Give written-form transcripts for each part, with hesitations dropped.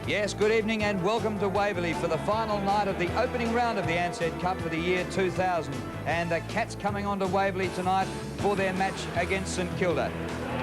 Yes, good evening and welcome to Waverley for the final night of the opening round of the Ansett Cup for the year 2000. And the Cats coming on to Waverley tonight for their match against St Kilda.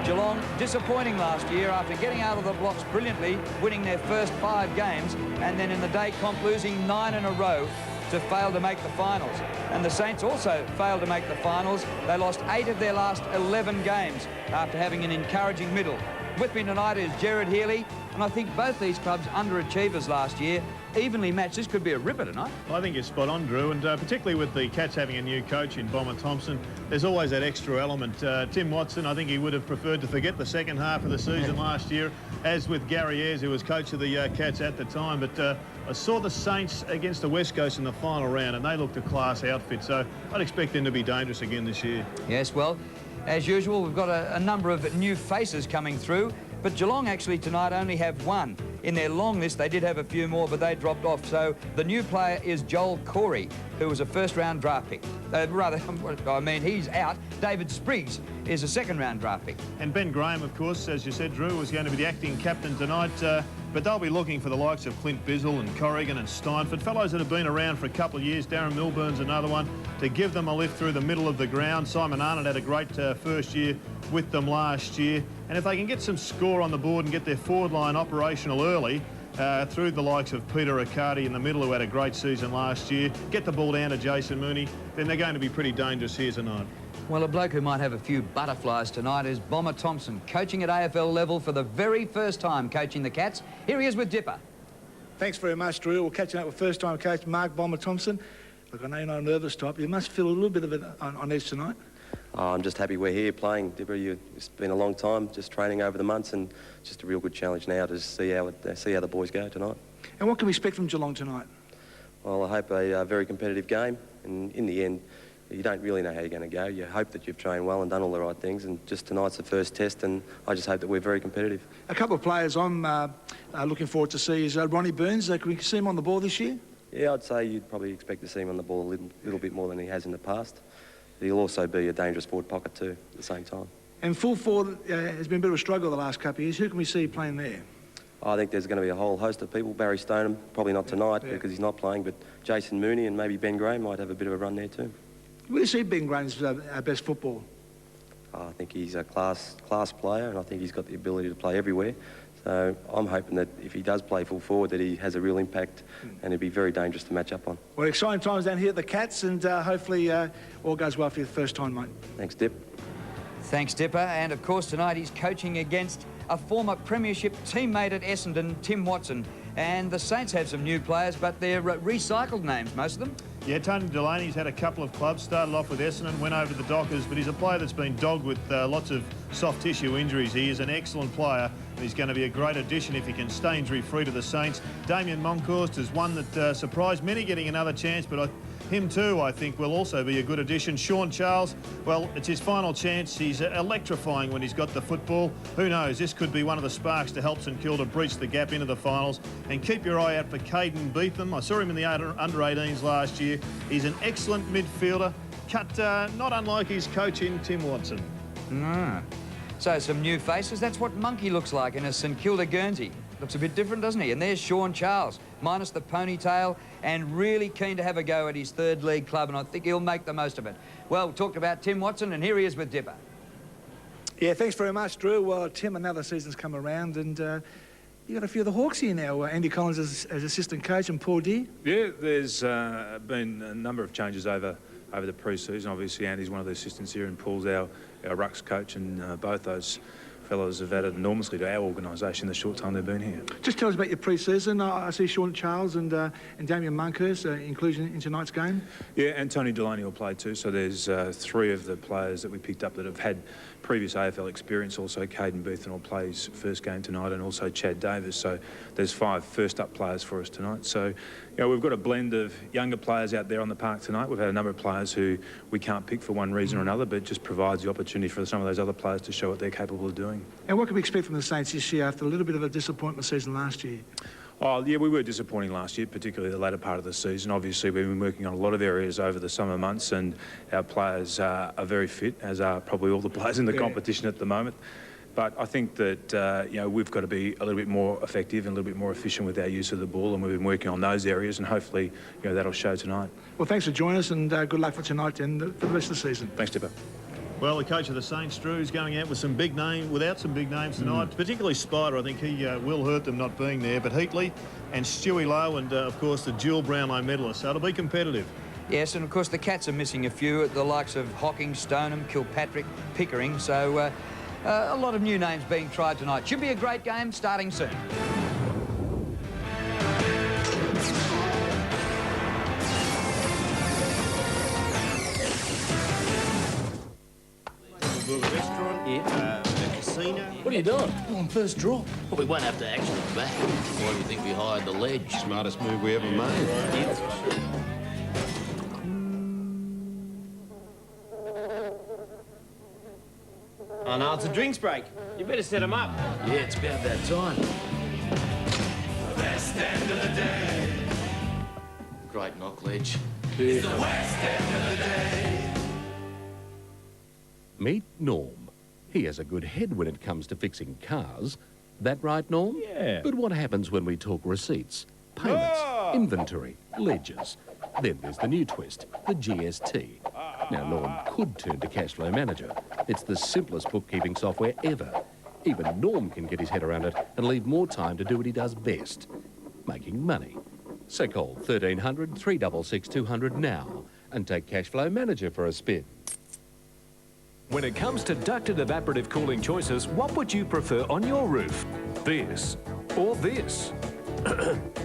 Geelong disappointing last year after getting out of the blocks brilliantly, winning their first 5 games, and then in the day comp losing 9 in a row to fail to make the finals. And the Saints also failed to make the finals. They lost 8 of their last 11 games after having an encouraging middle. With me tonight is Gerard Healy, and I think both these clubs underachievers last year, evenly matched. This could be a ripper tonight. I think you're spot on, Drew, and particularly with the Cats having a new coach in Bomber Thompson, there's always that extra element. Tim Watson, I think he would have preferred to forget the second half of the season last year, as with Gary Ayres, who was coach of the Cats at the time. But I saw the Saints against the West Coast in the final round, and they looked a class outfit, so I'd expect them to be dangerous again this year. Yes, well, as usual, we've got a number of new faces coming through, but Geelong actually tonight only have one. In their long list, they did have a few more, but they dropped off. So the new player is Joel Corey, who was a first-round draft pick. He's out. David Spriggs is a second-round draft pick. And Ben Graham, of course, as you said, Drew, was going to be the acting captain tonight. But they'll be looking for the likes of Clint Bizzle and Corrigan and Steinford, fellows that have been around for a couple of years. Darren Milburn's another one, to give them a lift through the middle of the ground. Simon Arnott had a great first year with them last year. And if they can get some score on the board and get their forward line operational early, through the likes of Peter Riccardi in the middle, who had a great season last year, get the ball down to Jason Mooney, then they're going to be pretty dangerous here tonight. Well, a bloke who might have a few butterflies tonight is Bomber Thompson, coaching at AFL level for the very first time coaching the Cats. Here he is with Dipper. Thanks very much, Drew. We're catching up with first-time coach Mark Bomber Thompson. Look, I know you're not a nervous type. You must feel a little bit of it on edge tonight. I'm just happy we're here playing, Dipper. It's been a long time, just training over the months, and just a real good challenge now to see how the boys go tonight. And what can we expect from Geelong tonight? Well, I hope a very competitive game, and in the end, you don't really know how you're going to go. You hope that you've trained well and done all the right things, and just tonight's the first test, and I just hope that we're very competitive. A couple of players I'm looking forward to see is Ronnie Burns. Can we see him on the ball this year? Yeah, I'd say you'd probably expect to see him on the ball a little bit more than he has in the past. He'll also be a dangerous forward pocket too at the same time. And full forward has been a bit of a struggle the last couple of years. Who can we see playing there? I think there's going to be a whole host of people. Barry Stoneham, probably not tonight because he's not playing, but Jason Mooney and maybe Ben Graham might have a bit of a run there too. Where do you see Ben Graham's our best football? I think he's a class player, and I think he's got the ability to play everywhere. So I'm hoping that if he does play full forward, that he has a real impact, and it'd be very dangerous to match up on. Well, exciting times down here at the Cats, and hopefully all goes well for you the first time, mate. Thanks, Dip. Thanks, Dipper. And of course tonight he's coaching against a former premiership teammate at Essendon, Tim Watson. And the Saints have some new players, but they're recycled names, most of them. Yeah, Tony Delaney's had a couple of clubs, started off with Essendon, went over to the Dockers, but he's a player that's been dogged with lots of soft tissue injuries. He is an excellent player, and he's going to be a great addition if he can stay injury-free to the Saints. Damien Monkhorst is one that surprised many getting another chance, but him too, I think, will also be a good addition. Sean Charles, well, it's his final chance. He's electrifying when he's got the football. Who knows, this could be one of the sparks to help St Kilda breach the gap into the finals. And keep your eye out for Caden Beetham. I saw him in the under-18s last year. He's an excellent midfielder, cut not unlike his coach in Tim Watson. So some new faces. That's what Monkey looks like in a St Kilda Guernsey. Looks a bit different, doesn't he? And there's Sean Charles, minus the ponytail, and really keen to have a go at his third league club, and I think he'll make the most of it. Well, we talked about Tim Watson, and here he is with Dipper. Yeah, thanks very much, Drew. Well, Tim, another season's come around, and you got a few of the Hawks here now. Andy Collins as assistant coach, and Paul Deere. Yeah, there's been a number of changes over the pre-season. Obviously, Andy's one of the assistants here, and Paul's our rucks coach, and both those fellows have added enormously to our organisation the short time they've been here. Just tell us about your pre-season. I see Sean Charles and Damien Monkhorst inclusion in tonight's game. Yeah, and Tony Delaney will play too. So there's 3 of the players that we picked up that have had previous AFL experience. Also, Caden Beetham will play his first game tonight, and also Chad Davis. So there's 5 first-up players for us tonight. So, you know, we've got a blend of younger players out there on the park tonight. We've had a number of players who we can't pick for one reason or another, but it just provides the opportunity for some of those other players to show what they're capable of doing. And what can we expect from the Saints this year after a little bit of a disappointment season last year? Oh, yeah, we were disappointing last year, particularly the latter part of the season. Obviously, we've been working on a lot of areas over the summer months, and our players are very fit, as are probably all the players in the competition at the moment. But I think that, you know, we've got to be a little bit more effective and a little bit more efficient with our use of the ball, and we've been working on those areas, and hopefully, you know, that'll show tonight. Well, thanks for joining us, and good luck for tonight and for the rest of the season. Thanks, Tipper. Well, the coach of the Saints, Drew, is going out with some big without some big names tonight, particularly Spider. I think he will hurt them not being there, but Heatley and Stewie Lowe and, of course, the dual Brownlow medalists. So it'll be competitive. Yes, and of course the Cats are missing a few, the likes of Hocking, Stoneham, Kilpatrick, Pickering. So a lot of new names being tried tonight. Should be a great game starting soon. The restaurant, the casino. What are you doing? On first draw. Well, we won't have to actually back. Why do you think we hired the ledge? Smartest move we ever made. Oh no, it's a drinks break. You better set them up. Yeah, it's about that time. West end of the day. Great knock, ledge. It's the West end of the day. Meet Norm. He has a good head when it comes to fixing cars. That right, Norm? Yeah. But what happens when we talk receipts, payments, inventory, ledgers? Then there's the new twist, the GST. Now, Norm could turn to Cashflow Manager. It's the simplest bookkeeping software ever. Even Norm can get his head around it and leave more time to do what he does best, making money. So call 1300 366 200 now and take Cashflow Manager for a spin. When it comes to ducted evaporative cooling choices, what would you prefer on your roof? This, or this,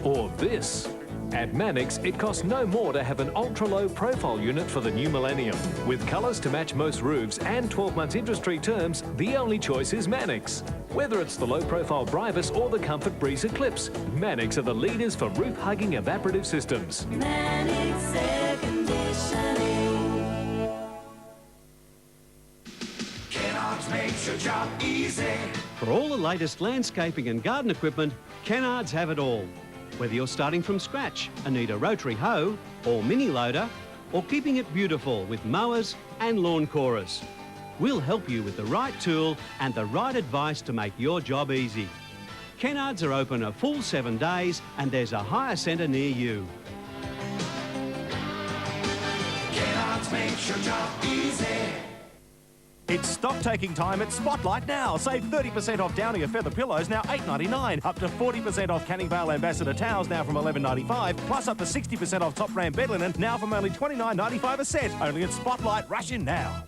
or this? At Mannix, it costs no more to have an ultra-low profile unit for the new millennium. With colours to match most roofs and 12 months interest-free terms, the only choice is Mannix. Whether it's the low-profile Bribus or the Comfort Breeze Eclipse, Mannix are the leaders for roof-hugging evaporative systems. Mannix Air Conditioning. Kennards makes your job easy. For all the latest landscaping and garden equipment, Kennards have it all. Whether you're starting from scratch and need a rotary hoe or mini loader, or keeping it beautiful with mowers and lawn corers, we'll help you with the right tool and the right advice to make your job easy. Kennards are open a full 7 days and there's a hire centre near you. Kennards makes your job easy. It's stock-taking time at Spotlight now. Save 30% off Downing of Feather Pillows, now $8.99. Up to 40% off Canning Vale Ambassador Towels, now from $11.95. Plus up to 60% off Top Brand Bed Linen, now from only $29.95 a set. Only at Spotlight. Rush in now.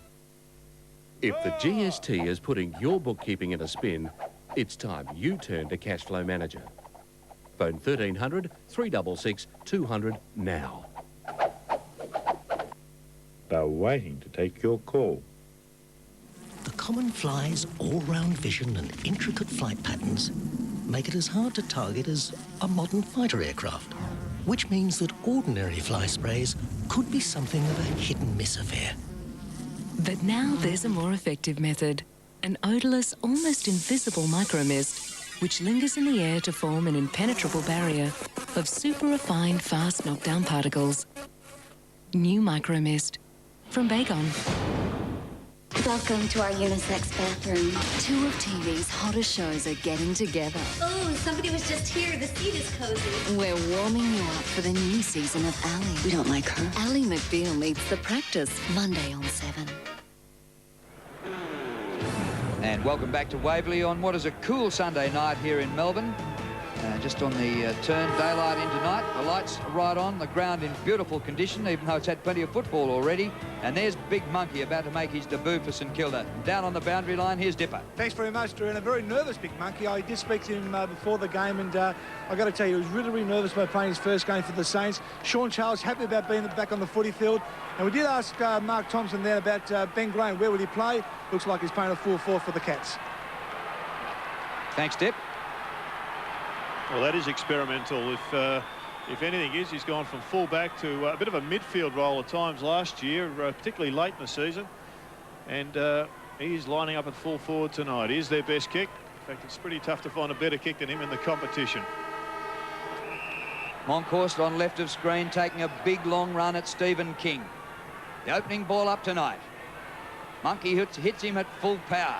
If the GST is putting your bookkeeping in a spin, it's time you turn to Cashflow Manager. Phone 1300 366 200 now. They're waiting to take your call. The common fly's all-round vision and intricate flight patterns make it as hard to target as a modern fighter aircraft, which means that ordinary fly sprays could be something of a hit-and-miss affair. But now there's a more effective method, an odourless, almost invisible micromist, which lingers in the air to form an impenetrable barrier of super-refined, fast knockdown particles. New Micromist from Baygon. Welcome to our unisex bathroom. Two of TV's hottest shows are getting together. Oh, somebody was just here. The seat is cozy. We're warming you up for the new season of Ally. We don't like her. Ally McBeal meets The Practice, Monday on 7. And welcome back to Waverley on what is a cool Sunday night here in Melbourne. Just on the turn, daylight into night. The lights are right on, the ground in beautiful condition, even though it's had plenty of football already. And there's Big Monkey about to make his debut for St Kilda. Down on the boundary line, here's Dipper. Thanks very much, Drew. And a very nervous Big Monkey. I did speak to him before the game, and I got to tell you, he was really, really nervous about playing his first game for the Saints. Sean Charles happy about being back on the footy field. And we did ask Mark Thompson there about Ben Graham. Where would he play? Looks like he's playing a full 4 for the Cats. Thanks, Dip. Well, that is experimental. If anything is, he's gone from full-back to a bit of a midfield role at times last year, particularly late in the season. And he's lining up at full forward tonight. Here's their best kick. In fact, it's pretty tough to find a better kick than him in the competition. Monkhorst on left of screen, taking a big long run at Stephen King. The opening ball up tonight. Monkey hits him at full power.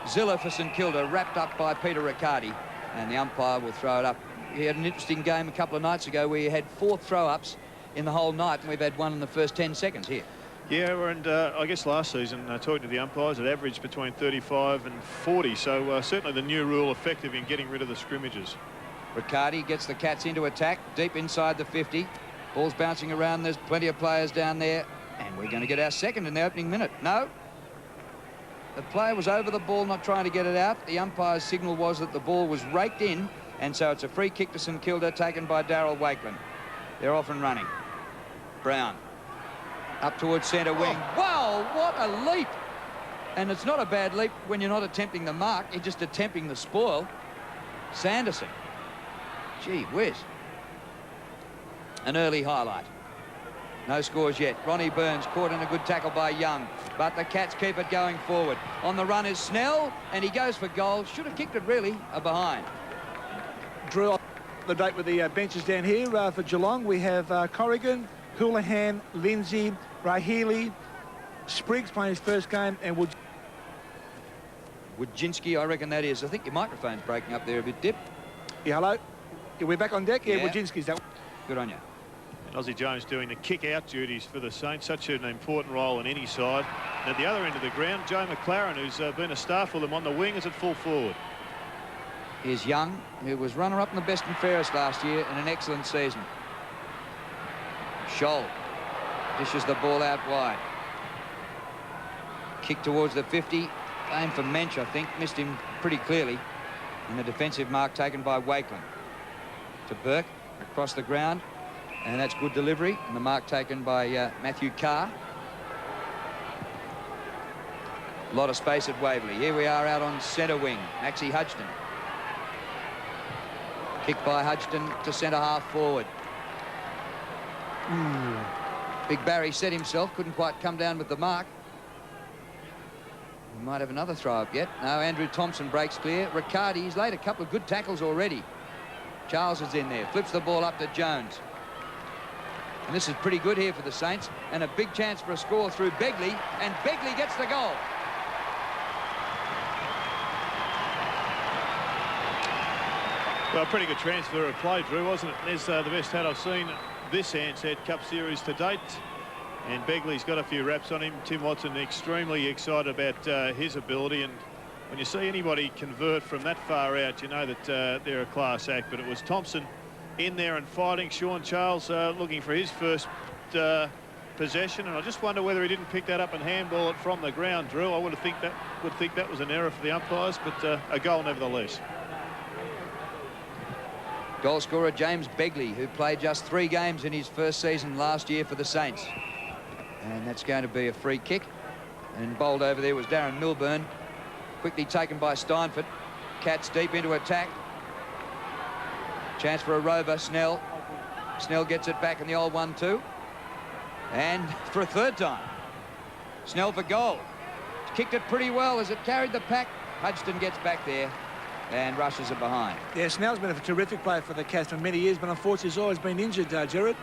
Zilla for St Kilda, wrapped up by Peter Riccardi, and the umpire will throw it up. He had an interesting game a couple of nights ago where he had 4 throw-ups in the whole night, and we've had one in the first 10 seconds here. Yeah, and I guess last season, talking to the umpires, it averaged between 35 and 40, so certainly the new rule effective in getting rid of the scrimmages. Riccardi gets the Cats into attack, deep inside the 50. Ball's bouncing around, there's plenty of players down there, and we're going to get our second in the opening minute. No. The player was over the ball, not trying to get it out. The umpire's signal was that the ball was raked in, and so it's a free kick to St Kilda, taken by Darryl Wakeland. They're off and running. Brown. Up towards centre wing. Wow, what a leap! And it's not a bad leap when you're not attempting the mark, you're just attempting the spoil. Sanderson. Gee whiz. An early highlight. No scores yet. Ronnie Burns caught in a good tackle by Young, but the Cats keep it going forward. On the run is Snell, and he goes for goal. Should have kicked it, really, behind. Drew, the date with the benches down here for Geelong. We have Corrigan, Houlihan, Lindsay, Rahili, Spriggs playing his first game, and Wojcinski, I reckon that is. I think your microphone's breaking up there a bit, Dip. Yeah, hello. Yeah, we're back on deck. Yeah, Yeah. Wojcinski's that. Good on you. Ozzie Jones doing the kick-out duties for the Saints, such an important role in any side. And at the other end of the ground, Joe McLaren, who's been a star for them on the wing, is at full forward. Here's Young, who was runner-up in the best and fairest last year in an excellent season. Scholl dishes the ball out wide. Kick towards the 50. Aimed for Mensch, I think. Missed him pretty clearly. And the defensive mark taken by Wakeland. To Burke, across the ground. And that's good delivery. And the mark taken by Matthew Carr. A lot of space at Waverley. Here we are out on centre wing. Maxie Hudgton. Kick by Hudgton to centre half forward. Big Barry set himself, couldn't quite come down with the mark. We might have another throw up yet. No, Andrew Thompson breaks clear. Riccardi, he's laid a couple of good tackles already. Charles is in there, flips the ball up to Jones. And this is pretty good here for the Saints, and a big chance for a score through Begley, and Begley gets the goal. Well, pretty good transfer of play, Drew, wasn't it? There's the best hat I've seen this Ansett Cup Series to date. And Begley's got a few raps on him. Tim Watson extremely excited about his ability. And when you see anybody convert from that far out, you know that they're a class act. But it was Thompson in there and fighting. Sean Charles looking for his first possession. And I just wonder whether he didn't pick that up and handball it from the ground, Drew. I would think that was an error for the umpires, but a goal nevertheless. Goal scorer James Begley, who played just 3 games in his first season last year for the Saints. And that's going to be a free kick. And bowled over there was Darren Milburn. Quickly taken by Steinfort. Cats deep into attack. Chance for a rover, Snell. Snell gets it back in the old 1-2. And for a third time. Snell for goal. Kicked it pretty well as it carried the pack. Hudgton gets back there and rushes it behind. Yeah, Snell's been a terrific player for the Cats for many years, but unfortunately he's always been injured, Gerard.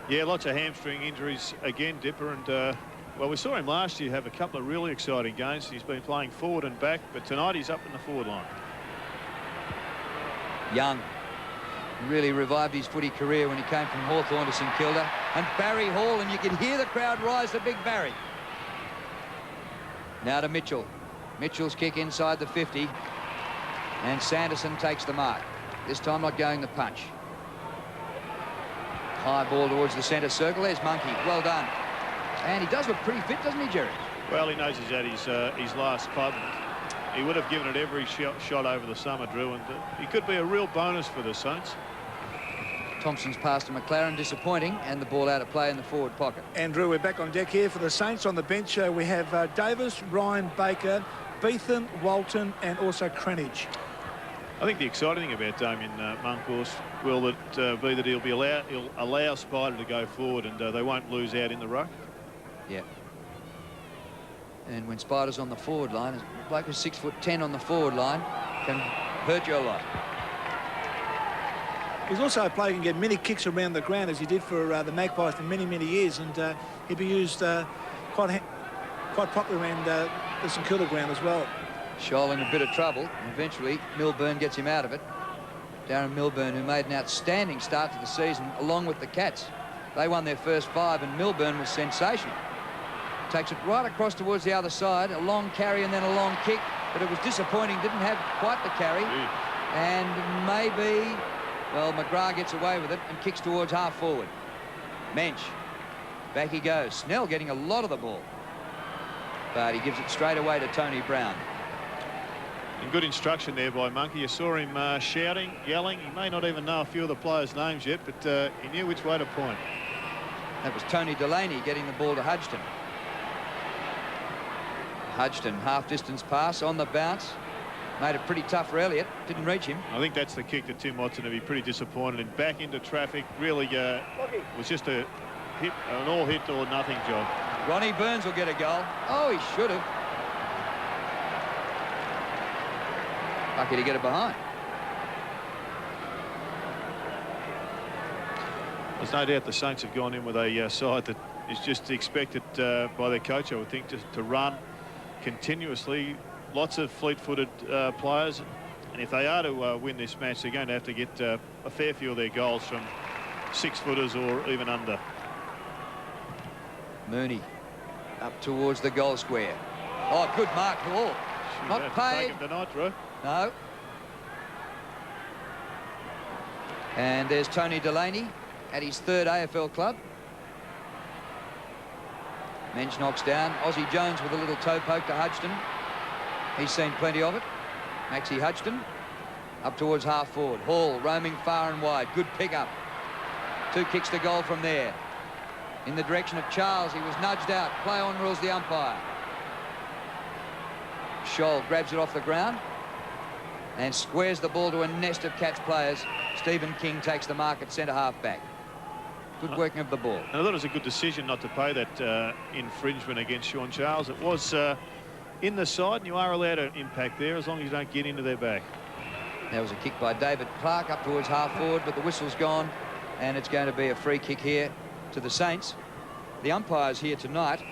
Yeah, lots of hamstring injuries again, Dipper, and well, we saw him last year have a couple of really exciting games. He's been playing forward and back, but tonight he's up in the forward line. Young really revived his footy career when he came from Hawthorn to St Kilda. And Barry Hall, and you can hear the crowd rise to Big Barry. Now to Mitchell. Mitchell's kick inside the 50. And Sanderson takes the mark. This time not going the punch. High ball towards the centre circle. There's Monkey. Well done. And he does look pretty fit, doesn't he, Jerry? Well, he knows he's at his last club. He would have given it every shot over the summer, Drew, and he could be a real bonus for the Saints. Thompson's pass to McLaren, disappointing, and the ball out of play in the forward pocket. Andrew, we're back on deck here for the Saints. On the bench, we have Davis, Ryan, Baker, Beetham, Walton, and also Cranage. I think the exciting thing about Damien Monk will be that he'll allow Spider to go forward, and they won't lose out in the ruck. Yeah. And when Spider's on the forward line, a bloke who's 6'10" on the forward line can hurt you a lot. He's also a player who can get many kicks around the ground, as he did for the Magpies for many, many years, and he'd be used quite properly around the St Kilda ground as well. Scholl in a bit of trouble. And eventually, Milburn gets him out of it. Darren Milburn, who made an outstanding start to the season, along with the Cats. They won their first 5, and Milburn was sensational. Takes it right across towards the other side. A long carry and then a long kick, but it was disappointing. Didn't have quite the carry. And maybe, well, McGrath gets away with it and kicks towards half forward. Mensch. Back he goes. Snell getting a lot of the ball. But he gives it straight away to Tony Brown. And good instruction there by Monkey. You saw him shouting, yelling. He may not even know a few of the players' names yet, but he knew which way to point. That was Tony Delaney getting the ball to Hudgton. Hudgton, half-distance pass on the bounce. Made it pretty tough for Elliott. Didn't reach him. I think that's the kick that Tim Watson would be pretty disappointed in. Back into traffic. Really was just a hit, an all hit or nothing job. Ronnie Burns will get a goal. Oh, he should have. Lucky to get it behind. There's no doubt the Saints have gone in with a side that is just expected by their coach, I would think, to run continuously. Lots of fleet-footed players, and if they are to win this match, they're going to have to get a fair few of their goals from 6-footers or even under. Mooney up towards the goal square. Oh, good mark ball. Not paid. Take him tonight, Drew. No. And there's Tony Delaney at his 3rd AFL club. Mensch knocks down. Aussie Jones with a little toe poke to Hudgton. He's seen plenty of it. Maxie Hudgton up towards half forward. Hall roaming far and wide. Good pickup. 2 kicks to goal from there. In the direction of Charles. He was nudged out. Play on rules the umpire. Scholl grabs it off the ground and squares the ball to a nest of Cats players. Stephen King takes the mark at centre half back. Good working of the ball. And I thought it was a good decision not to pay that infringement against Sean Charles. It was in the side, and you are allowed to impact there as long as you don't get into their back. That was a kick by David Clark up towards half forward, but the whistle's gone, and it's going to be a free kick here to the Saints. The umpires here tonight,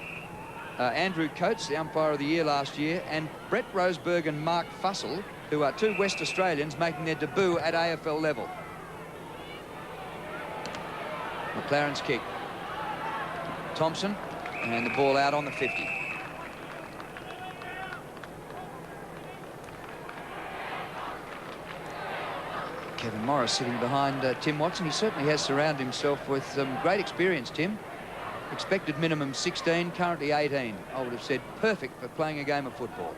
Andrew Coates, the umpire of the year last year, and Brett Roseberg and Mark Fussell, who are 2 West Australians making their debut at AFL level. McLaren's kick. Thompson, and the ball out on the 50. Kevin Morris sitting behind Tim Watson. He certainly has surrounded himself with some great experience, Tim. Expected minimum 16, currently 18. I would have said perfect for playing a game of football.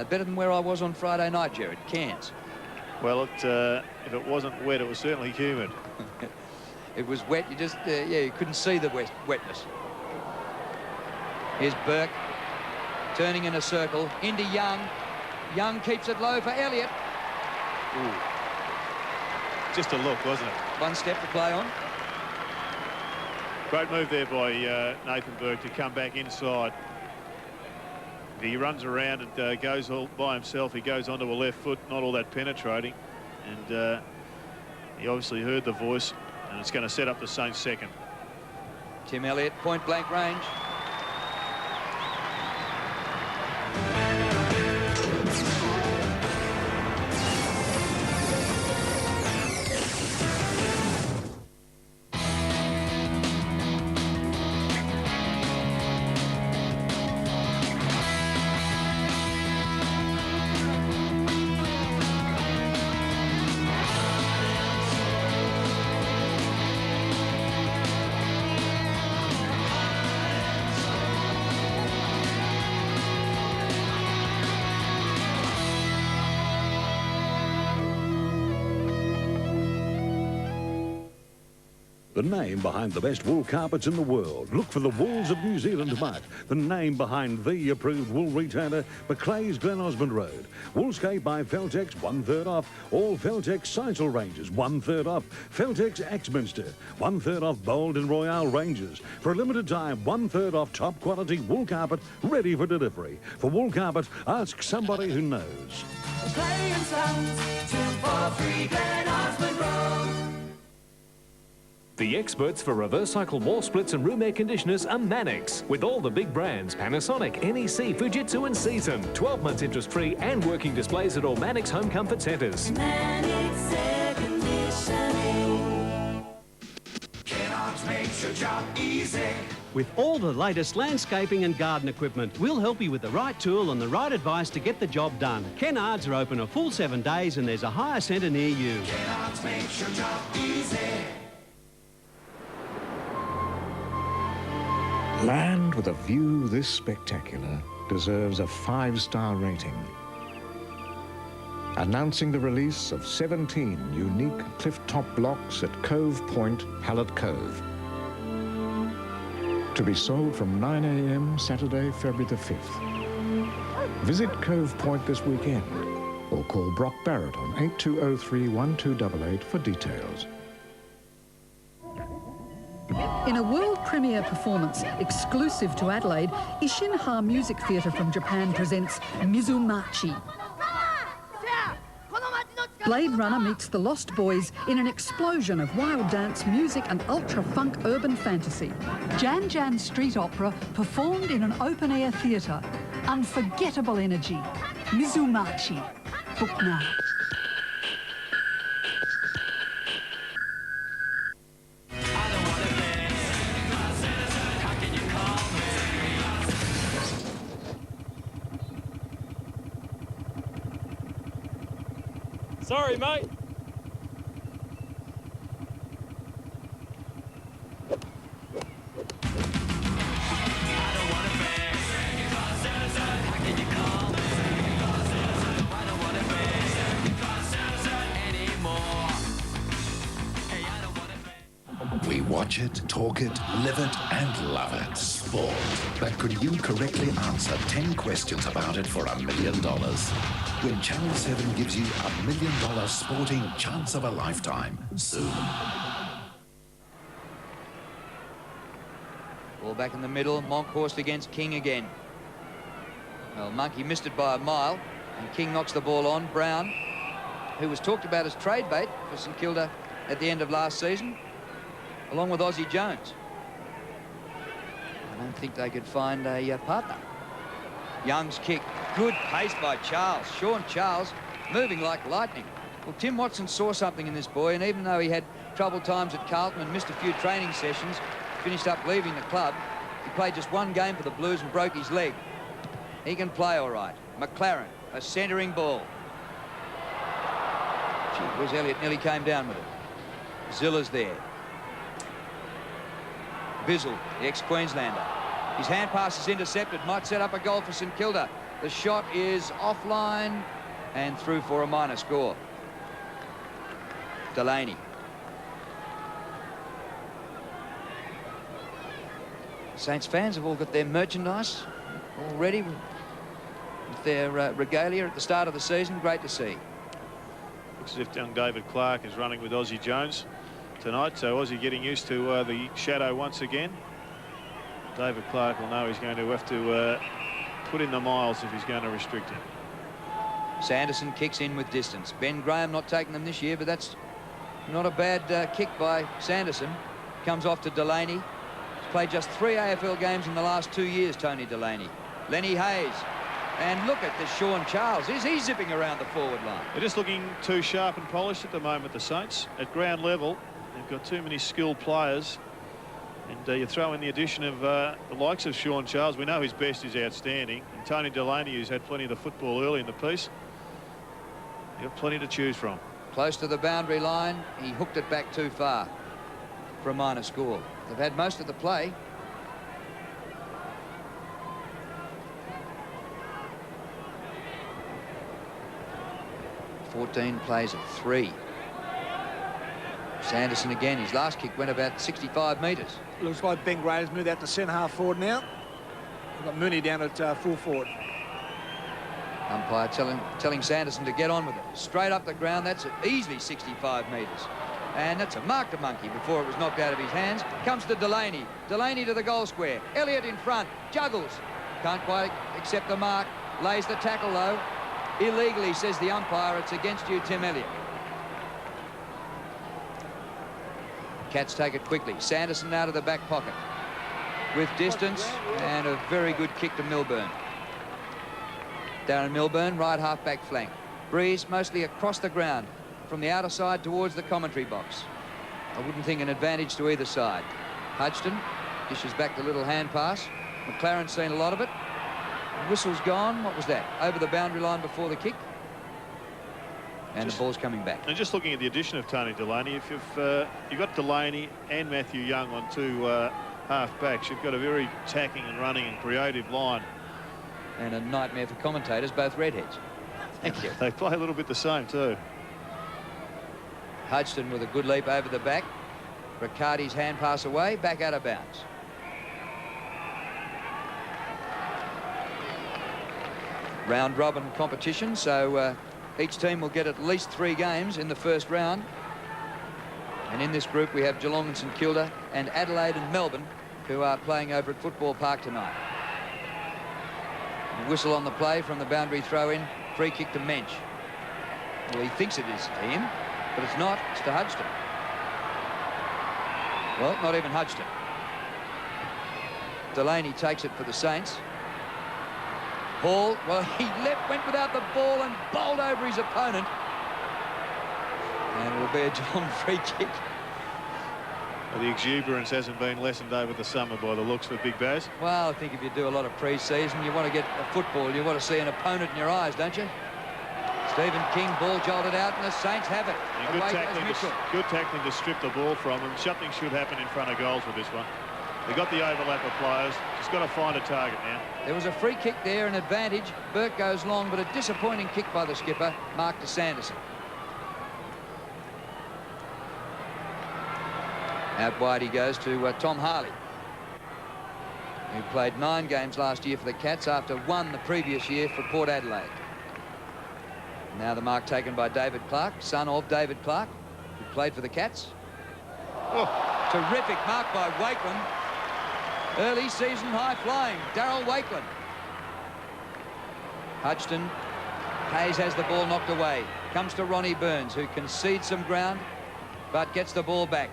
Better than where I was on Friday night, Jared, Cairns. Well, if it wasn't wet, it was certainly humid. It was wet. You just, yeah, you couldn't see the wetness. Here's Burke, turning in a circle, into Young. Young keeps it low for Elliott. Ooh. Just a look, wasn't it? 1 step to play on. Great move there by Nathan Burke to come back inside. He runs around and goes all by himself. He goes onto a left foot, not all that penetrating. And he obviously heard the voice, and it's going to set up the Saints' second. Tim Elliott, point blank range. The name behind the best wool carpets in the world. Look for the Wools of New Zealand mark. The name behind the approved wool retailer, Macleay's Glen Osmond Road. Woolscape by Feltex, 1/3 off. All Feltex Seisel ranges, 1/3 off. Feltex Axminster, 1/3 off Bold and Royale ranges. For a limited time, 1/3 off top quality wool carpet ready for delivery. For wool carpet, ask somebody who knows. Macleay and Sons, 243 Glen Osmond Road. The experts for reverse cycle wall splits and room air conditioners are Mannix, with all the big brands Panasonic, NEC, Fujitsu and Season. 12 months interest-free and working displays at all Mannix Home Comfort Centres. Mannix Air Conditioning. Kellogg's makes your job easy. With all the latest landscaping and garden equipment, we'll help you with the right tool and the right advice to get the job done. Kennards are open a full 7 days and there's a hire centre near you. Kellogg's makes your job easy. Land with a view this spectacular deserves a 5-star rating. Announcing the release of 17 unique cliff-top blocks at Cove Point, Hallett Cove. To be sold from 9 a.m. Saturday, February the 5th. Visit Cove Point this weekend or call Brock Barrett on 8203-1288 for details. In a world premiere performance exclusive to Adelaide, Ishinha Music Theatre from Japan presents Mizumachi. Blade Runner meets The Lost Boys in an explosion of wild dance, music and ultra-funk urban fantasy. Jan Jan Street Opera performed in an open-air theatre. Unforgettable energy. Mizumachi. Book now. Sorry, mate. We watch it, talk it, live it, and love it. Sport. But could you correctly answer 10 questions about it for $1 million? When Channel 7 gives you $1 million sporting chance of a lifetime. Soon. Ball back in the middle. Monkhorst against King again. Well, Monkey missed it by a mile, and King knocks the ball on. Brown, who was talked about as trade bait for St Kilda at the end of last season, along with Aussie Jones. I don't think they could find a partner. Young's kick. Good pace by Charles. Sean Charles moving like lightning. Well, Tim Watson saw something in this boy, and even though he had troubled times at Carlton and missed a few training sessions, finished up leaving the club, he played just one game for the Blues and broke his leg. He can play all right. McLaren, a centering ball. Gee whiz, Elliott nearly came down with it. Zilla's there. Bizzle, the ex-Queenslander. His hand pass is intercepted. Might set up a goal for St Kilda. The shot is offline and through for a minor score. Delaney. Saints fans have all got their merchandise already with their regalia at the start of the season. Great to see. Looks as if young David Clark is running with Aussie Jones tonight, so Aussie getting used to the shadow once again. David Clark will know he's going to have to put in the miles if he's going to restrict him. Sanderson kicks in with distance. Ben Graham not taking them this year, but that's not a bad kick by Sanderson. Comes off to Delaney. He's played just 3 AFL games in the last 2 years, Tony Delaney. Lenny Hayes. And look at this Sean Charles. Is he zipping around the forward line? They're just looking too sharp and polished at the moment, the Saints. At ground level, they've got too many skilled players. And you throw in the addition of the likes of Sean Charles. We know his best is outstanding. And Tony Delaney, who's had plenty of the football early in the piece. You've got plenty to choose from. Close to the boundary line. He hooked it back too far for a minor score. They've had most of the play. (14 plays of 3). Sanderson again. His last kick went about 65 metres. Looks like Ben Graham's moved out to centre half forward now. We've got Mooney down at full forward. Umpire telling Sanderson to get on with it. Straight up the ground. That's easily 65 metres. And that's a mark to Monkey before it was knocked out of his hands. Comes to Delaney. Delaney to the goal square. Elliott in front. Juggles. Can't quite accept the mark. Lays the tackle though. Illegally, says the umpire. It's against you, Tim Elliott. Cats take it quickly. Sanderson out of the back pocket with distance and a very good kick to Milburn. Darren Milburn, right half-back flank. Breeze mostly across the ground from the outer side towards the commentary box. I wouldn't think an advantage to either side. Hodgson dishes back the little hand pass. McLaren's seen a lot of it. Whistle's gone. What was that? Over the boundary line before the kick. And the ball's coming back. And just looking at the addition of Tony Delaney, if you've got Delaney and Matthew Young on two half-backs, you've got a very attacking and running and creative line. And a nightmare for commentators, both redheads. Thank you. They play a little bit the same too. Hodgson with a good leap over the back. Riccardi's hand pass away, back out of bounds. Round robin competition, so each team will get at least 3 games in the first round. And in this group we have Geelong and St Kilda and Adelaide and Melbourne, who are playing over at Football Park tonight. A whistle on the play from the boundary throw-in. Free kick to Mensch. Well, he thinks it is to him, but it's not. It's to Hodgson. Well, not even Hodgson. Delaney takes it for the Saints. Hall, well, he went without the ball and bowled over his opponent. And it will be a Geelong free kick. Well, the exuberance hasn't been lessened over the summer by the looks of Big Baz. Well, I think if you do a lot of pre-season, you want to get a football, you want to see an opponent in your eyes, don't you? Stephen King, ball jolted out, and the Saints have it. Good tackling to strip the ball from them. Something should happen in front of goals with this one. They've got the overlap of players. Just got to find a target now. There was a free kick there, an advantage. Burke goes long, but a disappointing kick by the skipper, Mark to Sanderson. Out wide he goes to Tom Harley, who played 9 games last year for the Cats after 1 the previous year for Port Adelaide. Now the mark taken by David Clark, son of David Clark, who played for the Cats. Oh, terrific mark by Wakeland. Early season high flying, Darryl Wakeland. Hodgson. Hayes has the ball knocked away. Comes to Ronnie Burns, who concedes some ground, but gets the ball back.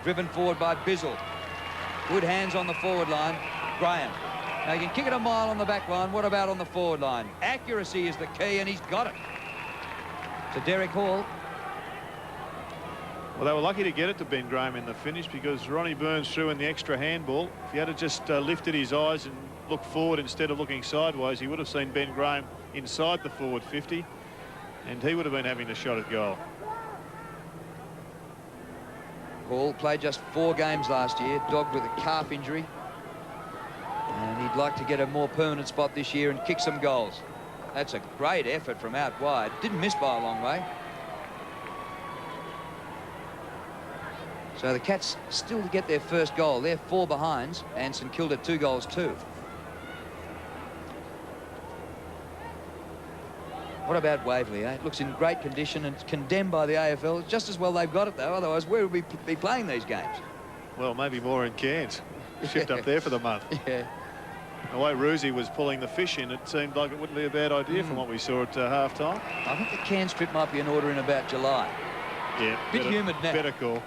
Driven forward by Bizzle. Good hands on the forward line. Graham. Now he can kick it a mile on the back line. What about on the forward line? Accuracy is the key, and he's got it. To Derek Hall. Well, they were lucky to get it to Ben Graham in the finish because Ronnie Burns threw in the extra handball. If he had just lifted his eyes and looked forward instead of looking sideways, he would have seen Ben Graham inside the forward 50, and he would have been having the shot at goal. Hall played just 4 games last year, dogged with a calf injury. And he'd like to get a more permanent spot this year and kick some goals. That's a great effort from out wide. Didn't miss by a long way. So the Cats still to get their first goal. They're 4 behinds, and St Kilda 2 goals too. What about Waverley, eh? It looks in great condition and condemned by the AFL. Just as well they've got it, though. Otherwise, where would we be playing these games? Well, maybe more in Cairns. Shipped up there for the month. Yeah. The way Roosie was pulling the fish in, it seemed like it wouldn't be a bad idea from what we saw at half-time. I think the Cairns trip might be in order in about July. Yeah. Bit humid now. Better call.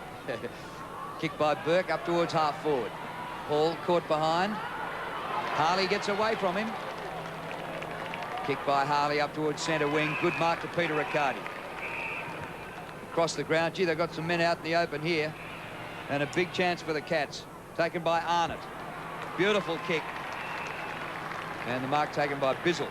Kick by Burke up towards half-forward. Hall caught behind. Harley gets away from him. Kick by Harley up towards centre wing. Good mark to Peter Riccardi. Across the ground. Gee, they've got some men out in the open here. And a big chance for the Cats. Taken by Arnott. Beautiful kick. And the mark taken by Bizzle.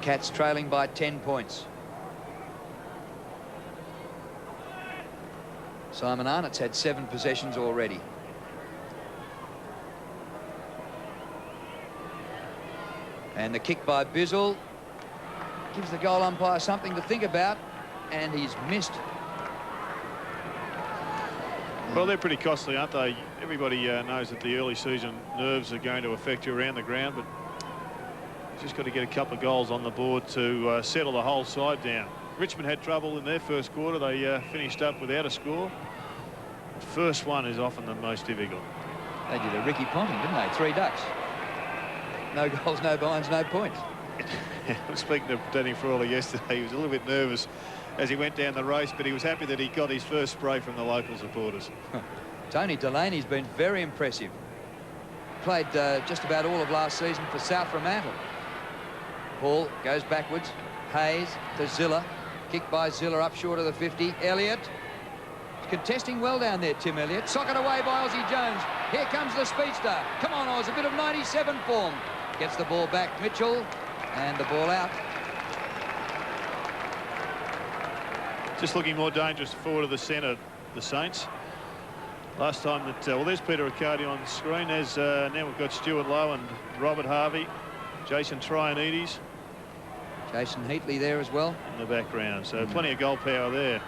Cats trailing by 10 points. Simon Arnott's had 7 possessions already. And the kick by Bizzle gives the goal umpire something to think about, and he's missed. Well, they're pretty costly, aren't they? Everybody knows that the early season nerves are going to affect you around the ground, but you've just got to get a couple of goals on the board to settle the whole side down. Richmond had trouble in their first quarter. They finished up without a score. The first one is often the most difficult. They did a Ricky Ponting, didn't they? 3 ducks. No goals, no binds, no points. I was speaking to Danny Frawley yesterday. He was a little bit nervous as he went down the race, but he was happy that he got his first spray from the local supporters. Tony Delaney's been very impressive. Played just about all of last season for South Fremantle. Ball goes backwards. Hayes to Zilla. Kicked by Zilla up short of the 50. Elliott. Contesting well down there, Tim Elliott. Socket away by Aussie Jones. Here comes the speedster. Come on, Oz, a bit of 97 form. Gets the ball back, Mitchell, and the ball out. Just looking more dangerous forward of the centre, the Saints. Last time that, well, there's Peter Riccardi on the screen. There's, now we've got Stuart Lowe and Robert Harvey, Jason Trianides. Jason Heatley there as well. In the background, so plenty of goal power there.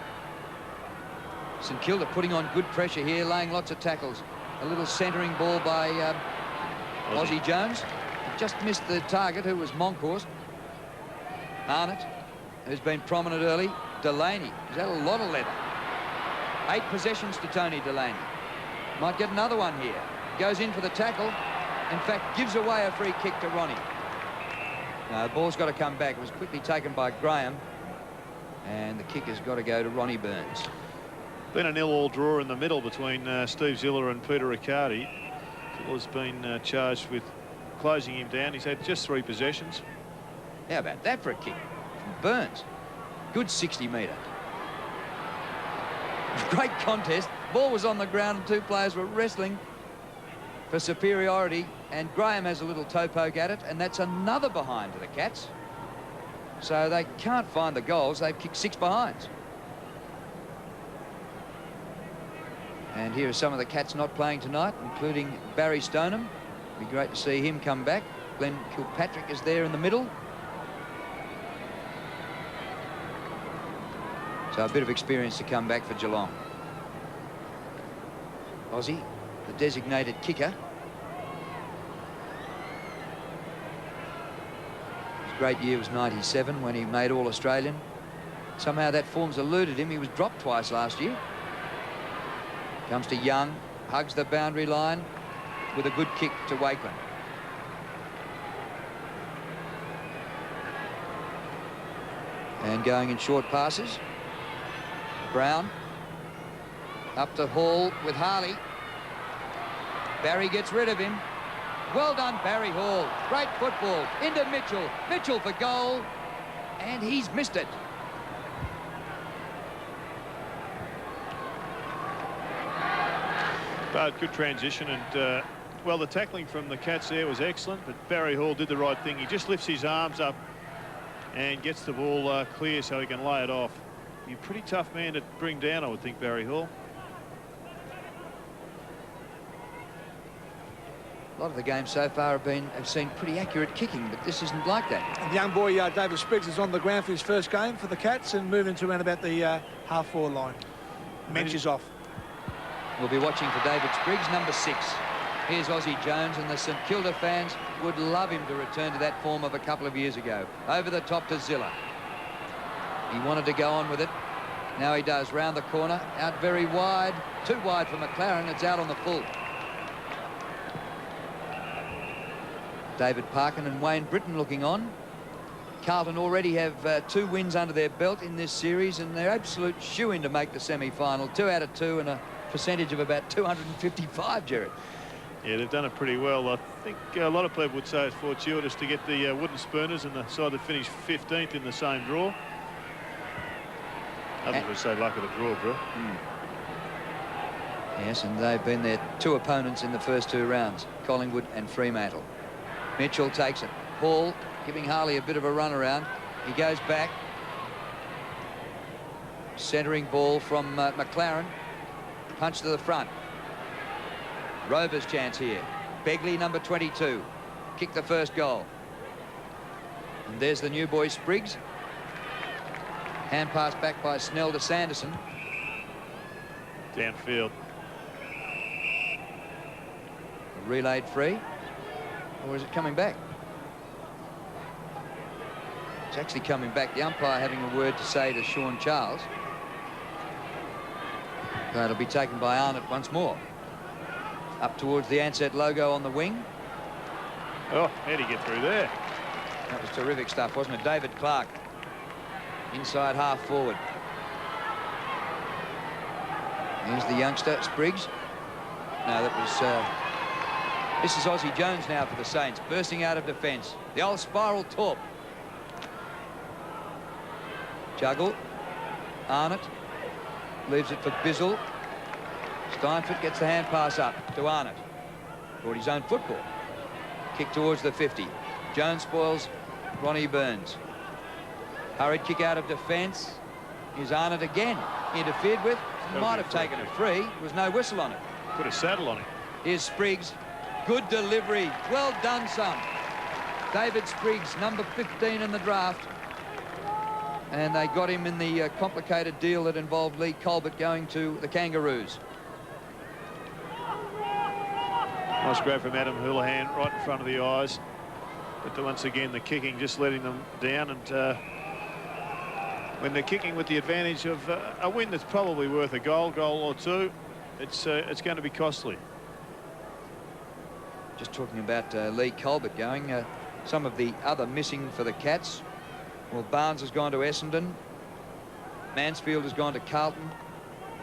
St Kilda putting on good pressure here, laying lots of tackles. A little centering ball by Aussie Jones. Just missed the target, who was Monkhorst. Arnott, who's been prominent early. Delaney, he's had a lot of leather. 8 possessions to Tony Delaney. Might get another one here. Goes in for the tackle. In fact, gives away a free kick to Ronnie. No, the ball's got to come back. It was quickly taken by Graham. And the kick has got to go to Ronnie Burns. Been a 0-all draw in the middle between Steve Ziller and Peter Riccardi. Ziller's been charged with closing him down. He's had just 3 possessions. How about that for a kick from Burns? Good 60-metre. Great contest. Ball was on the ground and 2 players were wrestling for superiority, and Graham has a little toe poke at it, and that's another behind to the Cats. So they can't find the goals. They've kicked 6 behinds. And here are some of the Cats not playing tonight, including Barry Stoneham. It'd be great to see him come back. Glenn Kilpatrick is there in the middle. So a bit of experience to come back for Geelong. Aussie, the designated kicker. His great year was 97 when he made All-Australian. Somehow that form's eluded him. He was dropped twice last year. Comes to Young, hugs the boundary line with a good kick to Wakeland. And going in short passes. Brown up to Hall with Harley. Barry gets rid of him. Well done, Barry Hall. Great football into Mitchell. Mitchell for goal, and he's missed it. But good transition, and well, the tackling from the Cats there was excellent, but Barry Hall did the right thing. He just lifts his arms up and gets the ball clear so he can lay it off. He's a pretty tough man to bring down, I would think, Barry Hall. A lot of the games so far have seen pretty accurate kicking, but this isn't like that. And the young boy, David Spriggs, is on the ground for his first game for the Cats and moving to around about the half-forward line. Mensch is off. We'll be watching for David Spriggs, number 6. Here's Aussie Jones, and the St Kilda fans would love him to return to that form of a couple of years ago. Over the top to Zilla. He wanted to go on with it. Now he does. Round the corner. Out very wide. Too wide for McLaren. It's out on the full. David Parkin and Wayne Britton looking on. Carlton already have 2 wins under their belt in this series, and they're absolute shoo-in to make the semi-final. 2 out of 2 and a percentage of about 255, Jared. Yeah, they've done it pretty well. I think a lot of people would say it's fortuitous to get the Wooden Spooners and the side that finished 15th in the same draw. Others would say luck of the draw, bro. Yes, and they've been their 2 opponents in the first 2 rounds, Collingwood and Fremantle. Mitchell takes it. Hall giving Harley a bit of a run around. He goes back. Centering ball from McLaren. Punch to the front. Rover's chance here. Begley, number 22. Kick the first goal. And there's the new boy, Spriggs. Hand pass back by Snell to Sanderson. Downfield. Relayed free. Or is it coming back? It's actually coming back. The umpire having a word to say to Sean Charles. That'll be taken by Arnott once more. Up towards the Ansett logo on the wing. Oh, how'd he get through there? That was terrific stuff, wasn't it? David Clark, inside half forward. Here's the youngster, Spriggs. No, that was... this is Ozzie Jones now for the Saints, bursting out of defence. The old spiral torp. Juggle. Arnott leaves it for Bizzle. Steinfort gets the hand pass up to Arnott. Brought his own football. Kick towards the 50. Jones spoils Ronnie Burns. Hurried kick out of defence. Here's Arnott again. Interfered with. Might have taken it free. There was no whistle on it. Put a saddle on it. Here's Spriggs. Good delivery. Well done, son. David Spriggs, number 15 in the draft. And they got him in the complicated deal that involved Lee Colbert going to the Kangaroos. Nice grab from Adam Houlihan right in front of the eyes. But once again, the kicking just letting them down. And when they're kicking with the advantage of a win that's probably worth a goal or two, it's going to be costly. Just talking about Lee Colbert going, some of the other missing for the Cats. Well, Barnes has gone to Essendon. Mansfield has gone to Carlton.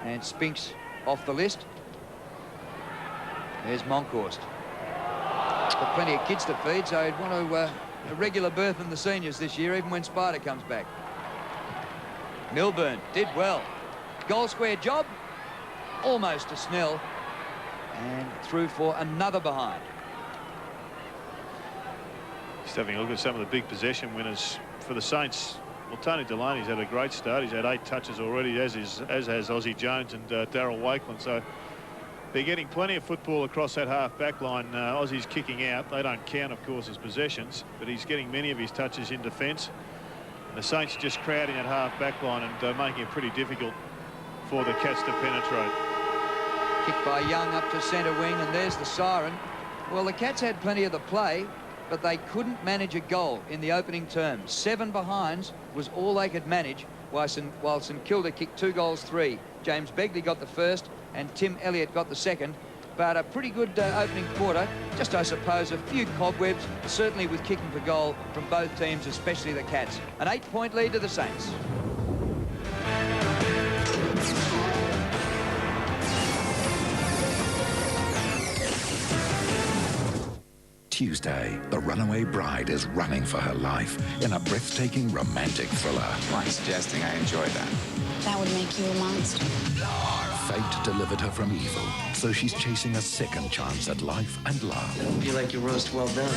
And Spinks off the list. There's Monkhorst. Got plenty of kids to feed, so he'd want a regular berth in the seniors this year, even when Spider comes back. Milburn did well. Goal square job. Almost to Snell. And through for another behind. Just having a look at some of the big possession winners for the Saints. Well, Tony Delaney's had a great start. He's had 8 touches already, as has Ozzie Jones and Darryl Wakeland. So they're getting plenty of football across that half-back line. Aussie's kicking out. They don't count, of course, as possessions, but he's getting many of his touches in defence. The Saints just crowding that half-back line and making it pretty difficult for the Cats to penetrate. Kick by Young up to centre wing, and there's the siren. Well, the Cats had plenty of the play, but they couldn't manage a goal in the opening term. 7 behinds was all they could manage, while St Kilda kicked 2 goals 3. James Begley got the first, and Tim Elliott got the second. But a pretty good opening quarter. Just, I suppose, a few cobwebs, certainly with kicking for goal from both teams, especially the Cats. An 8-point lead to the Saints. Tuesday, the runaway bride is running for her life in a breathtaking romantic thriller. I'm suggesting I enjoy that. That would make you a monster. Fate delivered her from evil, so she's chasing a second chance at life and love. You like your roast well done.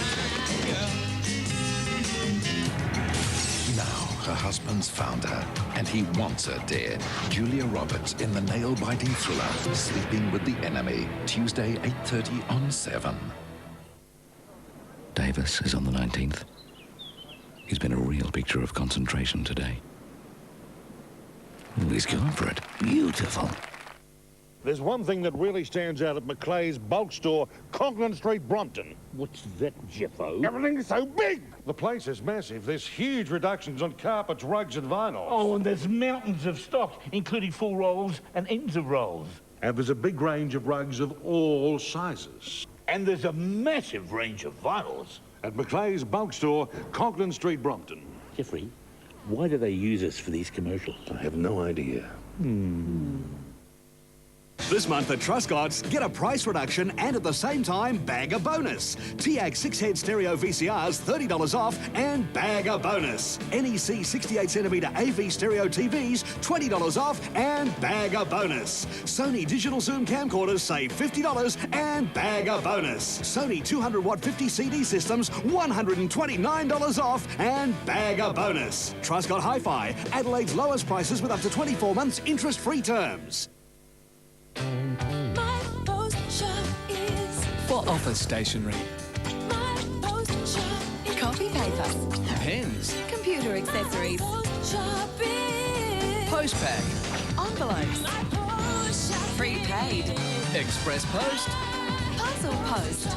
Now her husband's found her, and he wants her dead. Julia Roberts in the nail-biting thriller, Sleeping with the Enemy, Tuesday, 8:30 on 7. Davis is on the 19th. He's been a real picture of concentration today. Ooh, he's gone for it. Beautiful. There's one thing that really stands out at Macleay's bulk store, Conklin Street, Brompton. What's that, Jeffo? Everything's so big! The place is massive. There's huge reductions on carpets, rugs and vinyl. Oh, and there's mountains of stock, including full rolls and ends of rolls. And there's a big range of rugs of all sizes. And there's a massive range of vinyls. At Macleay's bulk store, Conklin Street, Brompton. Jeffrey, why do they use us for these commercials? I have no idea. This month at Truscott's, get a price reduction and at the same time, bag a bonus. TAG 6-head stereo VCRs, $30 off and bag a bonus. NEC 68cm AV stereo TVs, $20 off and bag a bonus. Sony digital zoom camcorders, save $50 and bag a bonus. Sony 200-watt 50 CD systems, $129 off and bag a bonus. Truscott Hi-Fi, Adelaide's lowest prices with up to 24 months interest-free terms. My post shop is For office stationery, my post shop is copy paper, pens, computer accessories. Post shop is postpack, envelopes. My post shop prepaid. express post, Puzzle post.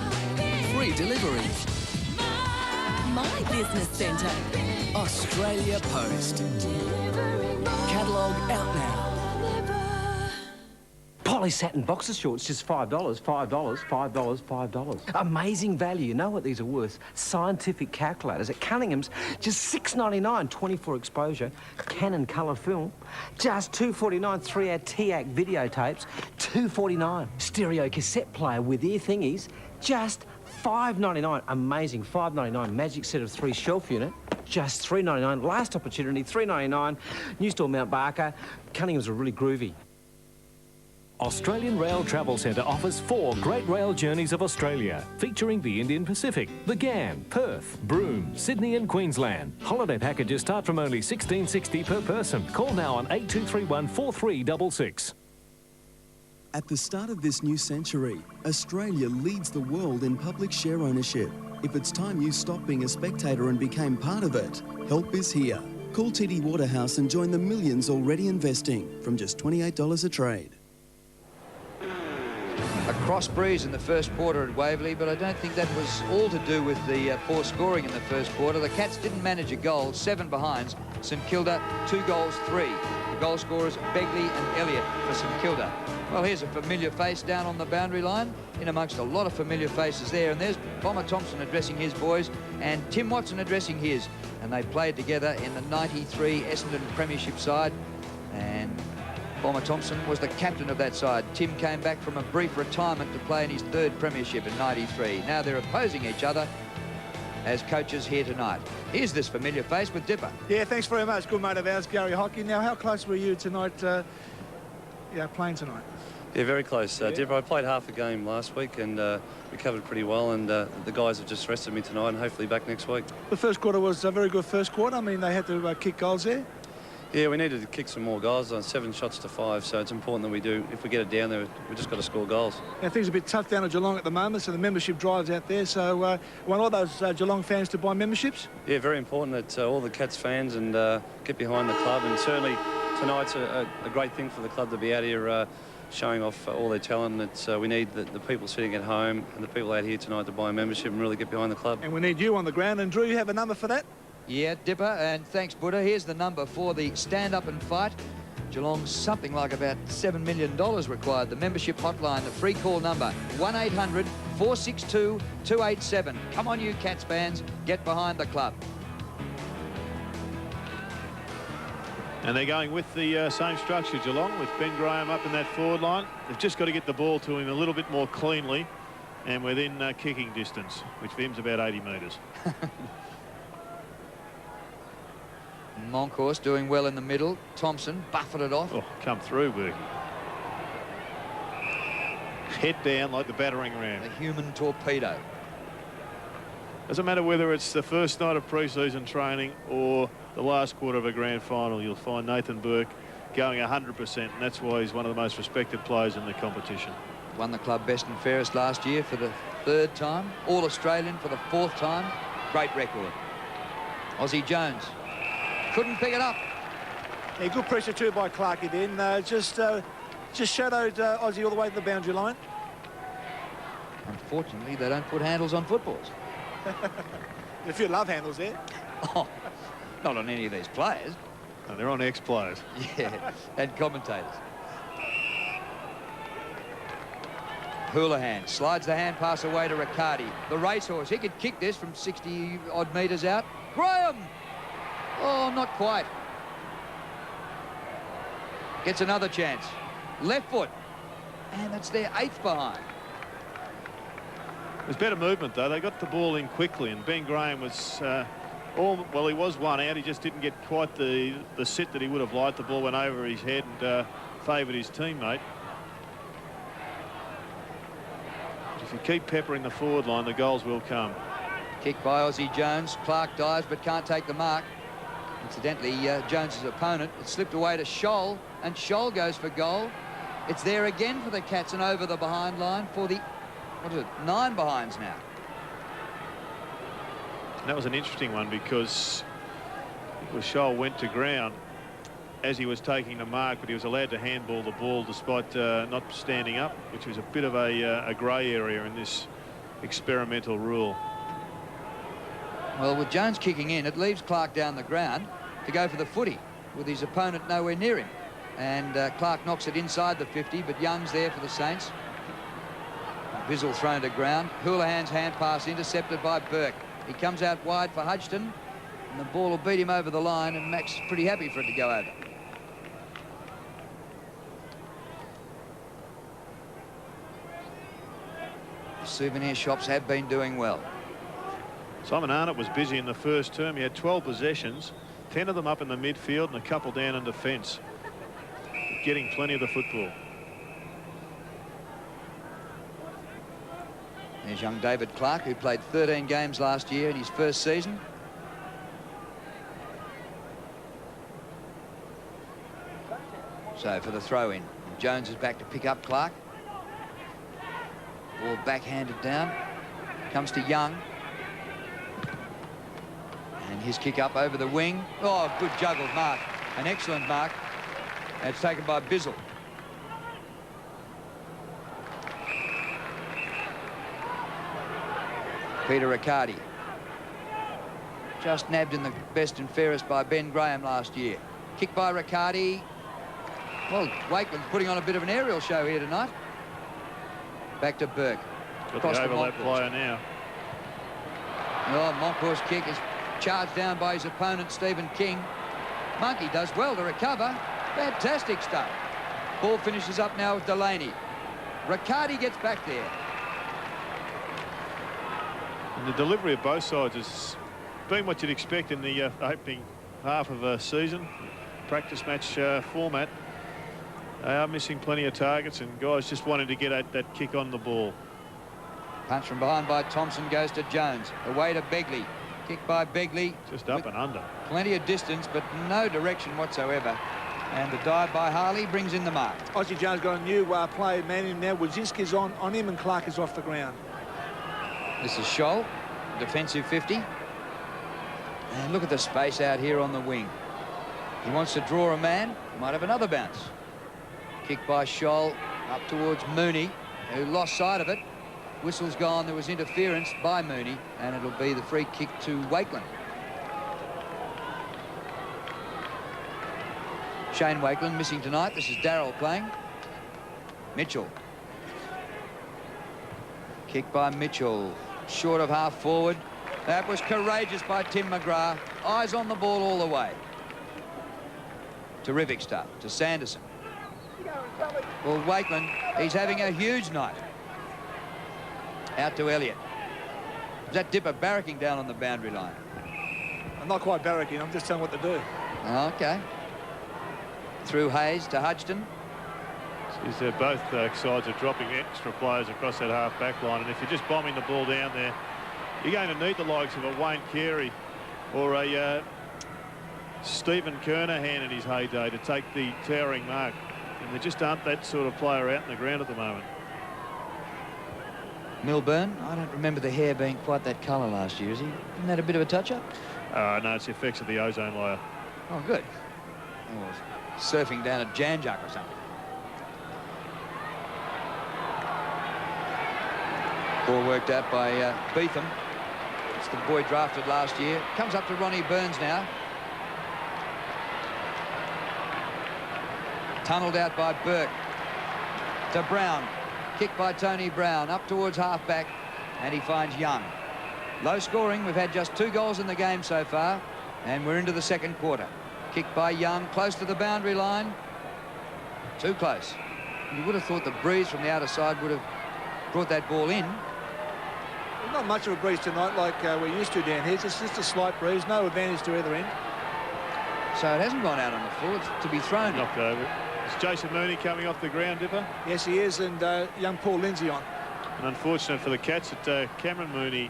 free delivery, My business centre. Australia Post. Catalogue out now. Poly satin boxer shorts, just $5, $5, $5, $5. Amazing value. You know what these are worth? Scientific calculators at Cunningham's, just $6.99, 24 exposure, Canon colour film, just $2.49, 3-hour TAC videotapes, $2.49. Stereo cassette player with ear thingies, just $5.99. Amazing, $5.99. Magic set of 3 shelf unit, just $3.99. Last opportunity, $3.99. New store Mount Barker. Cunningham's are really groovy. Australian Rail Travel Centre offers 4 great rail journeys of Australia, featuring the Indian Pacific, the GAN, Perth, Broome, Sydney and Queensland. Holiday packages start from only $16.60 per person. Call now on 8231 4366. At the start of this new century, Australia leads the world in public share ownership. If it's time you stopped being a spectator and became part of it, help is here. Call TD Waterhouse and join the millions already investing from just $28 a trade. A cross breeze in the first quarter at Waverley, but I don't think that was all to do with the poor scoring in the first quarter. The Cats didn't manage a goal, 7 behinds. St Kilda, 2 goals, 3. The goal scorers, Begley and Elliott for St Kilda. Well, here's a familiar face down on the boundary line, in amongst a lot of familiar faces there. And there's Bomber Thompson addressing his boys and Tim Watson addressing his. And they played together in the 93 Essendon Premiership side. And Bomber Thompson was the captain of that side. Tim came back from a brief retirement to play in his 3rd premiership in 93. Now they're opposing each other as coaches here tonight. Here's this familiar face with Dipper. Yeah, thanks very much. Good mate of ours, Gary Hockey. Now, how close were you tonight, playing tonight? Yeah, very close. Dipper, I played half a game last week and recovered pretty well, and the guys have just rested me tonight and hopefully back next week. The first quarter was a very good first quarter. I mean, they had to kick goals there. Yeah, we needed to kick some more goals on 7 shots to 5, so it's important that we do. If we get it down there, we just got to score goals. Now, things are a bit tough down at Geelong at the moment, so the membership drive's out there. So want all those Geelong fans to buy memberships? Yeah, very important that all the Cats fans and get behind the club, and certainly tonight's a great thing for the club to be out here showing off all their talent. It's, we need the people sitting at home and the people out here tonight to buy a membership and really get behind the club. And we need you on the ground. And Drew, you have a number for that? Yeah, Dipper, and thanks, Buddha. Here's the number for the stand up and fight. Geelong's something like about $7 million required. The membership hotline, the free call number, 1-800-462-287. Come on, you Cats fans, get behind the club. And they're going with the same structure, Geelong, with Ben Graham up in that forward line. They've just got to get the ball to him a little bit more cleanly and within kicking distance, which for him's about 80 metres. Monkhorst doing well in the middle. Thompson buffeted it off. Oh, come through, Berkey. Head down like the battering ram. The human torpedo. Doesn't matter whether it's the first night of pre-season training or the last quarter of a grand final, you'll find Nathan Burke going 100%, and that's why he's one of the most respected players in the competition. Won the club best and fairest last year for the 3rd time. All-Australian for the 4th time. Great record. Aussie Jones. Couldn't pick it up. Yeah, good pressure too by Clarkey then. Just shadowed Aussie all the way to the boundary line. Unfortunately, they don't put handles on footballs. A few love handles there. Oh, not on any of these players. No, they're on ex-players. Yeah, and commentators. Houlihan slides the hand pass away to Riccardi. The racehorse, he could kick this from 60-odd metres out. Graham! Oh, not quite. Gets another chance. Left foot. And that's their 8th behind. There's better movement, though. They got the ball in quickly, and Ben Graham was... well, he was one out. He just didn't get quite the sit that he would have liked. The ball went over his head and favoured his teammate. If you keep peppering the forward line, the goals will come. Kick by Aussie Jones. Clark dives but can't take the mark. Incidentally, Jones's opponent, it slipped away to Scholl, and Scholl goes for goal. It's there again for the Cats and over the behind line for the, 9 behinds now. And that was an interesting one because Scholl went to ground as he was taking the mark, but he was allowed to handball the ball despite not standing up, which was a bit of a grey area in this experimental rule. Well, with Jones kicking in, it leaves Clark down the ground to go for the footy with his opponent nowhere near him. And Clark knocks it inside the 50, but Young's there for the Saints. Bizzle thrown to ground. Houlihan's hand pass intercepted by Burke. He comes out wide for Hodgson, and the ball will beat him over the line, and Mac's pretty happy for it to go over. The souvenir shops have been doing well. Simon Arnott was busy in the first term. He had 12 possessions, 10 of them up in the midfield and a couple down in defence. Getting plenty of the football. There's young David Clark, who played 13 games last year in his first season. So for the throw-in, Jones is back to pick up Clark. Ball backhanded down. Comes to Young. And his kick up over the wing. Oh, good juggled mark. An excellent mark. That's taken by Bizzle. Peter Riccardi. Just nabbed in the best and fairest by Ben Graham last year. Kick by Riccardi. Well, Wakeland's putting on a bit of an aerial show here tonight. Back to Burke. Got the overlap player now. Oh, Moncourt's kick is charged down by his opponent, Stephen King. Monkey does well to recover. Fantastic stuff. Ball finishes up now with Delaney. Riccardi gets back there. And the delivery of both sides has been what you'd expect in the opening half of a season. Practice match format. They are missing plenty of targets, and guys just wanting to get at that kick on the ball. Punch from behind by Thompson goes to Jones. Away to Begley. Kick by Begley. Just up and under. Plenty of distance, but no direction whatsoever. And the dive by Harley brings in the mark. Aussie Jones got a new player man in now. Wojcinski's on him, and Clark is off the ground. This is Scholl, defensive 50. And look at the space out here on the wing. He wants to draw a man. Might have another bounce. Kick by Scholl up towards Mooney, who lost sight of it. Whistle's gone. There was interference by Mooney, and it'll be the free kick to Wakeland. Shane Wakeland missing tonight. This is Darrell playing. Mitchell. Kick by Mitchell. Short of half forward. That was courageous by Tim McGrath. Eyes on the ball all the way. Terrific stuff to Sanderson. Well, Wakeland, he's having a huge night. Out to Elliott. Is that Dipper barracking down on the boundary line? I'm not quite barracking. I'm just telling what to do. Okay. Through Hayes to Hodgson. Both sides are dropping extra players across that half-back line, and if you're just bombing the ball down there, you're going to need the likes of a Wayne Carey or a Stephen Kernahan in his heyday to take the towering mark. And there just aren't that sort of player out in the ground at the moment. Milburn, I don't remember the hair being quite that colour last year, is he? Isn't that a bit of a touch-up? No, it's the effects of the ozone layer. Oh, good. Oh, surfing down at Janjuk or something. Ball worked out by Beetham. It's the boy drafted last year. Comes up to Ronnie Burns now. Tunneled out by Burke. To Brown. Kick by Tony Brown. Up towards half-back. And he finds Young. Low scoring. We've had just 2 goals in the game so far. And we're into the second quarter. Kick by Young. Close to the boundary line. Too close. You would have thought the breeze from the outer side would have brought that ball in. Not much of a breeze tonight like we're used to down here. It's just a slight breeze. No advantage to either end. So it hasn't gone out on the full. It's to be thrown. Knocked over. Is Jason Mooney coming off the ground, Dipper? Yes, he is, and young Paul Lindsay on. And unfortunate for the Cats that Cameron Mooney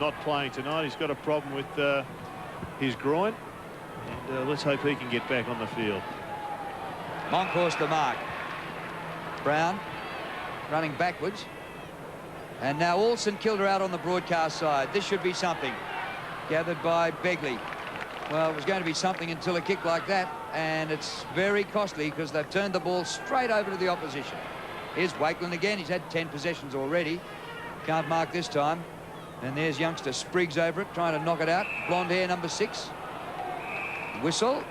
not playing tonight. He's got a problem with his groin. And let's hope he can get back on the field. Moncourt's the mark. Brown running backwards. And now all St Kilda out on the broadcast side. This should be something. Gathered by Begley. Well, it was going to be something until a kick like that. And it's very costly because they've turned the ball straight over to the opposition. Here's Wakeland again. He's had 10 possessions already. Can't mark this time. And there's youngster Spriggs over it, trying to knock it out. Blonde hair, number 6. Whistle.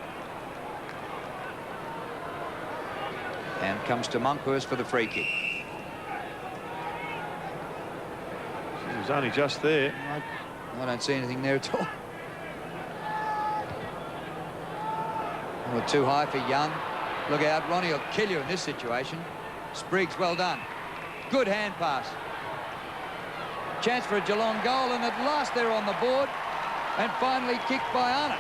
And comes to Monkhurst for the free kick. He was only just there. I don't see anything there at all. Well, too high for Young. Look out, Ronnie will kill you in this situation. Spriggs, well done. Good hand pass. Chance for a Geelong goal, and at last they're on the board. And finally kicked by Arnott.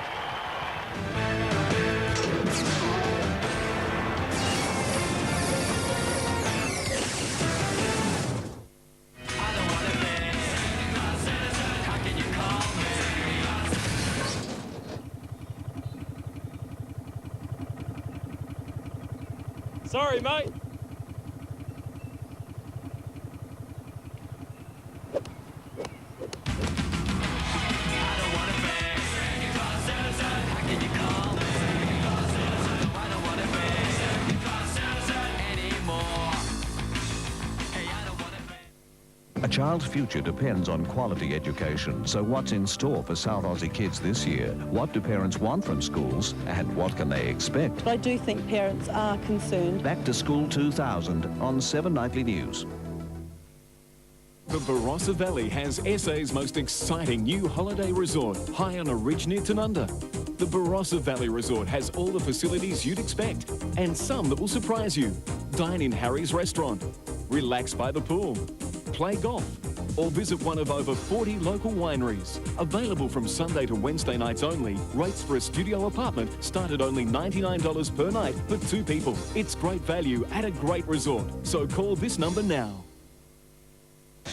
Sorry, mate. A child's future depends on quality education, so what's in store for South Aussie kids this year? What do parents want from schools, and what can they expect? I do think parents are concerned. Back to School 2000 on 7 Nightly News. The Barossa Valley has SA's most exciting new holiday resort, high on a ridge near Tanunda. The Barossa Valley Resort has all the facilities you'd expect, and some that will surprise you. Dine in Harry's restaurant, relax by the pool, play golf, or visit one of over 40 local wineries. Available from Sunday to Wednesday nights only, rates for a studio apartment start at only $99 per night for 2 people. It's great value at a great resort, so call this number now.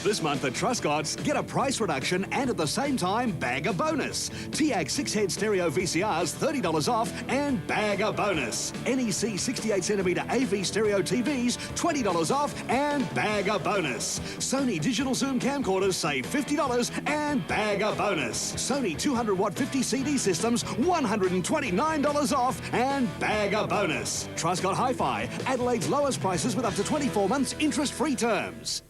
This month at Trustgods, get a price reduction and at the same time, bag a bonus. TAG 6-head stereo VCRs, $30 off and bag a bonus. NEC 68cm AV stereo TVs, $20 off and bag a bonus. Sony digital zoom camcorders, save $50 and bag a bonus. Sony 200-watt 50 CD systems, $129 off and bag a bonus. Trustgod Hi-Fi, Adelaide's lowest prices with up to 24 months interest-free terms.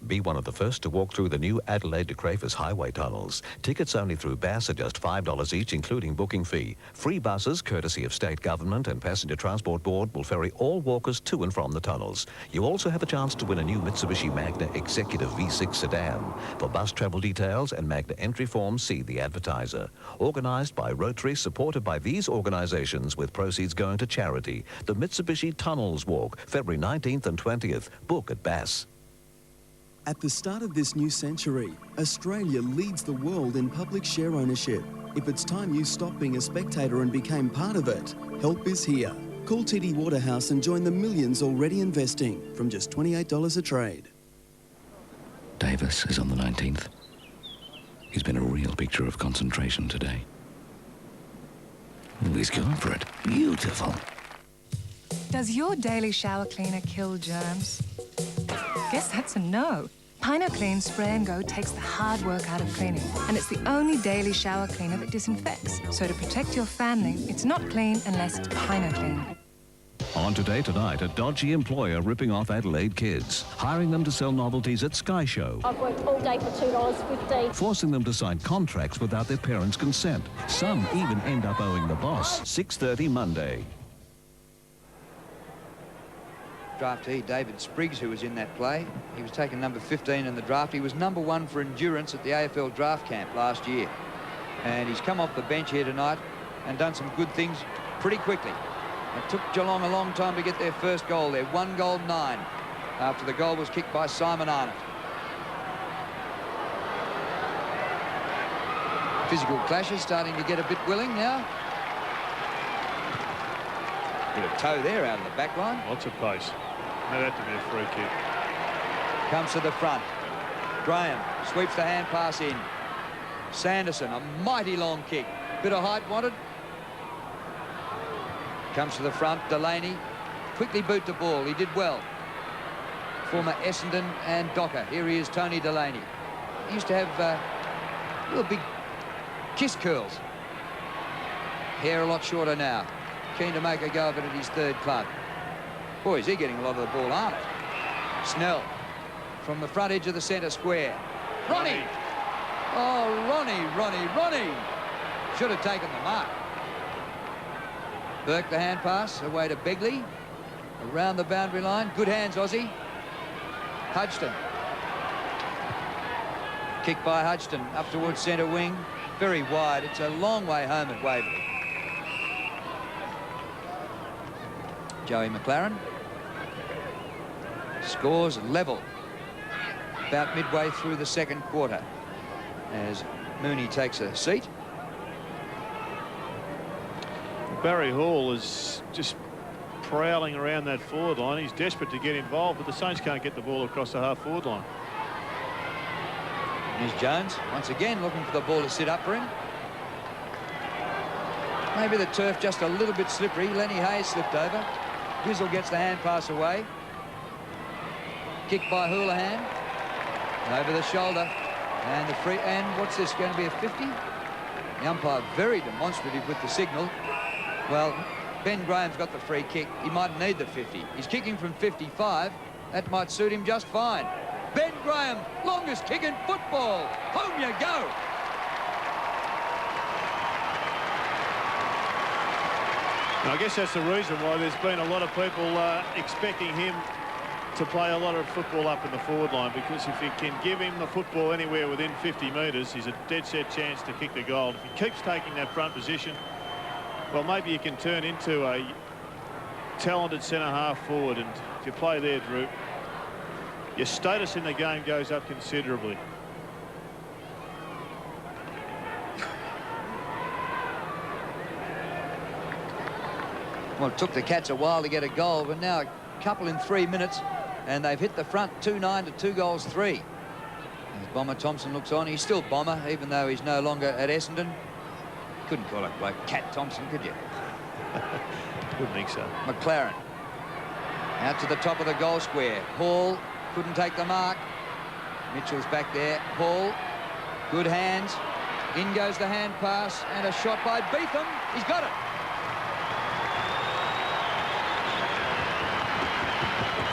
Be one of the first to walk through the new Adelaide to Crafers highway tunnels. Tickets only through Bass are just $5 each, including booking fee. Free buses, courtesy of state government and Passenger Transport Board, will ferry all walkers to and from the tunnels. You also have a chance to win a new Mitsubishi Magna Executive V6 sedan. For bus travel details and Magna entry forms, see the advertiser. Organised by Rotary, supported by these organisations, with proceeds going to charity. The Mitsubishi Tunnels Walk, February 19th and 20th. Book at Bass. At the start of this new century, Australia leads the world in public share ownership. If it's time you stopped being a spectator and became part of it, help is here. Call TD Waterhouse and join the millions already investing from just $28 a trade. Davis is on the 19th. He's been a real picture of concentration today. Ooh, he's going for it. Beautiful. Does your daily shower cleaner kill germs? Guess that's a no. PinoClean Spray and Go takes the hard work out of cleaning, and it's the only daily shower cleaner that disinfects. So to protect your family, it's not clean unless it's PinoClean. On Today Tonight, a dodgy employer ripping off Adelaide kids, hiring them to sell novelties at Sky Show, I've worked all day for $2.50. forcing them to sign contracts without their parents' consent. Some even end up owing the boss. 6:30 Monday. Draftee David Spriggs, who was in that play. He was taken number 15 in the draft. He was number 1 for endurance at the AFL draft camp last year. And he's come off the bench here tonight and done some good things pretty quickly. It took Geelong a long time to get their first goal there. 1 goal 9 after the goal was kicked by Simon Arnott. Physical clashes starting to get a bit willing now. Bit of toe there out of the back line. Lots of pace. That had to be a free kick. Comes to the front. Graham sweeps the hand pass in. Sanderson, a mighty long kick. Bit of height wanted. Comes to the front. Delaney quickly boot the ball. He did well. Former Essendon and Docker. Here he is, Tony Delaney. He used to have little big kiss curls. Hair a lot shorter now. Keen to make a go of it at his 3rd club. Boy, is he getting a lot of the ball, aren't it? Snell from the front edge of the centre square. Ronnie! Oh, Ronnie! Should have taken the mark. Burke the hand pass away to Begley. Around the boundary line. Good hands, Aussie. Hudson. Kick by Hudson up towards centre wing. Very wide. It's a long way home at Waverley. Joey McLaren scores level about midway through the second quarter as Mooney takes a seat. Barry Hall is just prowling around that forward line. He's desperate to get involved, but the Saints can't get the ball across the half-forward line. Here's Jones once again looking for the ball to sit up for him. Maybe the turf just a little bit slippery. Lenny Hayes slipped over. Wizzle gets the hand pass away. Kick by Houlihan. Over the shoulder. And the free. And what's this, going to be a 50? The umpire very demonstrative with the signal. Well, Ben Graham's got the free kick. He might need the 50. He's kicking from 55. That might suit him just fine. Ben Graham, longest kick in football. Home you go. And I guess that's the reason why there's been a lot of people expecting him to play a lot of football up in the forward line, because if you can give him the football anywhere within 50 metres, he's a dead set chance to kick the goal. If he keeps taking that front position, well, maybe you can turn into a talented centre-half forward, and if you play there, Drew, your status in the game goes up considerably. Well, it took the Cats a while to get a goal, but now a couple in 3 minutes, and they've hit the front 2-9 to 2 goals 3. As Bomber Thompson looks on, he's still Bomber, even though he's no longer at Essendon. Couldn't call it like Cat Thompson, could you? Wouldn't think so. McLaren out to the top of the goal square. Hall couldn't take the mark. Mitchell's back there. Hall, good hands. In goes the hand pass, and a shot by Beetham. He's got it.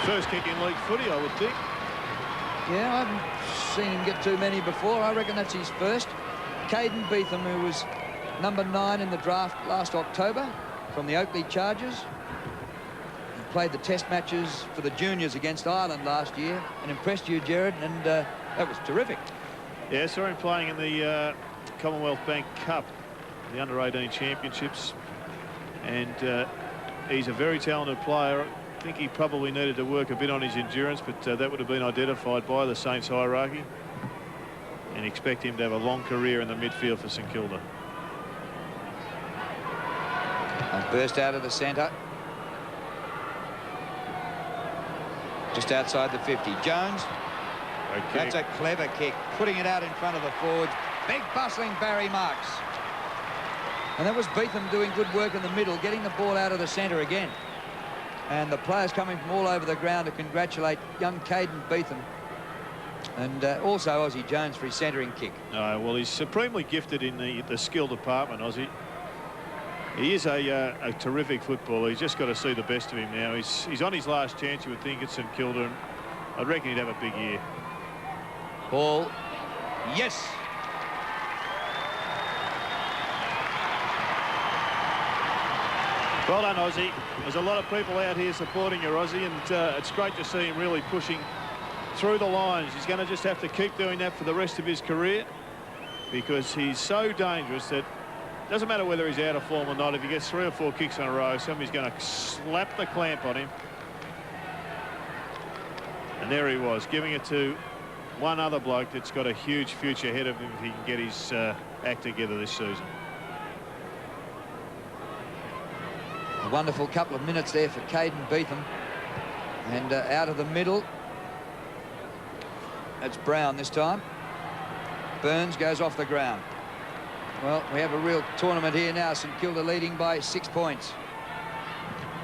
First kick in league footy, I would think. Yeah, I haven't seen him get too many before. I reckon that's his first. Caden Beetham, who was number 9 in the draft last October from the Oakley Chargers. He played the test matches for the juniors against Ireland last year and impressed you, Jared, and that was terrific. Yeah, saw him playing in the Commonwealth Bank Cup, the under-18 championships, and he's a very talented player. I think he probably needed to work a bit on his endurance, but that would have been identified by the Saints hierarchy, and expect him to have a long career in the midfield for St Kilda. And burst out of the centre. Just outside the 50. Jones. Okay. That's a clever kick. Putting it out in front of the forwards. Big bustling Barry Marks. And that was Beetham doing good work in the middle, getting the ball out of the centre again. And the players coming from all over the ground to congratulate young Caden Beetham. And also Aussie Jones for his centering kick. Well, he's supremely gifted in the skill department, Aussie. He is a terrific footballer. He's just got to see the best of him now. He's on his last chance, you would think, at St Kilda, and I reckon he'd have a big year. Ball. Yes. Well done, Aussie. There's a lot of people out here supporting you, Aussie, and it's great to see him really pushing through the lines. He's going to just have to keep doing that for the rest of his career, because he's so dangerous that it doesn't matter whether he's out of form or not. If he gets 3 or 4 kicks in a row, somebody's going to slap the clamp on him. And there he was, giving it to one other bloke that's got a huge future ahead of him if he can get his act together this season. A wonderful couple of minutes there for Caden Beetham. And out of the middle, that's Brown this time. Burns goes off the ground. Well, we have a real tournament here now. St Kilda leading by 6 points.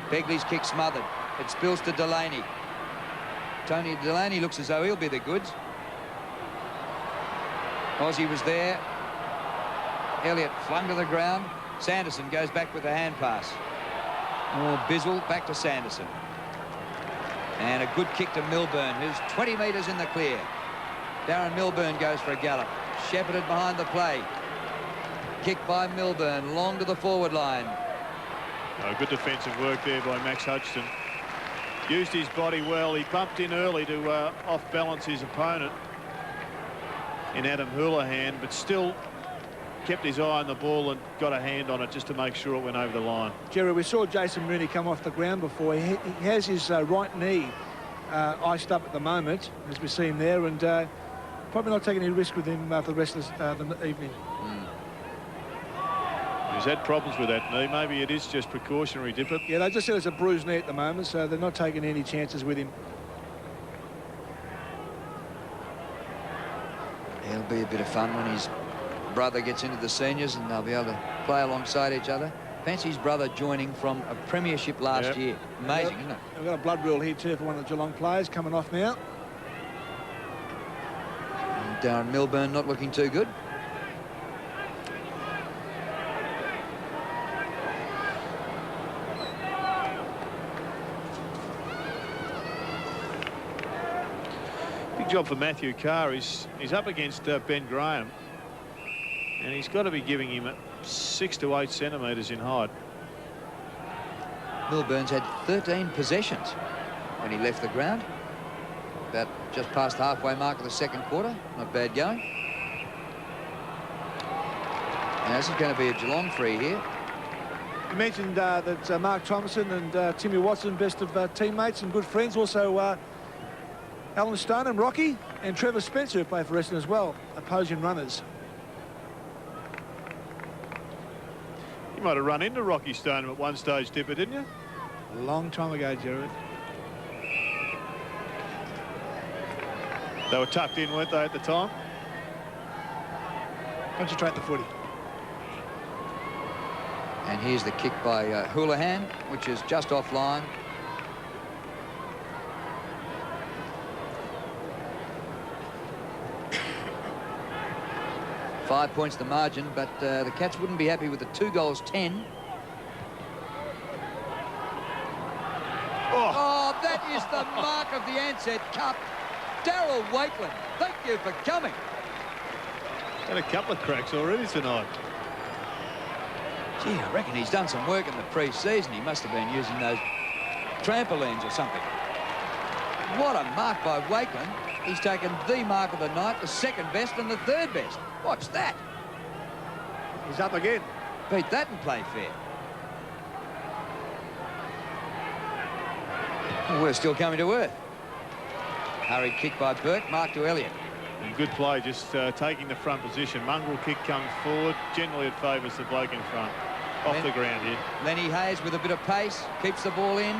Begley's kick smothered. It spills to Delaney. Tony Delaney looks as though he'll be the goods. Aussie was there. Elliott flung to the ground. Sanderson goes back with the hand pass. Oh, Bizzle back to Sanderson. And a good kick to Milburn, who's 20 metres in the clear. Darren Milburn goes for a gallop. Shepherded behind the play. Kick by Milburn, long to the forward line. Good defensive work there by Max Hudson. Used his body well. He bumped in early to off-balance his opponent in Adam Houlihan, but still kept his eye on the ball and got a hand on it just to make sure it went over the line. Jerry, we saw Jason Mooney come off the ground before. He has his right knee iced up at the moment, as we see him there, and probably not taking any risk with him for the rest of the evening. He's had problems with that knee. Maybe it is just precautionary, Dipper. Yeah, they just said it's a bruised knee at the moment, so they're not taking any chances with him. It'll be a bit of fun when his brother gets into the seniors and they'll be able to play alongside each other. Fancy his brother joining from a premiership last year. Amazing, isn't it? We've got a blood rule here too for one of the Geelong players coming off now. And Darren Milburn not looking too good. Big job for Matthew Carr. He's up against Ben Graham, and he's got to be giving him 6 to 8 centimetres in height. Milburn's had 13 possessions when he left the ground. About just past halfway mark of the second quarter. Not bad going. Now this is going to be a Geelong free here. You mentioned that Mark Thompson and Timmy Watson, best of teammates and good friends. Also Alan Stone and Rocky and Trevor Spencer, who play for Essendon as well, opposing runners. You might have run into Rocky Stone at one stage, Dipper, didn't you? A long time ago, Jared. They were tucked in, weren't they, at the time? Concentrate the footy. And here's the kick by Houlihan, which is just offline. Five points the margin, but the Cats wouldn't be happy with the 2 goals 10. Oh, that is the mark of the Ansett Cup. Darryl Wakeland, thank you for coming. Had a couple of cracks already tonight. Gee, I reckon he's done some work in the pre-season. He must have been using those trampolines or something. What a mark by Wakeland. He's taken the mark of the night, the second best and the third best. Watch that. He's up again. Beat that and play fair. Well, we're still coming to earth. Hurried kick by Burke, mark to Elliott. And good play, just taking the front position. Mongrel kick comes forward. Generally, it favours the bloke in front. Off the ground here. Lenny Hayes with a bit of pace, keeps the ball in,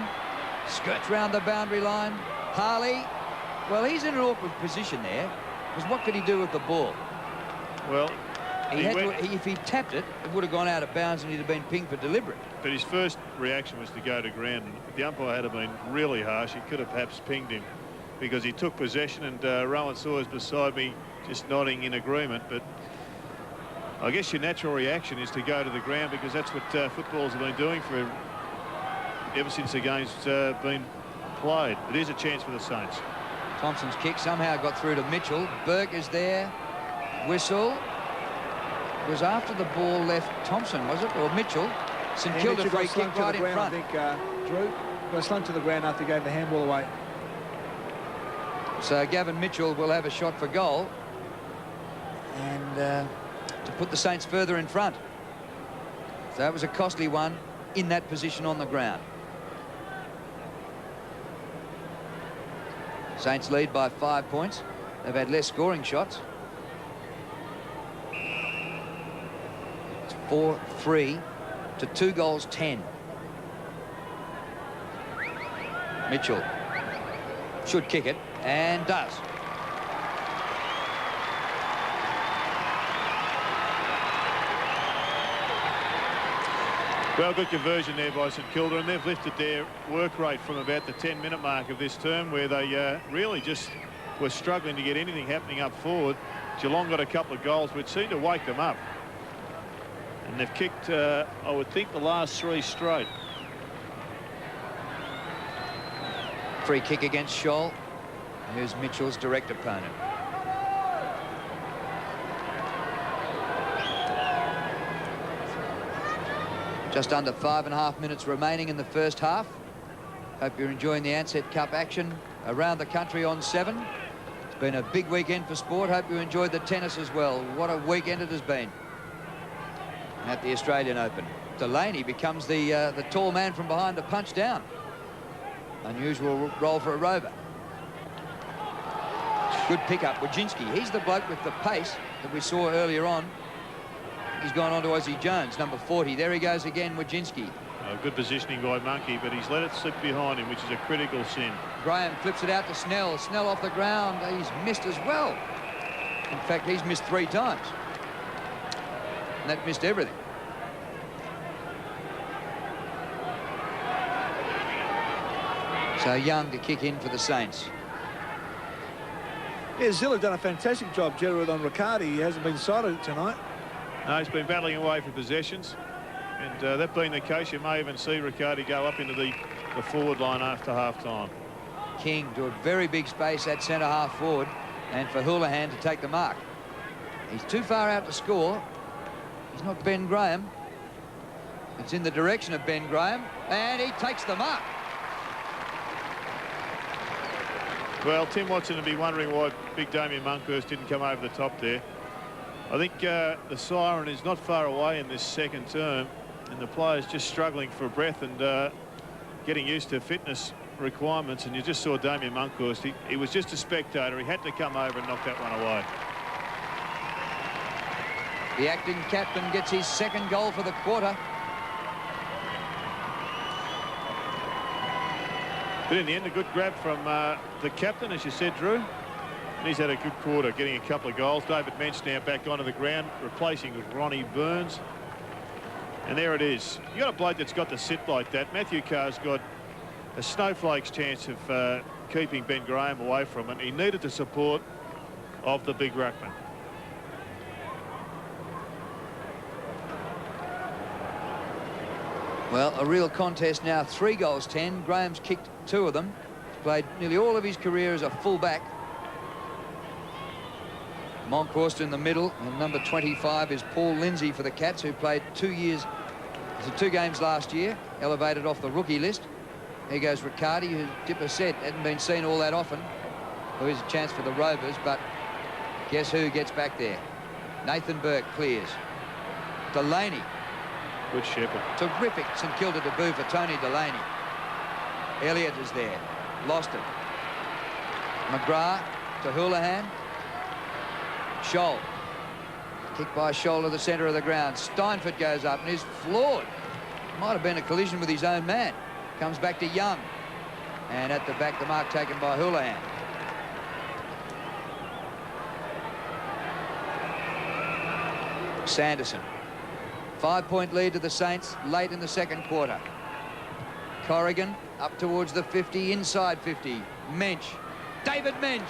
skirts round the boundary line. Harley, well, he's in an awkward position there, because what could he do with the ball? Well, if he tapped it, it would have gone out of bounds and he'd have been pinged for deliberate. But his first reaction was to go to ground. And if the umpire had been really harsh, he could have perhaps pinged him, because he took possession, and Rowan Sawyer's beside me just nodding in agreement. But I guess your natural reaction is to go to the ground, because that's what footballers have been doing for ever since the game's been played. It is a chance for the Saints. Thompson's kick somehow got through to Mitchell. Burke is there. Whistle. It was after the ball left Thompson, was it? Or Mitchell? St Kilda free kick right in front. I think, Drew, got slung to the ground after he gave the handball away. So Gavin Mitchell will have a shot for goal. And to put the Saints further in front. So that was a costly one in that position on the ground. Saints lead by 5 points. They've had less scoring shots. It's 4-3 to 2 goals 10. Mitchell should kick it, and does. Well, good conversion there by St Kilda, and they've lifted their work rate from about the 10-minute mark of this term, where they really just were struggling to get anything happening up forward. Geelong got a couple of goals which seemed to wake them up. And they've kicked, I would think, the last 3 straight. Free kick against Scholl, who's Mitchell's direct opponent. Just under 5.5 minutes remaining in the first half. Hope you're enjoying the Ansett Cup action around the country on 7. It's been a big weekend for sport. Hope you enjoyed the tennis as well. What a weekend it has been at the Australian Open. Delaney becomes the tall man from behind to punch down. Unusual role for a rover. Good pickup, Wojcinski. He's the bloke with the pace that we saw earlier on. He's gone on to Ozzie Jones, number 40. There he goes again, Wojcinski. Good positioning by Monkey, but he's let it slip behind him, which is a critical sin. Graham flips it out to Snell. Snell off the ground. He's missed as well. In fact, he's missed 3 times. And that missed everything. So Young to kick in for the Saints. Yeah, Zilla done a fantastic job, Gerard, on Riccardi. He hasn't been sighted tonight. No, he's been battling away for possessions. And that being the case, you may even see Riccardi go up into the forward line after half-time. King to a very big space at centre-half forward, and for Houlihan to take the mark. He's too far out to score. He's not Ben Graham. It's in the direction of Ben Graham, and he takes the mark. Well, Tim Watson would be wondering why big Damien Monkhurst didn't come over the top there. I think the siren is not far away in this second term, and the players just struggling for breath and getting used to fitness requirements. And you just saw Damien Monkhurst. He was just a spectator. He had to come over and knock that one away. The acting captain gets his 2nd goal for the quarter. But in the end, a good grab from the captain, as you said, Drew. And he's had a good quarter, getting a couple of goals. David Mensch now back onto the ground, replacing with Ronnie Burns. And there it is. You got a bloke that's got to sit like that. Matthew Carr's got a snowflake's chance of keeping Ben Graham away from it. He needed the support of the big ruckman. Well, a real contest now. 3 goals, 10. Graham's kicked 2 of them. He's played nearly all of his career as a full-back. Monkhorst in the middle, and number 25 is Paul Lindsay for the Cats, who played 2 games last year, elevated off the rookie list. Here goes Riccardi, who Dipper said hadn't been seen all that often. There is a chance for the Rovers, but guess who gets back there? Nathan Burke clears. Delaney. Good shepherd. Terrific St Kilda debut for Tony Delaney. Elliott is there. Lost it. McGrath to Houlihan. Scholl. Kick by Scholl to the centre of the ground. Steinfort goes up and is floored. Might have been a collision with his own man. Comes back to Young. And at the back, the mark taken by Houlihan. Sanderson. 5-point lead to the Saints late in the 2nd quarter. Corrigan up towards the 50, inside 50. Mensch. David Mensch.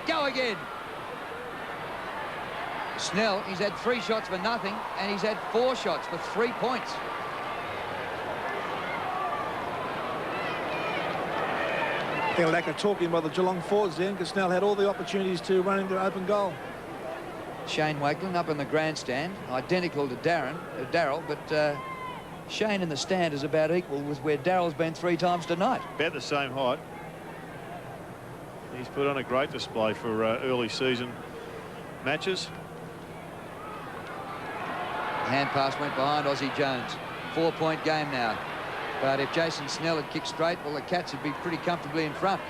Go again. Snell, he's had 3 shots for nothing, and he's had 4 shots for 3 points. A lack of talking by the Geelong forwards then, because Snell had all the opportunities to run into open goal. Shane Wakelin up in the grandstand, identical to Darryl, but Shane in the stand is about equal with where Darryl's been 3 times tonight. About the same height. He's put on a great display for early season matches. Hand pass went behind Ozzie Jones. 4-point game now. But if Jason Snell had kicked straight, well, the Cats would be pretty comfortably in front.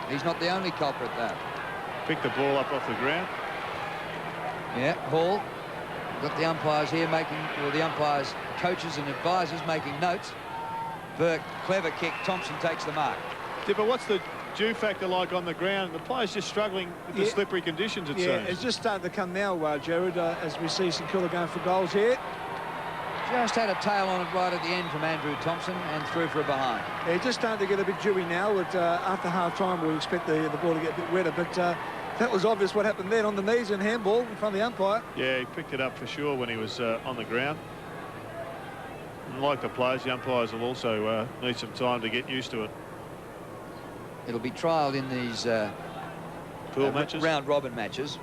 He's not the only culprit, though. Picked the ball up off the ground. Yeah, Hall. Got the umpires here making, well, the umpires, coaches and advisors making notes. Burke, clever kick. Thompson takes the mark. Dipper, what's the dew factor like on the ground? The players just struggling with the slippery conditions, it seems. Yeah, it's just starting to come now, Gerard, as we see St Kilda going for goals here. Just had a tail on it right at the end from Andrew Thompson and through for a behind. Yeah, just starting to get a bit dewy now. But after half-time, we expect the ball to get a bit wetter. But that was obvious what happened then on the knees and handball in front of the umpire. Yeah, he picked it up for sure when he was on the ground. And like the players, the umpires will also need some time to get used to it. It'll be trialled in these pool matches, round-robin matches,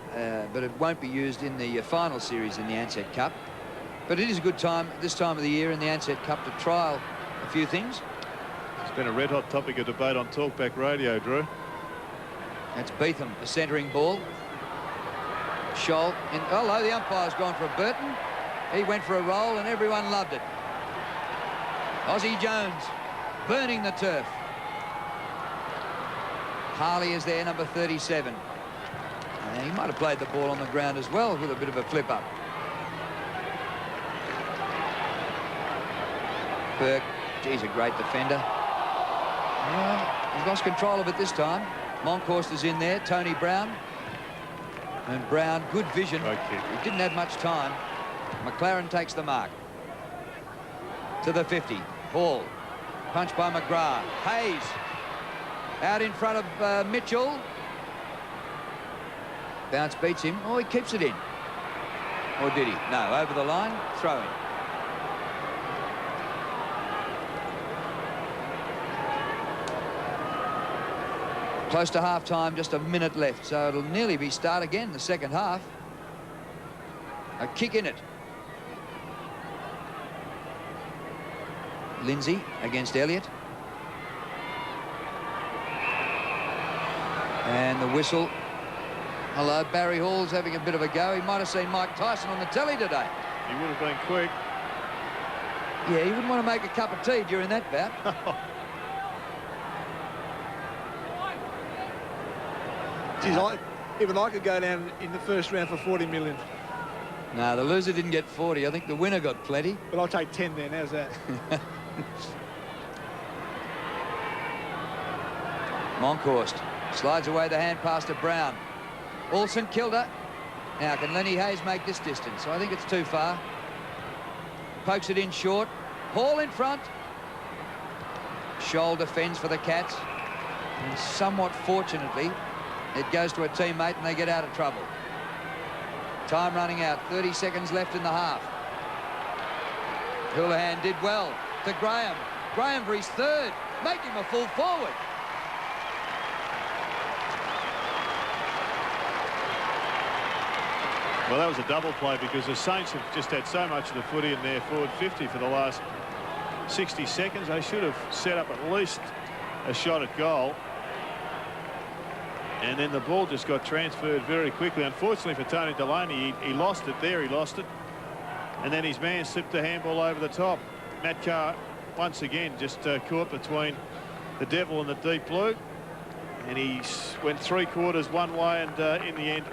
but it won't be used in the final series in the Ansett Cup. But it is a good time, this time of the year in the Ansett Cup, to trial a few things. It's been a red-hot topic of debate on Talkback Radio, Drew. That's Beetham, the centering ball. Scholl in. Hello, the umpire's gone for a Burton. He went for a roll and everyone loved it. Aussie Jones burning the turf. Harley is there, number 37. And he might have played the ball on the ground as well with a bit of a flip up. Burke, he's a great defender. Well, he's lost control of it this time. Monkhorst is in there, Tony Brown. And Brown, good vision. He didn't have much time. McLaren takes the mark. To the 50. Hall. Punched by McGrath. Hayes. Out in front of Mitchell. Bounce beats him. Oh, he keeps it in. Or did he? No, over the line. Throw in. Close to half-time, just a minute left, so it'll nearly be start again, the second half. A kick in it. Lindsay against Elliott. And the whistle. Hello, Barry Hall's having a bit of a go. He might have seen Mike Tyson on the telly today. He would have been quick. Yeah, he wouldn't want to make a cup of tea during that bout. Geez, even I could go down in the first round for 40 million. No, the loser didn't get 40. I think the winner got plenty. But I'll take 10 then. How's that? Monkhorst slides away the hand pass to Brown. All St Kilda. Now, can Lenny Hayes make this distance? I think it's too far. Pokes it in short. Hall in front. Scholl defends for the Cats. And somewhat fortunately, it goes to a teammate and they get out of trouble. Time running out. 30 seconds left in the half. Houlihan did well to Graham. Graham for his third. Make him a full forward. Well, that was a double play because the Saints have just had so much of the footy in their forward 50 for the last 60 seconds. They should have set up at least a shot at goal. And then the ball just got transferred very quickly. Unfortunately for Tony Delaney, he lost it there. He lost it. And then his man slipped the handball over the top. Matt Carr, once again, just caught between the devil and the deep blue. And he went 3/4 one way, and in the end,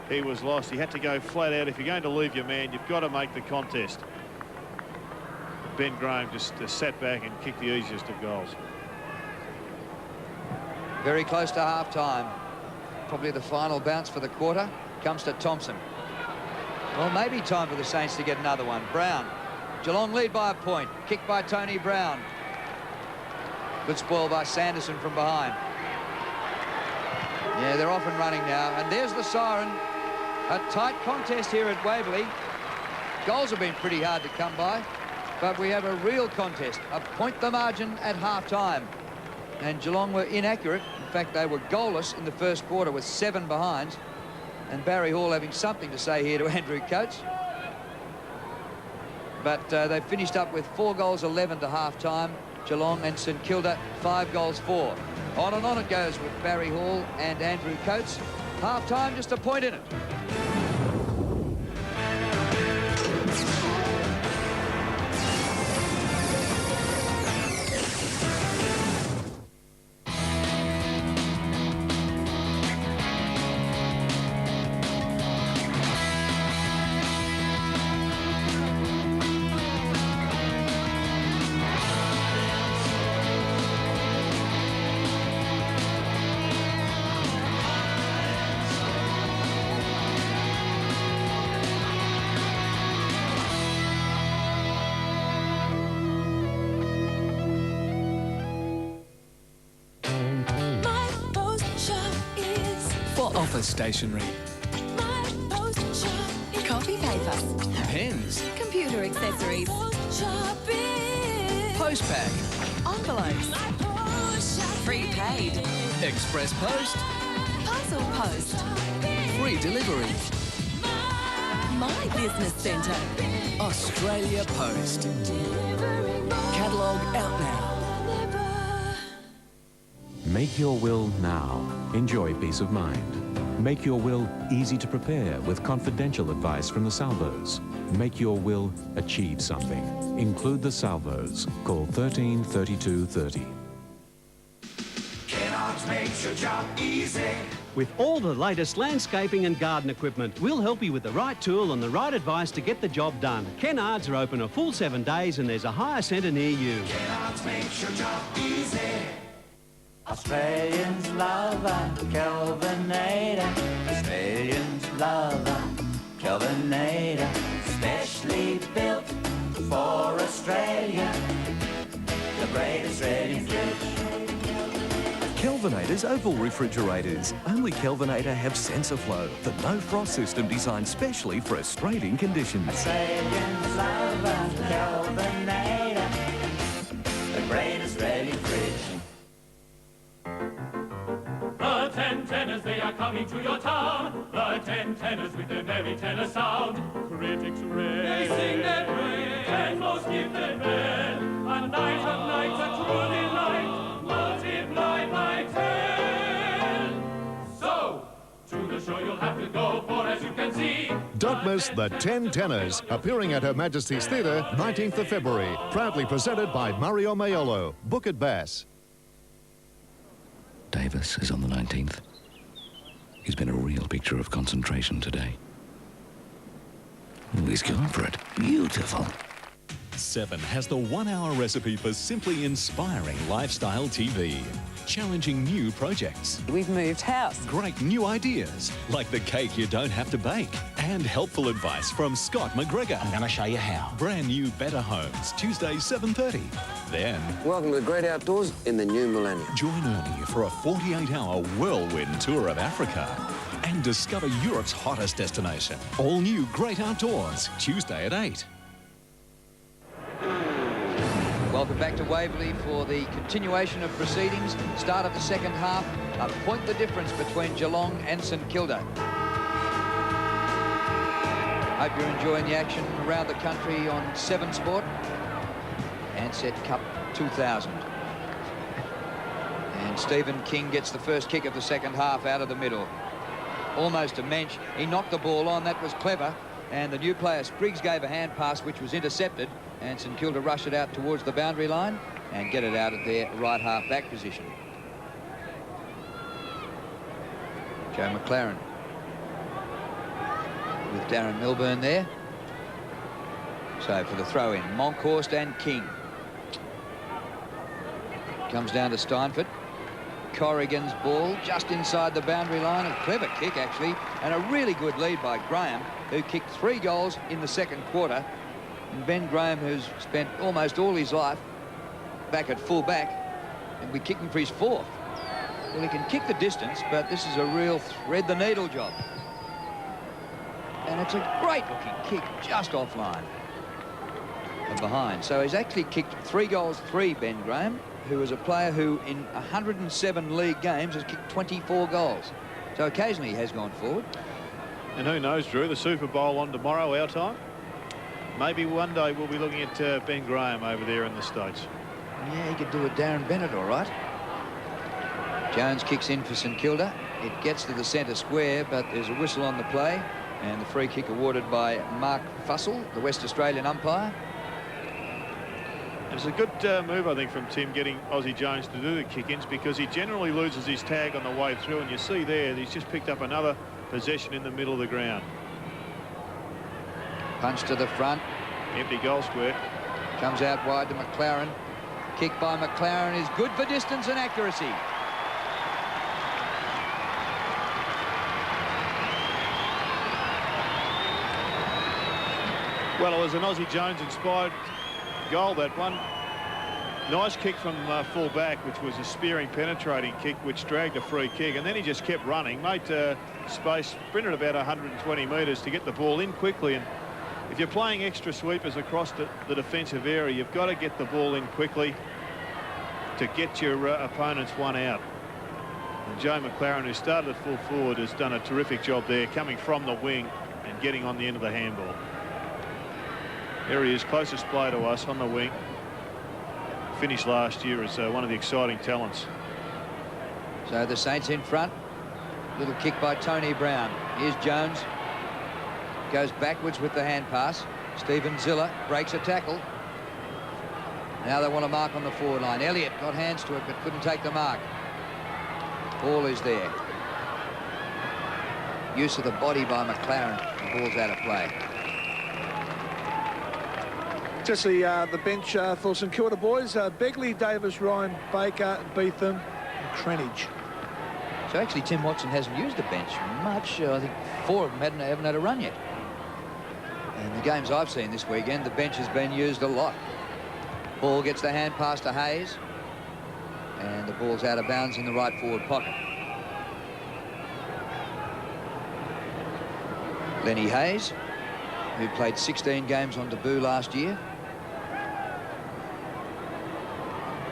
he was lost. He had to go flat out. If you're going to leave your man, you've got to make the contest. Ben Graham just sat back and kicked the easiest of goals. Very close to half-time. Probably the final bounce for the quarter comes to Thompson. Well, maybe time for the Saints to get another one. Brown. Geelong lead by a point. Kicked by Tony Brown. Good spoil by Sanderson from behind. Yeah, they're off and running now. And there's the siren. A tight contest here at Waverley. Goals have been pretty hard to come by, but we have a real contest. A point the margin at half-time. And Geelong were inaccurate. In fact, they were goalless in the first quarter with 7 behinds. And Barry Hall having something to say here to Andrew Coates. But they finished up with 4 goals 11 to half-time. Geelong and St Kilda 5 goals 4. On and on it goes with Barry Hall and Andrew Coates. Half-time, just a point in it. Office stationery, Copy paper, pens, computer accessories, postpack, envelopes, prepaid, express post, parcel post, free delivery. My Business Centre, Australia Post. Catalogue out now. Make your will now. Enjoy peace of mind. Make your will easy to prepare with confidential advice from the Salvos. Make your will achieve something. Include the Salvos. Call 13 32 30. Kennards makes your job easy. With all the latest landscaping and garden equipment, we'll help you with the right tool and the right advice to get the job done. Kennards are open a full 7 days and there's a hire centre near you. Kennards makes your job easy. Australians love a Kelvinator. Australians love a Kelvinator. Specially built for Australia. The great Australian fridge. Kelvinator's oval refrigerators. Only Kelvinator have sensor flow, the no-frost system designed specially for Australian conditions. Australians love a Kelvinator. The great Australian fridge. The 10 tenors, they are coming to your town. The 10 tenors with their merry tenor sound. Critics rave. They sing their praise. 10 most gifted men. A night of nights, a true delight. Multiply by 10. So, to the show you'll have to go, for as you can see. Don't miss the 10 Tenors, appearing at Her Majesty's Theatre, 19th of February. Proudly presented by Mario Maiolo. Book at Bass. Davis is on the 19th. He's been a real picture of concentration today. Ooh, he's gone for it. Beautiful. 7 has the 1-hour recipe for simply inspiring lifestyle TV. Challenging new projects. We've moved house. Great new ideas, like the cake you don't have to bake. And helpful advice from Scott McGregor. I'm going to show you how. Brand new Better Homes, Tuesday 7:30. Then... Welcome to the great outdoors in the new millennium. Join Ernie for a 48-hour whirlwind tour of Africa. And discover Europe's hottest destination. All new Great Outdoors, Tuesday at 8. Welcome back to Waverley for the continuation of proceedings. Start of the second half. A point the difference between Geelong and St Kilda. Hope you're enjoying the action around the country on 7 Sport. Ansett Cup 2000. And Stephen King gets the first kick of the second half out of the middle. Almost a mensch. He knocked the ball on. That was clever. And the new player Spriggs gave a hand pass which was intercepted, and St Kilda rush it out towards the boundary line and get it out of their right half back position. Joe McLaren with Darren Milburn there. So for the throw in, Monkhorst and King. Comes down to Steinfort. Corrigan's ball just inside the boundary line. A clever kick, actually, and a really good lead by Graham, who kicked 3 goals in the second quarter. And Ben Graham, who's spent almost all his life back at full-back, and we're kicking for his 4th. Well, he can kick the distance, but this is a real thread-the-needle job. And it's a great-looking kick just offline and behind. So he's actually kicked 3 goals, 3, Ben Graham, who is a player who in 107 league games has kicked 24 goals. So occasionally he has gone forward. And who knows, Drew, the Super Bowl on tomorrow, our time. Maybe one day we'll be looking at Ben Graham over there in the States. Yeah, he could do a Darren Bennett all right. Jones kicks in for St Kilda. It gets to the centre square, but there's a whistle on the play, and the free kick awarded by Mark Fussell, the West Australian umpire. It's a good move, I think, from Tim, getting Aussie Jones to do the kick-ins, because he generally loses his tag on the way through, and you see there he's just picked up another possession in the middle of the ground. Punch to the front. Empty goal square. Comes out wide to McLaren. Kick by McLaren is good for distance and accuracy. Well, it was an Aussie Jones-inspired goal, that one. Nice kick from full back, which was a spearing, penetrating kick, which dragged a free kick, and then he just kept running, made space, sprinted about 120 metres to get the ball in quickly. And if you're playing extra sweepers across the defensive area, you've got to get the ball in quickly to get your opponents one out. And Joe McLaren, who started at full forward, has done a terrific job there, coming from the wing and getting on the end of the handball. There he is, closest player to us on the wing. Finished last year as one of the exciting talents So the Saints in front. Little kick by Tony Brown. Here's Jones. Goes backwards with the hand pass. Stephen Ziller breaks a tackle. Now they want to mark on the forward line. Elliott got hands to it but couldn't take the mark. Ball is there. Use of the body by McLaren. The ball's out of play. Just the bench for St Kilda boys. Begley, Davis, Ryan, Baker, Beetham and Cranage. So actually Tim Watson hasn't used the bench much. I think 4 of them haven't had a run yet. And the games I've seen this weekend, the bench has been used a lot. Ball gets the hand pass to Hayes. And the ball's out of bounds in the right forward pocket. Lenny Hayes, who played 16 games on debut last year.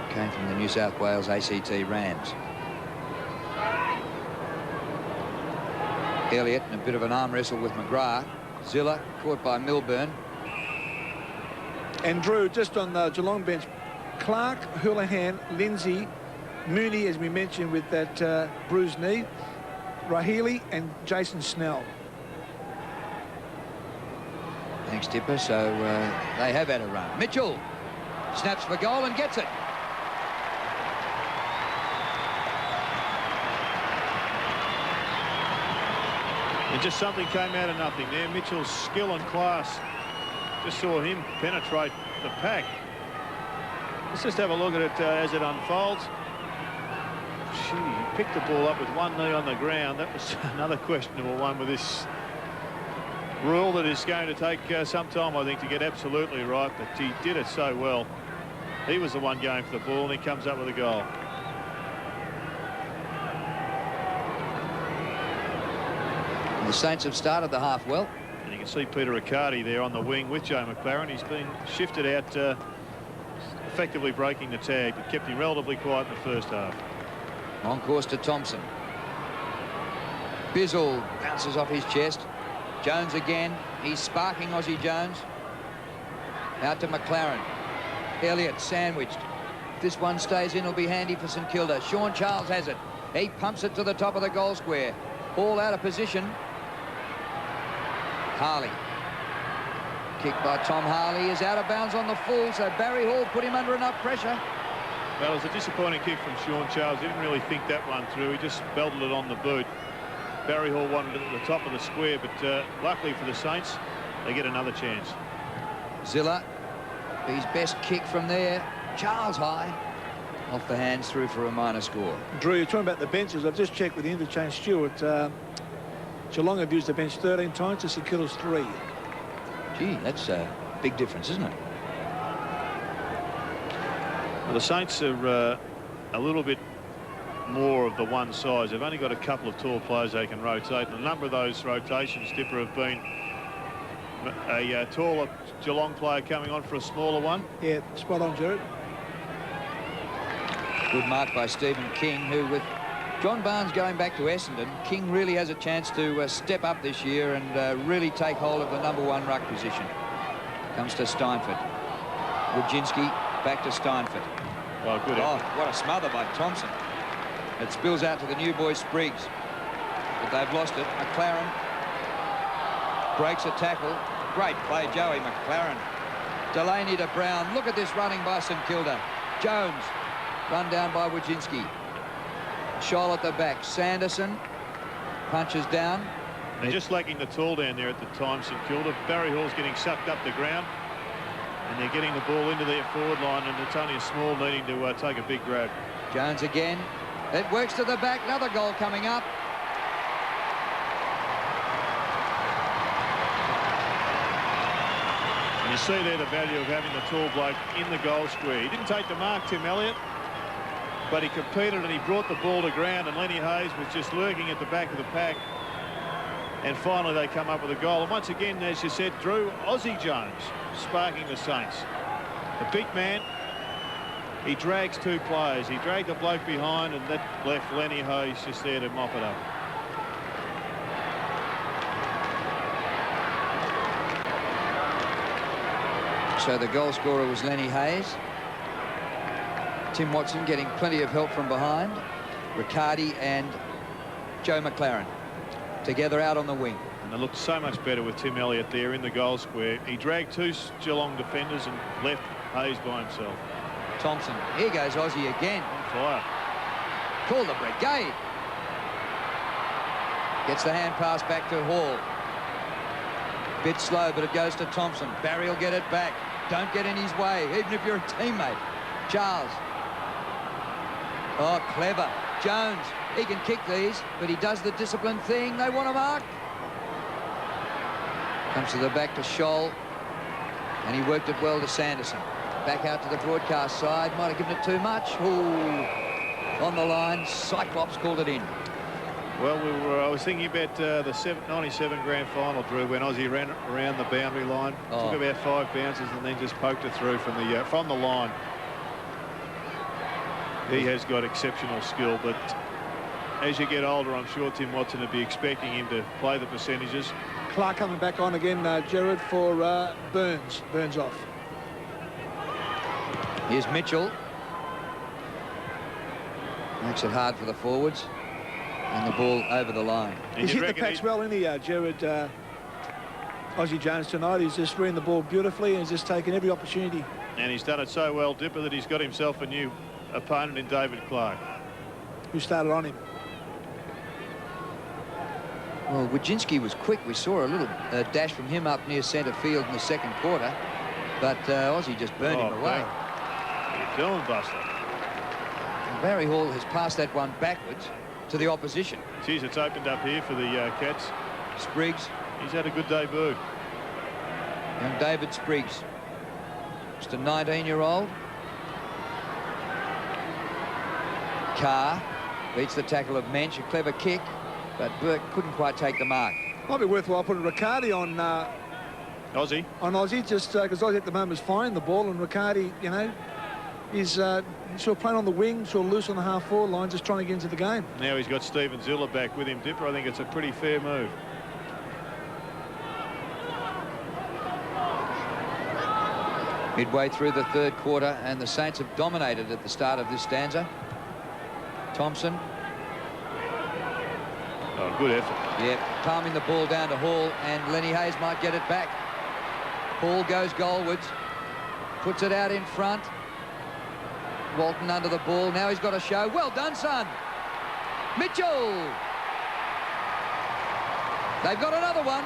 Came from the New South Wales ACT Rams. Elliott in a bit of an arm wrestle with McGrath. Ziller caught by Milburn. And Drew, just on the Geelong bench, Clark, Houlihan, Lindsay, Mooney, as we mentioned, with that bruised knee, Rahili and Jason Snell. Thanks, Tipper. So they have had a run. Mitchell snaps for goal and gets it. And just something came out of nothing there. Mitchell's skill and class. Just saw him penetrate the pack. Let's just have a look at it as it unfolds. Gee, he picked the ball up with one knee on the ground. That was another questionable one with this rule that is going to take some time, I think, to get absolutely right. But he did it so well. He was the one going for the ball, and he comes up with a goal. The Saints have started the half well. And you can see Peter Riccardi there on the wing with Joe McLaren. He's been shifted out, effectively breaking the tag, but kept him relatively quiet in the first half. On course to Thompson. Bizzle bounces off his chest. Jones again. He's sparking Aussie Jones. Out to McLaren. Elliott sandwiched. If this one stays in, it'll be handy for St Kilda. Sean Charles has it. He pumps it to the top of the goal square. Ball out of position. Harley. Kick by Tom Harley is out of bounds on the full, so Barry Hall put him under enough pressure. Well, it was a disappointing kick from Sean Charles. He didn't really think that one through. He just belted it on the boot. Barry Hall wanted it at the top of the square, but luckily for the Saints, they get another chance. Ziller, his best kick from there. Charles high. Off the hands, through for a minor score. Drew, you're talking about the benches. I've just checked with the interchange steward. Geelong have used the bench 13 times to St Kilda's 3. Gee, that's a big difference, isn't it? Well, the Saints are a little bit more of the one size. They've only got a couple of tall players they can rotate. And a number of those rotations, Dipper, have been a taller Geelong player coming on for a smaller one. Yeah, spot on, Jared. Good mark by Stephen King, who, with John Barnes going back to Essendon, King really has a chance to step up this year and really take hold of the #1 ruck position. Comes to Steinford. Wojcinski back to Steinford. Well, good. Oh, what a smother by Thompson. It spills out to the new boy Spriggs. But they've lost it. McLaren breaks a tackle. Great play, Joey McLaren. Delaney to Brown. Look at this running by St Kilda. Jones run down by Wojcinski. Scholl at the back. Sanderson punches down. They're just lacking the tall down there at the time, St Kilda. Barry Hall's getting sucked up the ground, and they're getting the ball into their forward line, and it's only a small needing to take a big grab. Jones again. It works to the back. Another goal coming up. And you see there the value of having the tall bloke in the goal square. He didn't take the mark, Tim Elliott, but he competed and he brought the ball to ground, and Lenny Hayes was just lurking at the back of the pack. And finally they come up with a goal. And once again, as you said, Drew, Aussie Jones sparking the Saints. The big man, he drags 2 players. He dragged the bloke behind, and that left Lenny Hayes just there to mop it up. So the goal scorer was Lenny Hayes. Tim Watson getting plenty of help from behind. Riccardi and Joe McLaren together out on the wing. And they looked so much better with Tim Elliott there in the goal square. He dragged two Geelong defenders and left Hayes by himself. Thompson. Here goes Aussie again. On fire. Call the brigade. Gets the hand pass back to Hall. Bit slow, but it goes to Thompson. Barry will get it back. Don't get in his way, even if you're a teammate. Charles. Oh, clever. Jones. He can kick these, but he does the disciplined thing. They want to mark. Comes to the back to Scholl. And he worked it well to Sanderson. Back out to the broadcast side. Might have given it too much. Ooh. On the line. Cyclops called it in. Well, I was thinking about the 97 grand final, Drew, when Aussie ran around the boundary line. Oh. Took about 5 bounces and then just poked it through from the line. He has got exceptional skill, but as you get older, I'm sure Tim Watson would be expecting him to play the percentages. Clark coming back on again, Gerard, for Burns. Burns off. Here's Mitchell. Makes it hard for the forwards. And the ball over the line. He's hit the patch well, isn't he, Gerard? Aussie Jones tonight. He's just reading the ball beautifully and he's just taken every opportunity. And he's done it so well, Dipper, that he's got himself a new opponent in David Clark. Who started on him? Well, Wojcinski was quick. We saw a little dash from him up near centre field in the second quarter. But Aussie just burned him away. How you doing, Buster? And Barry Hall has passed that one backwards to the opposition. Geez, it's opened up here for the Cats. Spriggs. He's had a good debut. Young David Spriggs. Just a 19-year-old. Carr beats the tackle of Mensch. A clever kick, but Burke couldn't quite take the mark. Might be worthwhile putting Riccardi on Aussie. On Aussie, just because Aussie at the moment is finding the ball, and Riccardi, you know, is sort of playing on the wing, sort of loose on the half-forward line, just trying to get into the game. Now he's got Stephen Ziller back with him, Dipper. I think it's a pretty fair move. Midway through the third quarter, and the Saints have dominated at the start of this stanza. Thompson. Oh, good effort. Yep, palming the ball down to Hall, and Lenny Hayes might get it back. Hall goes goalwards, puts it out in front. Walton under the ball. Now he's got a show. Well done, son. Mitchell. They've got another one.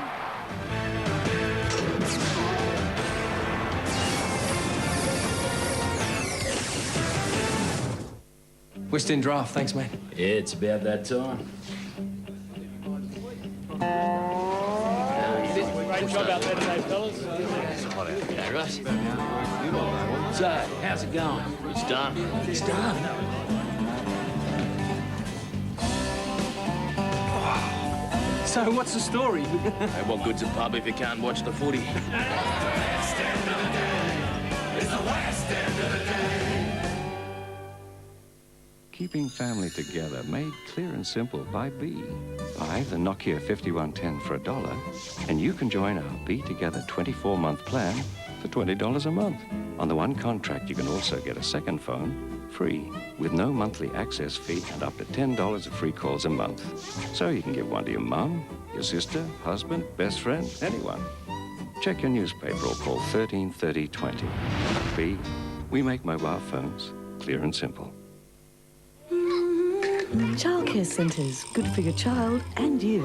West End draft, thanks, mate. Yeah, it's about that time. Great job out there today, fellas. Yeah, right. So, how's it going? It's done. It's done. So, what's the story? Hey, what good's a pub if you can't watch the footy? It's the West End of the day. Keeping family together made clear and simple by B. Buy the Nokia 5110 for $1 and you can join our Be Together 24-month plan for $20 a month. On the one contract, you can also get a second phone free with no monthly access fee and up to $10 of free calls a month. So you can give one to your mum, your sister, husband, best friend, anyone. Check your newspaper or call 133020. B, we make mobile phones clear and simple. Childcare centres, good for your child and you.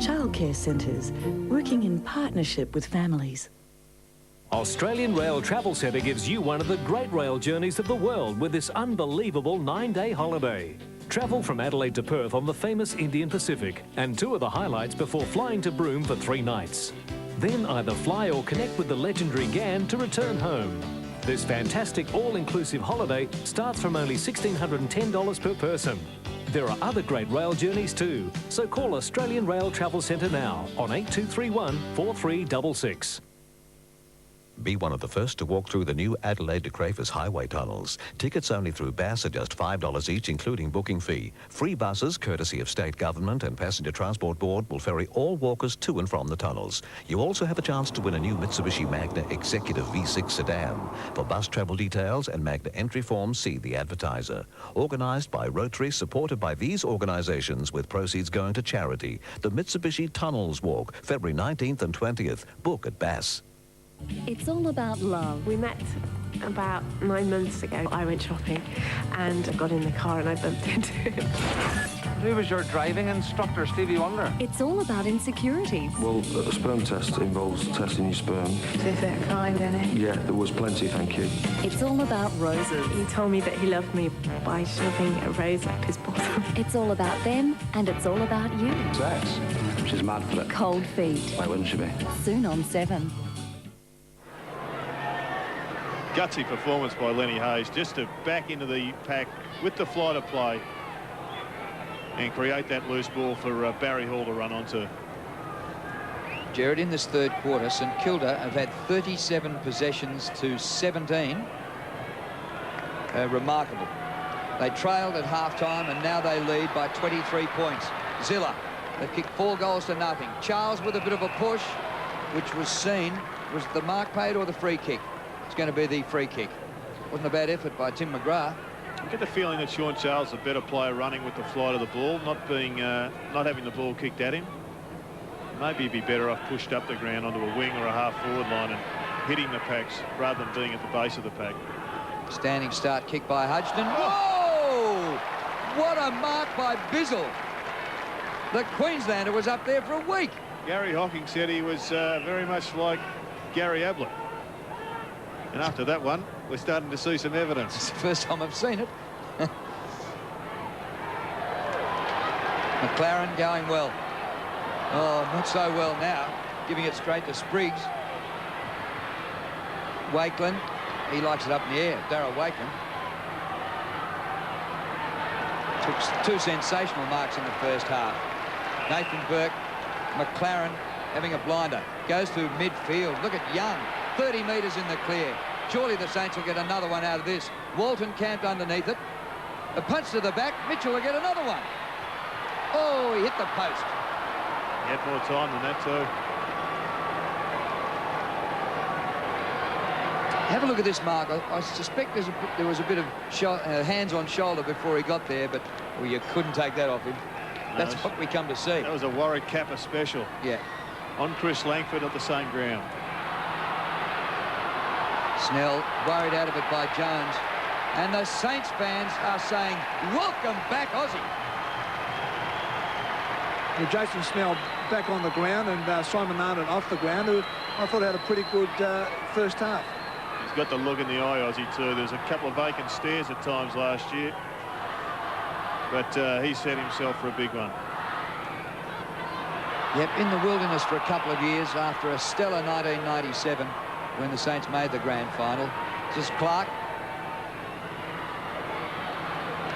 Childcare centres, working in partnership with families. Australian Rail Travel Centre gives you one of the great rail journeys of the world with this unbelievable 9-day holiday. Travel from Adelaide to Perth on the famous Indian Pacific and tour the highlights before flying to Broome for 3 nights. Then either fly or connect with the legendary Ghan to return home. This fantastic all-inclusive holiday starts from only $1,610 per person. There are other great rail journeys too, so call Australian Rail Travel Centre now on 8231 4366. Be one of the first to walk through the new Adelaide to Crafers highway tunnels. Tickets only through Bass are just $5 each, including booking fee. Free buses, courtesy of state government and Passenger Transport Board, will ferry all walkers to and from the tunnels. You also have a chance to win a new Mitsubishi Magna Executive V6 sedan. For bus travel details and Magna entry forms, see the advertiser. Organised by Rotary, supported by these organisations, with proceeds going to charity. The Mitsubishi Tunnels Walk, February 19th and 20th. Book at Bass. It's all about love. We met about 9 months ago. I went shopping and I got in the car and I bumped into him. Who was your driving instructor, Stevie Wonder? It's all about insecurities. Well, a sperm test involves testing your sperm. Is it kind, isn't it? Yeah, there was plenty, thank you. It's all about roses. He told me that he loved me by shoving a rose up his bottom. It's all about them and it's all about you. Sex? She's mad for it. Cold Feet. Why wouldn't she be? Soon on 7. Gutsy performance by Lenny Hayes, just to back into the pack with the fly to play and create that loose ball for Barry Hall to run onto. Jared, in this third quarter, St Kilda have had 37 possessions to 17. Remarkable. They trailed at half-time and now they lead by 23 points. Zilla, they've kicked 4 goals to nothing. Charles with a bit of a push, which was seen. Was the mark paid or the free kick? It's going to be the free kick. Wasn't a bad effort by Tim McGrath. I get the feeling that Sean Charles is a better player running with the flight of the ball, not having the ball kicked at him. Maybe he'd be better off pushed up the ground onto a wing or a half-forward line and hitting the packs rather than being at the base of the pack. Standing start kick by Hudson. Whoa! What a mark by Bizzle. The Queenslander was up there for a week. Gary Hocking said he was very much like Gary Ablett. And after that one, we're starting to see some evidence. It's the first time I've seen it. McLaren going well. Oh, not so well now. Giving it straight to Spriggs. Wakeland. He likes it up in the air. Darryl Wakeland. Took 2 sensational marks in the first half. Nathan Burke. McLaren having a blinder. Goes to midfield. Look at Young. 30 metres in the clear. Surely the Saints will get another one out of this. Walton camped underneath it. A punch to the back. Mitchell will get another one. Oh, he hit the post. He had more time than that too. Have a look at this mark. I suspect there was a bit of hands on shoulder before he got there, but well, you couldn't take that off him. That's what we come to see. That was a Warwick Kappa special. Yeah. On Chris Langford at the same ground. Snell worried out of it by Jones. And the Saints fans are saying, welcome back, Aussie. Well, Jason Snell back on the ground and Simon Arnott off the ground, who I thought had a pretty good first half. He's got the look in the eye, Aussie, too. There's a couple of vacant stares at times last year. But he set himself for a big one. Yep, in the wilderness for a couple of years after a stellar 1997 when the Saints made the grand final. This is Clark.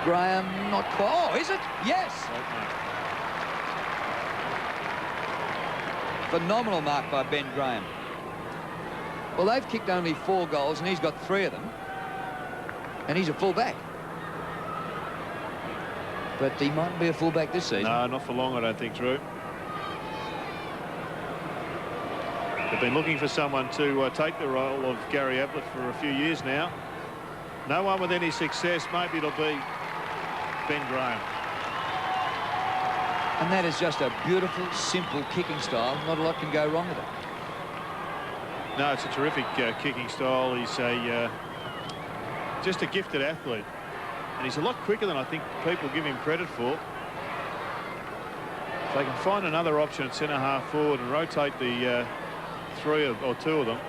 Graham, not quite. Oh, is it? Yes. Phenomenal mark by Ben Graham. Well, they've kicked only 4 goals and he's got 3 of them. And he's a fullback. But he mightn't be a fullback this season. No, not for long, I don't think, Drew. They've been looking for someone to take the role of Gary Ablett for a few years now. No one with any success. Maybe it'll be Ben Graham. And that is just a beautiful, simple kicking style. Not a lot can go wrong with it. No, it's a terrific kicking style. He's just a gifted athlete. And he's a lot quicker than I think people give him credit for. If they can find another option at centre-half forward and rotate the 3 or 2 of them.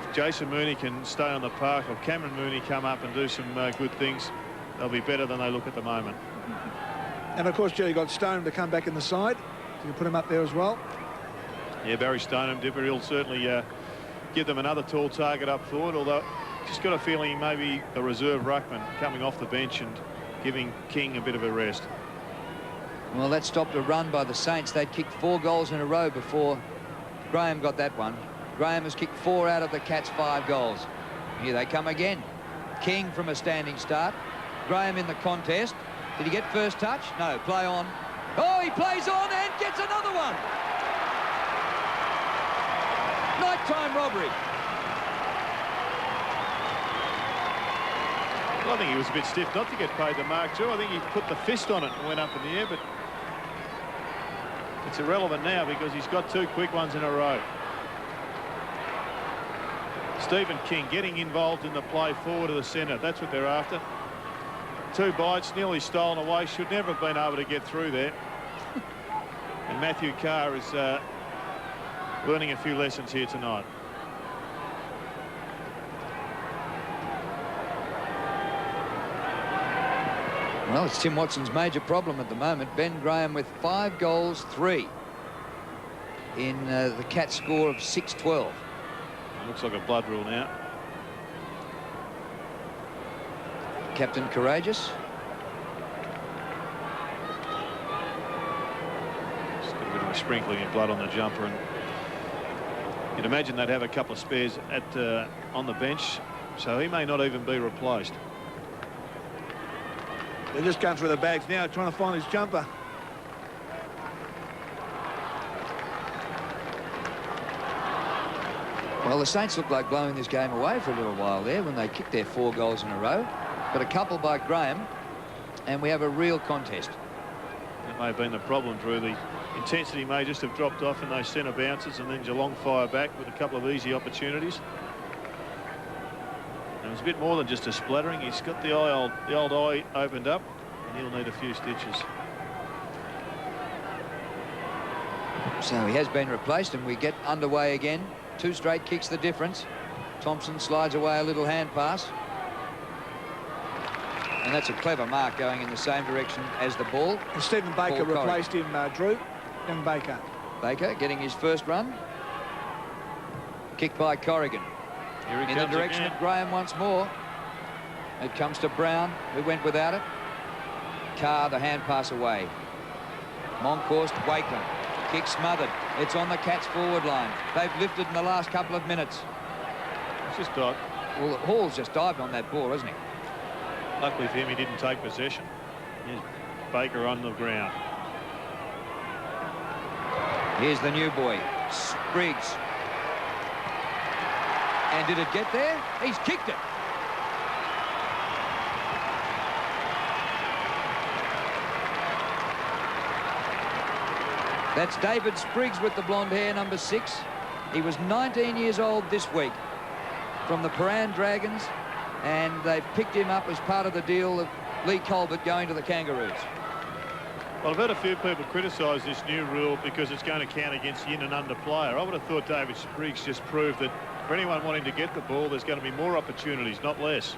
If Jason Mooney can stay on the park or Cameron Mooney come up and do some good things, they'll be better than they look at the moment. And of course, Jerry got Stoneham to come back in the side. So you can put him up there as well. Yeah, Barry Stoneham, Dipper, he'll certainly give them another tall target up forward, although just got a feeling maybe a reserve ruckman coming off the bench and giving King a bit of a rest. Well, that stopped a run by the Saints. They'd kicked 4 goals in a row before Graham got that one. Graham has kicked 4 out of the Cats' 5 goals. Here they come again. King from a standing start. Graham in the contest. Did he get first touch? No, play on. Oh, he plays on and gets another one. Nighttime robbery. Well, I think he was a bit stiff not to get paid the mark, Joe. I think he put the fist on it and went up in the air, but it's irrelevant now because he's got 2 quick ones in a row. Stephen King getting involved in the play forward of the centre. That's what they're after. 2 bites, nearly stolen away. Should never have been able to get through there. And Matthew Carr is learning a few lessons here tonight. Well, it's Tim Watson's major problem at the moment. Ben Graham with 5 goals, 3 in the Cats score of 6-12. Looks like a blood rule now. Captain Courageous. Just got a bit of a sprinkling of blood on the jumper, and you'd imagine they'd have a couple of spares at on the bench, so he may not even be replaced. They're just going through the bags now, trying to find his jumper. Well, the Saints looked like blowing this game away for a little while there when they kicked their 4 goals in a row. But a couple by Graham, and we have a real contest. That may have been the problem, Drew. The intensity may just have dropped off in those centre bounces, and then Geelong fire back with a couple of easy opportunities. And it was a bit more than just a splattering. He's got the old eye opened up, and he'll need a few stitches. So he has been replaced, and we get underway again. 2 straight kicks the difference. Thompson slides away a little hand pass. And that's a clever mark going in the same direction as the ball. And Stephen Baker replaced him, Drew. Young Baker. Baker getting his first run. Kicked by Corrigan. In the direction of Graham once more. It comes to Brown, who went without it. Carr, the hand pass away. Monkhorst, Wakeland. Kick smothered. It's on the Cats forward line. They've lifted in the last couple of minutes. It's just dived. Well, Hall's just dived on that ball, hasn't he? Luckily for him, he didn't take possession. Here's Baker on the ground. Here's the new boy, Spriggs. And did it get there? He's kicked it. That's David Spriggs with the blonde hair, number 6. He was 19 years old this week from the Paran Dragons, and they've picked him up as part of the deal of Lee Colbert going to the Kangaroos. Well, I've heard a few people criticise this new rule because it's going to count against the in and under player. I would have thought David Spriggs just proved that for anyone wanting to get the ball, there's going to be more opportunities, not less.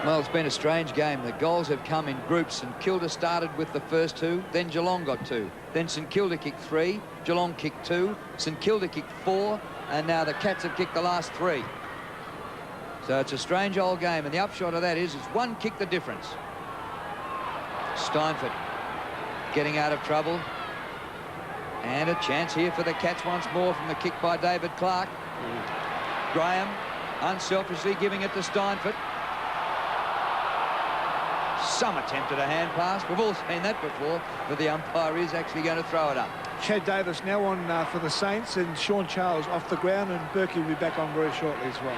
Well, it's been a strange game. The goals have come in groups, and Kilda started with the first 2, then Geelong got 2. Then St Kilda kicked 3, Geelong kicked 2, St Kilda kicked 4, and now the Cats have kicked the last 3. So it's a strange old game, and the upshot of that is it's 1 kick the difference. Steinfort getting out of trouble. And a chance here for the Cats once more from the kick by David Clark. Graham unselfishly giving it to Steinfort. Some attempt at a hand pass. We've all seen that before, but the umpire is actually going to throw it up. Chad Davis now on for the Saints, and Sean Charles off the ground, and Berkey will be back on very shortly as well.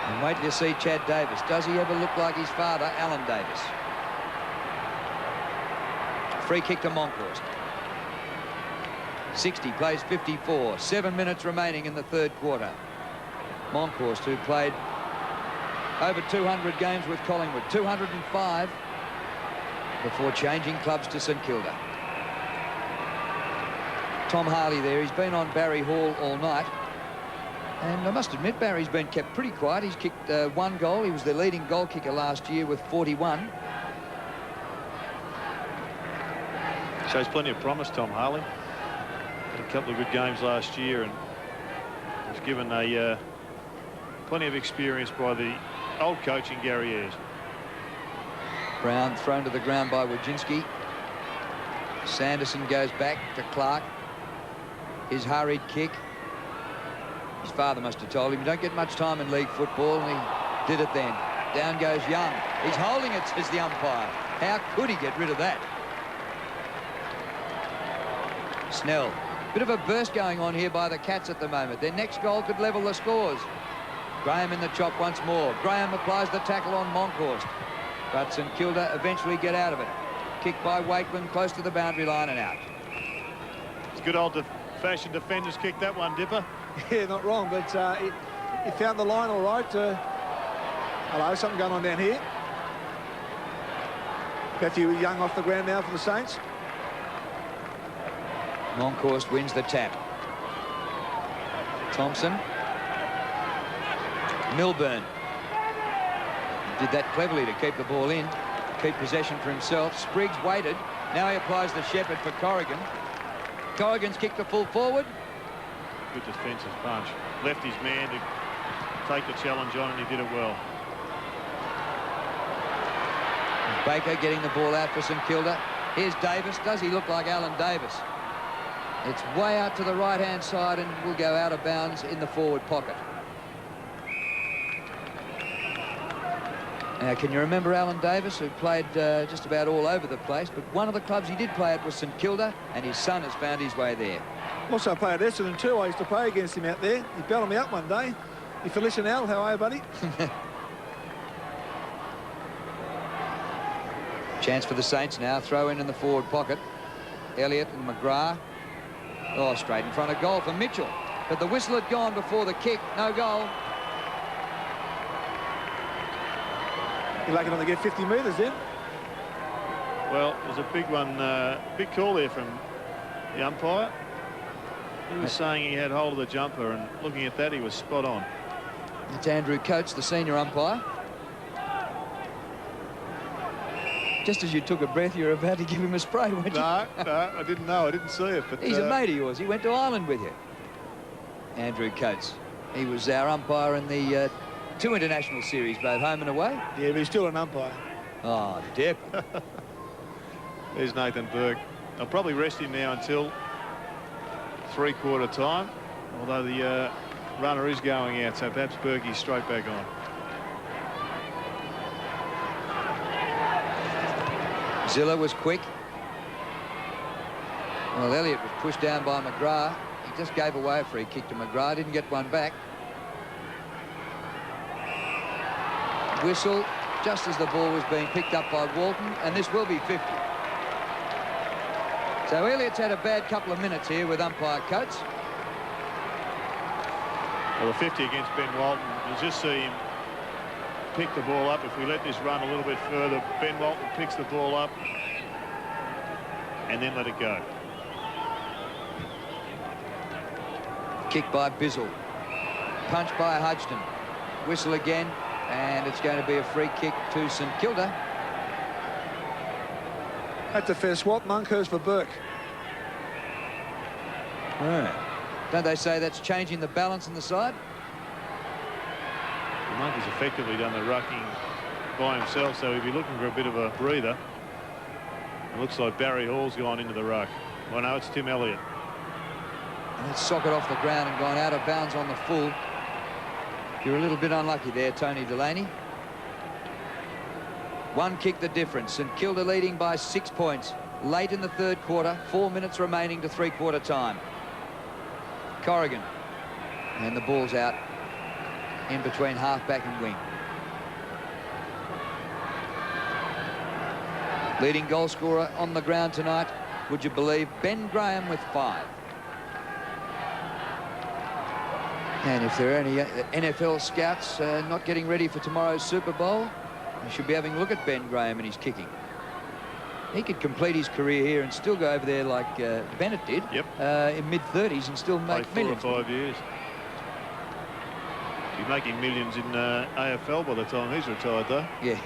And wait till you see Chad Davis. Does he ever look like his father, Alan Davis? Free kick to Monkhorst. 60 plays 54. 7 minutes remaining in the 3rd quarter. Monkhorst, who played over 200 games with Collingwood, 205 before changing clubs to St Kilda. Tom Harley there. He's been on Barry Hall all night. And I must admit, Barry's been kept pretty quiet. He's kicked 1 goal. He was the leading goal kicker last year with 41. Shows plenty of promise, Tom Harley. Had a couple of good games last year, and was given a plenty of experience by the old coach in Gary Ayres. Brown thrown to the ground by Wojcinski. Sanderson goes back to Clark. His hurried kick. His father must have told him, you don't get much time in league football, and he did it then. Down goes Young. He's holding it, says the umpire. How could he get rid of that? Snell. Bit of a burst going on here by the Cats at the moment. Their next goal could level the scores. Graham in the chop once more. Graham applies the tackle on Monkhorst. But St Kilda eventually get out of it. Kick by Wakeman close to the boundary line and out. It's good old-fashioned defenders kick that one, Dipper. Yeah, not wrong, but he found the line all right. Hello, something going on down here. Matthew Young off the ground now for the Saints. Monkhorst wins the tap. Thompson. Milburn. Did that cleverly to keep the ball in, keep possession for himself. Spriggs waited. Now he applies the shepherd for Corrigan. Corrigan's kicked the full forward. Good defensive punch. Left his man to take the challenge on, and he did it well. Baker getting the ball out for St Kilda. Here's Davis. Does he look like Alan Davis? It's way out to the right-hand side and will go out of bounds in the forward pocket. Now, can you remember Alan Davis, who played just about all over the place, but one of the clubs he did play at was St Kilda, and his son has found his way there. Also played at Essendon too. I used to play against him out there. He bailed me out one day. If you listen, Al, how are you, buddy? Chance for the Saints now. Throw in the forward pocket. Elliott and McGrath. Oh, straight in front of goal for Mitchell. But the whistle had gone before the kick. No goal. You're lucky not to get 50 metres in. Well, there's a big one, big call there from the umpire. He was saying he had hold of the jumper, and looking at that, he was spot on. It's Andrew Coates, the senior umpire. Just as you took a breath, you were about to give him a spray, weren't you? No, I didn't know. I didn't see it. But he's a mate of yours. He went to Ireland with you. Andrew Coates. He was our umpire in the 2 international series, both home and away. Yeah, but he's still an umpire. Oh, dip. There's Nathan Burke. I'll probably rest him now until 3/4 time, although the runner is going out, so perhaps Burke's straight back on. Zilla was quick. Well, Elliott was pushed down by McGrath. He just gave away a free kick to McGrath, didn't get one back. Whistle just as the ball was being picked up by Walton, and this will be 50. So Elliott's had a bad couple of minutes here with umpire Coates. Well, the 50 against Ben Walton, you'll just see him pick the ball up. If we let this run a little bit further, Ben Walton picks the ball up and then let it go. Kick by Bizzle. Punch by Hodgson. Whistle again, and it's going to be a free kick to St Kilda. That's a fair swap. Monkhorst for Burke. Don't they say that's changing the balance in the side? Monk has effectively done the rucking by himself, so he'll be looking for a bit of a breather. It looks like Barry Hall's gone into the ruck. Well, no, it's Tim Elliott. And it's socket off the ground and gone out of bounds on the full. You're a little bit unlucky there, Tony Delaney. One kick the difference. St Kilda leading by 6 points. Late in the 3rd quarter, 4 minutes remaining to 3/4 time. Corrigan. And the ball's out in between half-back and wing. Leading goal scorer on the ground tonight, would you believe, Ben Graham with 5. And if there are any NFL scouts not getting ready for tomorrow's Super Bowl, you should be having a look at Ben Graham and his kicking. He could complete his career here and still go over there like Bennett did. Yep. In mid-30s and still make millions. 4 or 5 years. He's making millions in AFL by the time he's retired, though. Yeah.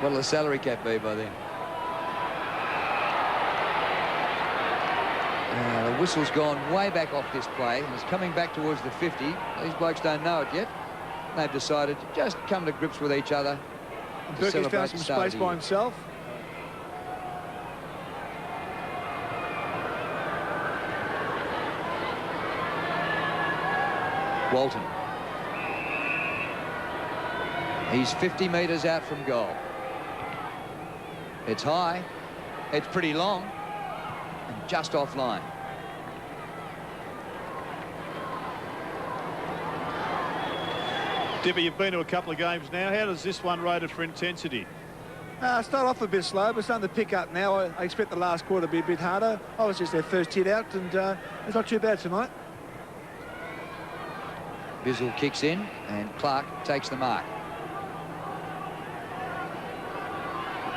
What'll the salary cap be by then? The whistle's gone way back off this play and it's coming back towards the 50. These blokes don't know it yet. They've decided to just come to grips with each other. Burke's found some space by himself. Walton. He's 50 metres out from goal. It's high. It's pretty long. And just offline. Dipper, you've been to a couple of games now. How does this one rate it for intensity? Start off a bit slow, but starting to pick up now. I expect the last quarter to be a bit harder. I was just their first hit out, and it's not too bad tonight. Bizzle kicks in, and Clark takes the mark.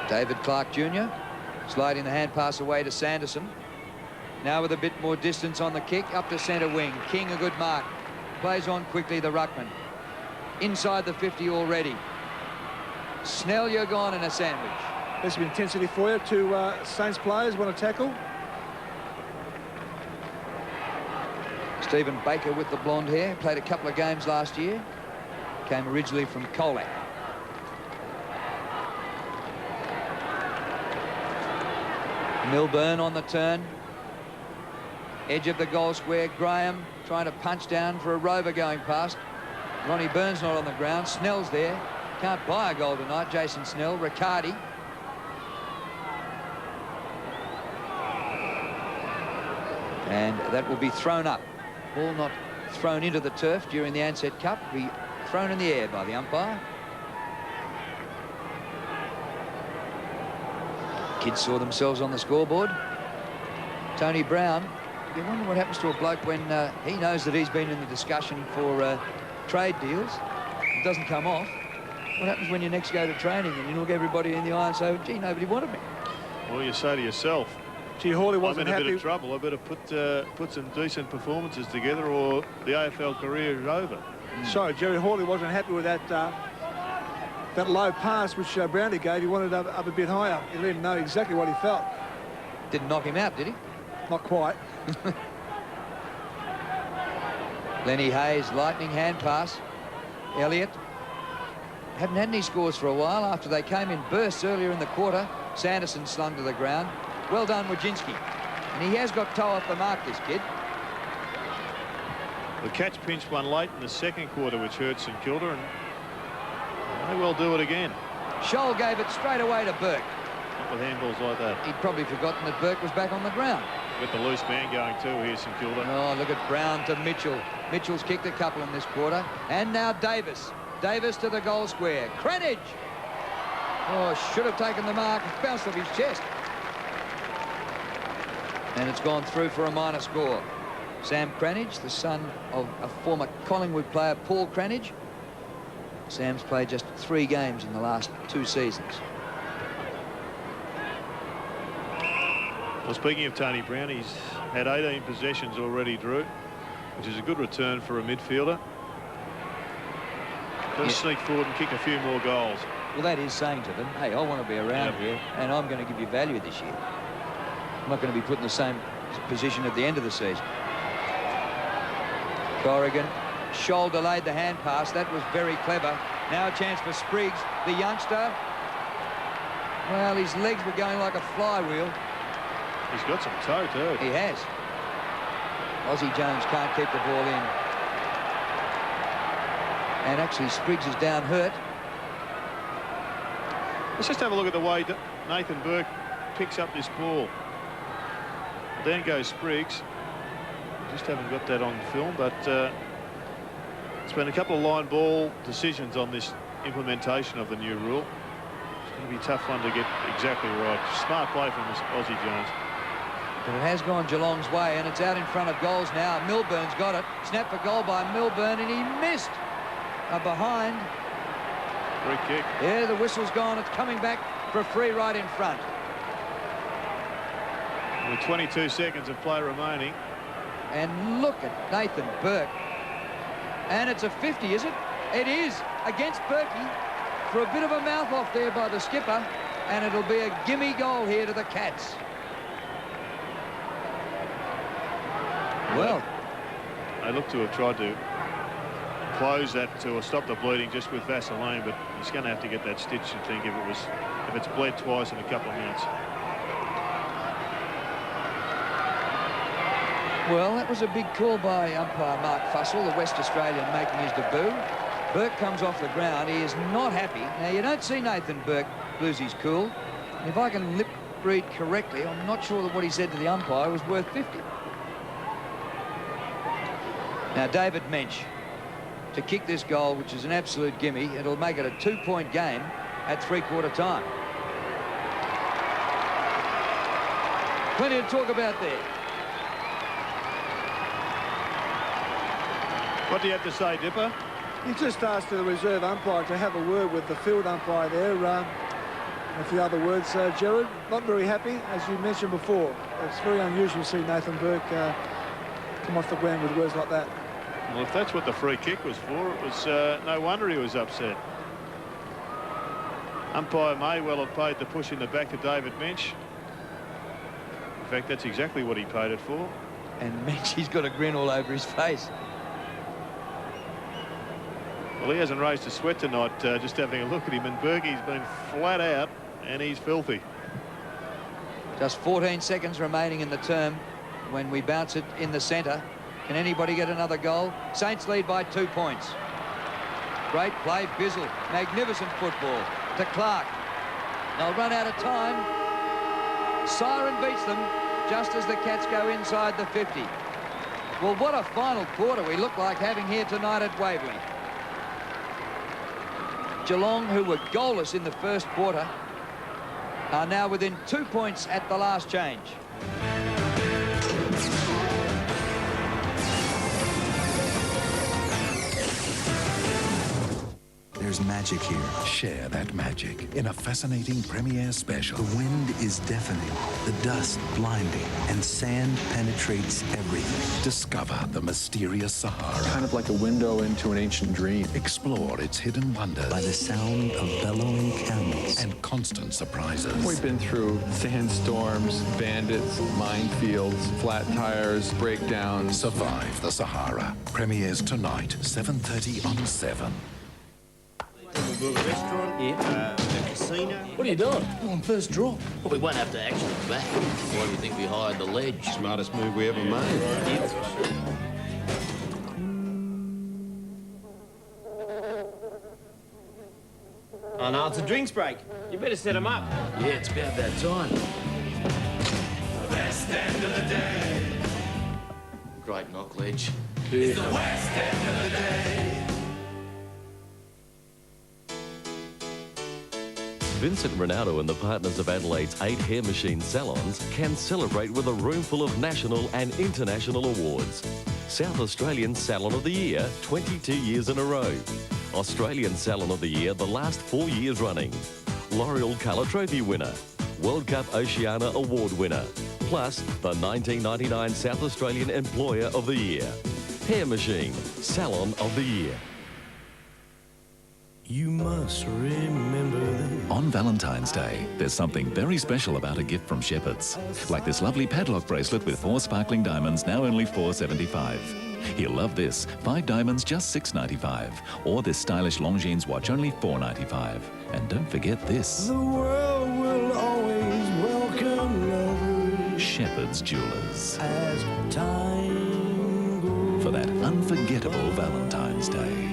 David Clark Jr. sliding the hand pass away to Sanderson. Now with a bit more distance on the kick, up to centre wing. King, a good mark. Plays on quickly, the ruckman. Inside the 50 already. Snell, you're gone in a sandwich. There's some intensity for you. Two Saints players want to tackle. Stephen Baker with the blonde hair. Played a couple of games last year. Came originally from Colac. Milburn on the turn. Edge of the goal square. Graham trying to punch down for a rover going past. Ronnie Burns not on the ground. Snell's there. Can't buy a goal tonight. Jason Snell. Riccardi. And that will be thrown up. Ball not thrown into the turf during the Ansett Cup. Be thrown in the air by the umpire. Kids saw themselves on the scoreboard. Tony Brown. You wonder what happens to a bloke when he knows that he's been in the discussion for trade deals. It doesn't come off. What happens when you next go to training and you look everybody in the eye and say, gee, nobody wanted me? Well, you say to yourself, gee, Hawley wasn't happy. I'm in a bit of trouble. I better put some decent performances together or the AFL career is over. Sorry, Jerry Hawley wasn't happy with that that low pass which Brownie gave. He wanted up a bit higher. He let him know exactly what he felt. Didn't knock him out, did he? Not quite. Lenny Hayes, lightning hand pass. Elliott. Haven't had any scores for a while after they came in bursts earlier in the quarter. Sanderson slung to the ground. Well done, Wojcinski. And he has got toe off the mark, this kid. The Cats pinched one late in the second quarter, which hurt St Kilda, and they will do it again. Scholl gave it straight away to Burke. Not with handballs like that. He'd probably forgotten that Burke was back on the ground. With the loose man going too here, St Kilda. Oh, look at Brown to Mitchell. Mitchell's kicked a couple in this quarter. And now Davis. Davis to the goal square. Cranage. Oh, should have taken the mark. It bounced off his chest. And it's gone through for a minor score. Sam Cranage, the son of a former Collingwood player, Paul Cranage. Sam's played just 3 games in the last 2 seasons. Well, speaking of Tony Brown, he's had 18 possessions already, Drew, which is a good return for a midfielder. Just sneak forward and kick a few more goals. Well, that is saying to them, hey, I want to be around here, and I'm going to give you value this year. I'm not going to be put in the same position at the end of the season. Corrigan. Scholl delayed the hand pass. That was very clever. Now a chance for Spriggs, the youngster. Well, his legs were going like a flywheel. He's got some toe, too. He has. Ozzie Jones can't keep the ball in. And actually, Spriggs is down hurt. Let's just have a look at the way Nathan Burke picks up this ball. Then goes Spriggs. Just haven't got that on film, but it's been a couple of line ball decisions on this implementation of the new rule. It's going to be a tough one to get exactly right. Smart play from this Ozzie Jones. But it has gone Geelong's way, and it's out in front of goals now. Milburn's got it. Snap for goal by Milburn, and he missed. A behind. Free kick. Yeah, the whistle's gone. It's coming back for a free right in front. With 22 seconds of play remaining. And look at Nathan Burke. And it's a 50, is it? It is, against Berkey, for a bit of a mouth-off there by the skipper. And it'll be a gimme goal here to the Cats. Well, they look to have tried to close that to stop the bleeding just with Vaseline, but he's going to have to get that stitched, I think, if it's bled twice in a couple of minutes. Well, that was a big call by umpire Mark Fussell, the West Australian, making his debut. Burke comes off the ground. He is not happy. Now, you don't see Nathan Burke lose his cool. And if I can lip read correctly, I'm not sure that what he said to the umpire was worth 50. Now, David Mensch to kick this goal, which is an absolute gimme. It'll make it a 2-point game at three-quarter time. Plenty to talk about there. What do you have to say, Dipper? He just asked the reserve umpire to have a word with the field umpire there. A few other words, Gerard. Not very happy, as you mentioned before. It's very unusual to see Nathan Burke come off the ground with words like that. Well, if that's what the free kick was for, it was no wonder he was upset. Umpire may well have paid the push in the back of David Mensch. In fact, that's exactly what he paid it for. And Mensch, he's got a grin all over his face. Well, he hasn't raised a sweat tonight, just having a look at him. And Bergey's been flat out, and he's filthy. Just 14 seconds remaining in the term when we bounce it in the centre. Can anybody get another goal? Saints lead by 2 points. Great play, Bizzle. Magnificent football to Clark. They'll run out of time. Siren beats them just as the Cats go inside the 50. Well, what a final quarter we look like having here tonight at Waverley. Geelong, who were goalless in the first quarter, are now within 2 points at the last change. There's magic here. Share that magic in a fascinating premiere special. The wind is deafening, the dust blinding, and sand penetrates everything. Discover the mysterious Sahara. Kind of like a window into an ancient dream. Explore its hidden wonders by the sound of bellowing camels and constant surprises. We've been through sandstorms, bandits, minefields, flat tires, breakdowns. Survive the Sahara. Premieres tonight, 7:30 on 7. Restaurant, the casino. What are you doing? On first draw. Well, we won't have to actually back. Why do you think we hired the ledge? Smartest move we ever made. Oh, no, it's a drinks break. You better set them up. Yeah, it's about that time. The best end of the day. Great knock, ledge. It's the west end of the day. Vincent Ronaldo and the partners of Adelaide's 8 hair machine salons can celebrate with a room full of national and international awards. South Australian Salon of the Year, 22 years in a row. Australian Salon of the Year, the last 4 years running. L'Oreal Colour Trophy winner. World Cup Oceania Award winner. Plus, the 1999 South Australian Employer of the Year. Hair Machine, Salon of the Year. You must remember this. On Valentine's Day, there's something very special about a gift from Shepherd's. Like this lovely padlock bracelet with 4 sparkling diamonds, now only $4.75. You'll love this. 5 diamonds, just $6.95. Or this stylish Longines watch, only $4.95. And don't forget this. The world will always welcome lovers. Shepherd's Jewelers. As time goes. For that unforgettable Valentine's Day.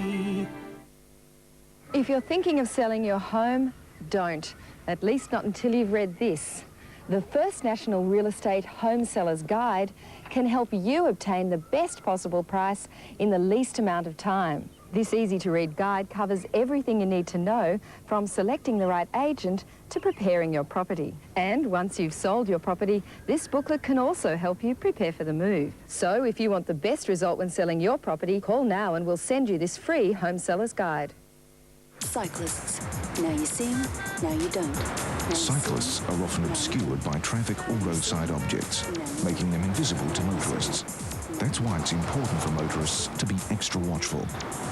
If you're thinking of selling your home, don't. At least not until you've read this. The First National Real Estate Home Sellers Guide can help you obtain the best possible price in the least amount of time. This easy-to-read guide covers everything you need to know, from selecting the right agent to preparing your property. And once you've sold your property, this booklet can also help you prepare for the move. So if you want the best result when selling your property, call now and we'll send you this free Home Sellers Guide. Cyclists. Now you see them, now you don't. Cyclists are often obscured by traffic or roadside objects, making them invisible to motorists. That's why it's important for motorists to be extra watchful,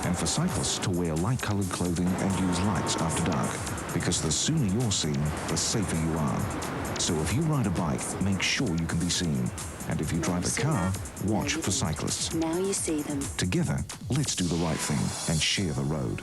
and for cyclists to wear light-coloured clothing and use lights after dark, because the sooner you're seen, the safer you are. So if you ride a bike, make sure you can be seen. And if you drive a car, watch for cyclists. Now you see them. Together, let's do the right thing and share the road.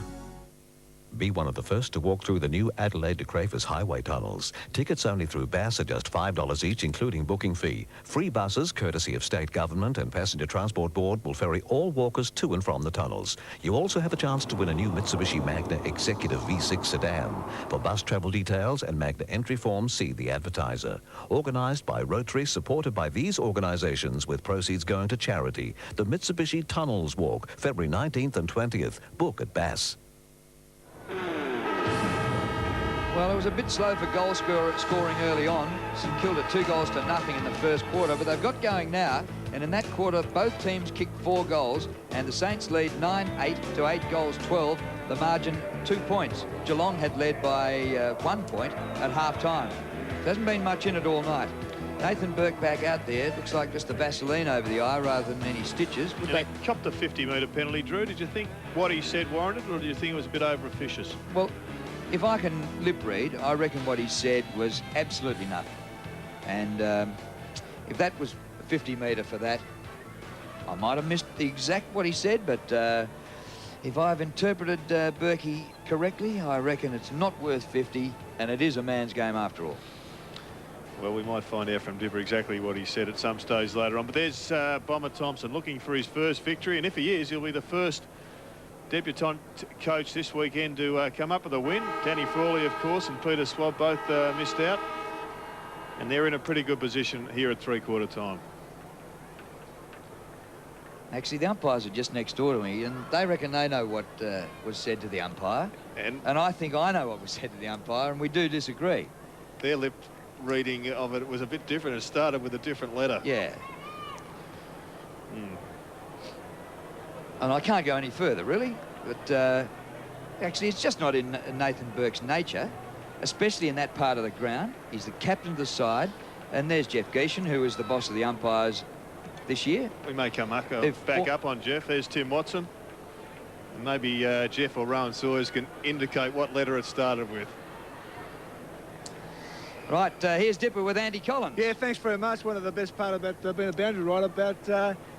Be one of the first to walk through the new Adelaide to Crafers highway tunnels. Tickets only through Bass are just $5 each, including booking fee. Free buses, courtesy of state government and Passenger Transport Board, will ferry all walkers to and from the tunnels. You also have a chance to win a new Mitsubishi Magna Executive V6 sedan. For bus travel details and Magna entry forms, see the advertiser. Organised by Rotary, supported by these organisations, with proceeds going to charity. The Mitsubishi Tunnels Walk, February 19th and 20th. Book at Bass. Well, it was a bit slow for goal scoring early on. St Kilda 2 goals to nothing in the first quarter, but they've got going now, and in that quarter both teams kicked 4 goals, and the Saints lead 9-8 to 8 goals 12, the margin 2 points. Geelong had led by 1 point at half-time. There hasn't been much in it all night. Nathan Burke back out there. It looks like just the Vaseline over the eye rather than any stitches. But they copped a 50-metre penalty, Drew. Did you think what he said warranted, or do you think it was a bit over-officious? Well, if I can lip read, I reckon what he said was absolutely nothing. And if that was a 50-metre for that, I might have missed the exact what he said, but if I've interpreted Berkey correctly, I reckon it's not worth 50, and it is a man's game after all. Well, we might find out from Dipper exactly what he said at some stage later on. But there's Bomber Thompson looking for his first victory, and if he is, he'll be the first debutant coach this weekend to come up with a win. Danny Frawley, of course, and Peter Swab both missed out, and they're in a pretty good position here at three-quarter time. Actually, the umpires are just next door to me, and they reckon they know what was said to the umpire, and I think I know what was said to the umpire, and we do disagree. Their lip reading of it was a bit different. It started with a different letter. Yeah. And I can't go any further, really. But actually, it's just not in Nathan Burke's nature, especially in that part of the ground. He's the captain of the side. And there's Jeff Geishan, who is the boss of the umpires this year. We may come back up on Jeff. There's Tim Watson. And maybe Jeff or Rowan Sawyers can indicate what letter it started with. Right, here's Dipper with Andy Collins. Yeah, thanks very much. One of the best part about being a boundary rider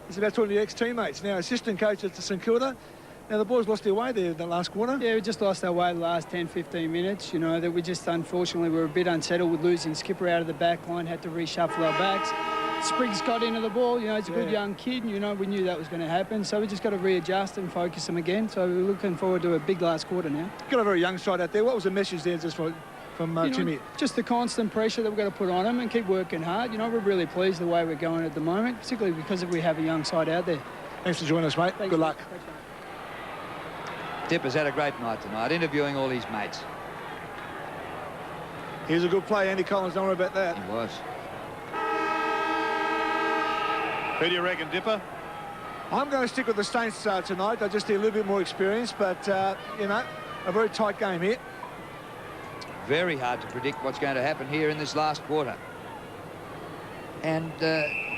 it's about talking to your ex-teammates. Now, assistant coach at St Kilda. Now, the boys lost their way there in the last quarter. Yeah, we just lost our way the last 10, 15 minutes. You know, that we just, unfortunately, were a bit unsettled with losing Skipper out of the back line, had to reshuffle our backs. Spriggs got into the ball. You know, he's a good young kid. You know, we knew that was going to happen. So we just got to readjust and focus them again. So we're looking forward to a big last quarter now. Got a very young side out there. What was the message there just from Timmy? Just the constant pressure that we've got to put on them and keep working hard. You know, we're really pleased the way we're going at the moment, particularly because we have a young side out there. Thanks for joining us, mate. Good luck. Dipper's had a great night tonight, interviewing all his mates. Here's a good play, Andy Collins. Don't worry about that. He was. Who do you reckon, Dipper? I'm going to stick with the Saints tonight. They just need a little bit more experience, but, you know, a very tight game here. Very hard to predict what's going to happen here in this last quarter. And,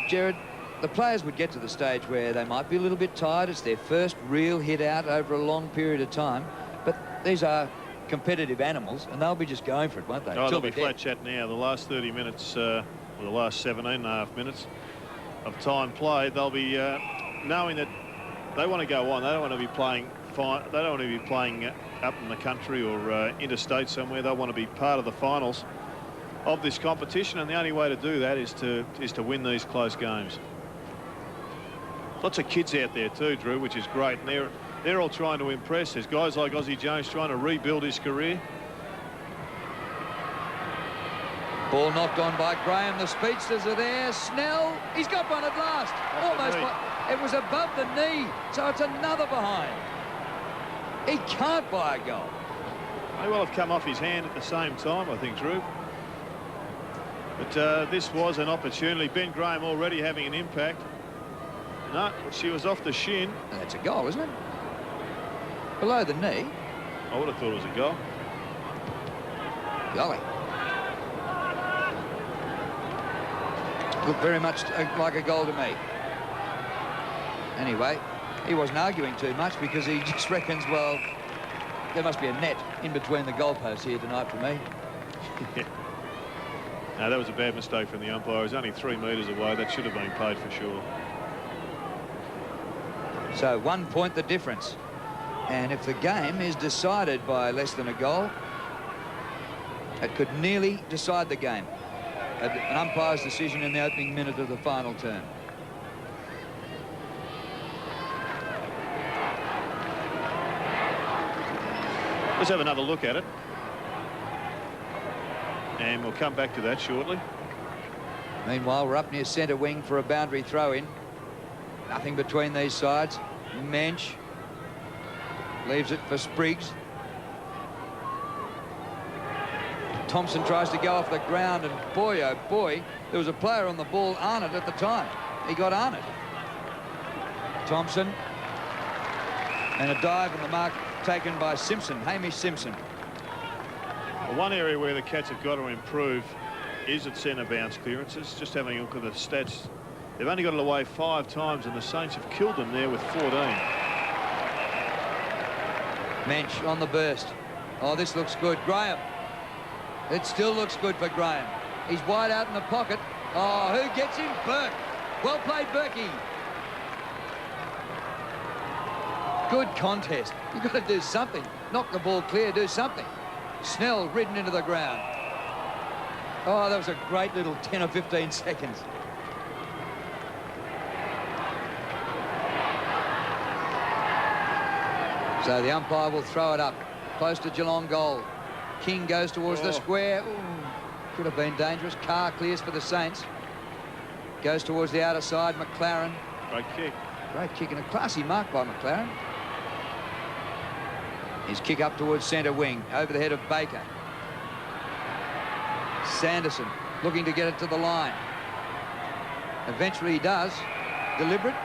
Gerard, the players would get to the stage where they might be a little bit tired. It's their first real hit out over a long period of time. But these are competitive animals, and they'll be just going for it, won't they? Oh, they'll be flat chat now. The last 30 minutes, or the last 17.5 minutes of time played, they'll be knowing that they want to go on. They don't want to be playing fine. They don't want to be playing up in the country or interstate somewhere. They want to be part of the finals of this competition, and the only way to do that is to win these close games. Lots of kids out there too, Drew, which is great, and they're all trying to impress. There's guys like Ozzie Jones trying to rebuild his career. Ball knocked on by Graham. The speedsters are there. Snell, he's got one at last. Almost, it was above the knee, so it's another behind. He can't buy a goal. May well have come off his hand at the same time, I think, Drew. But this was an opportunity. Ben Graham already having an impact. No, she was off the shin. That's a goal, isn't it? Below the knee. I would have thought it was a goal. Golly. Looked very much like a goal to me. Anyway, he wasn't arguing too much because he just reckons, well, there must be a net in between the goalposts here tonight for me. No, that was a bad mistake from the umpire. He was only 3 metres away. That should have been paid for sure. So 1 point the difference. And if the game is decided by less than a goal, it could nearly decide the game. An umpire's decision in the opening minute of the final term. Let's have another look at it. And we'll come back to that shortly. Meanwhile, we're up near centre wing for a boundary throw-in. Nothing between these sides. Mensch leaves it for Spriggs. Thompson tries to go off the ground, and boy, oh boy, there was a player on the ball, Arnott, at the time. He got Arnott. Thompson. And a dive and the mark taken by Simpson, Hamish Simpson. Well, one area where the Cats have got to improve is at centre bounce clearances. Just having a look at the stats, they've only got it away 5 times, and the Saints have killed them there with 14. Mensch on the burst. Oh, this looks good. Graham. It still looks good for Graham. He's wide out in the pocket. Oh, who gets him? Burke. Well played, Berkey. Good contest. You've got to do something. Knock the ball clear, do something. Snell ridden into the ground. Oh, that was a great little 10 or 15 seconds. So the umpire will throw it up close to Geelong goal. King goes towards the square. Ooh, could have been dangerous. Carr clears for the Saints. Goes towards the outer side. McLaren. Great kick. Great kick and a classy mark by McLaren. His kick up towards centre wing, over the head of Baker. Sanderson looking to get it to the line. Eventually he does. Deliberate?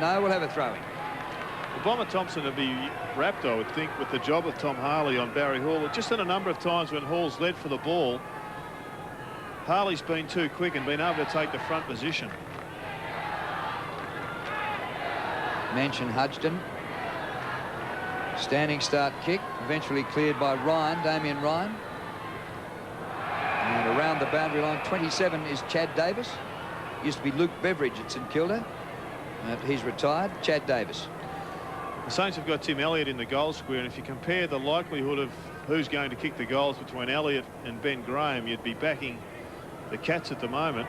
No, we'll have a throw-in. Well, Bomber Thompson would be wrapped, I would think, with the job of Tom Harley on Barry Hall. Just in a number of times when Hall's led for the ball, Harley's been too quick and been able to take the front position. Mensch and Hudson. Standing start kick, eventually cleared by Ryan, Damien Ryan. And around the boundary line, 27 is Chad Davis. Used to be Luke Beveridge at St Kilda. He's retired. Chad Davis. The Saints have got Tim Elliott in the goal square, and if you compare the likelihood of who's going to kick the goals between Elliott and Ben Graham, you'd be backing the Cats at the moment.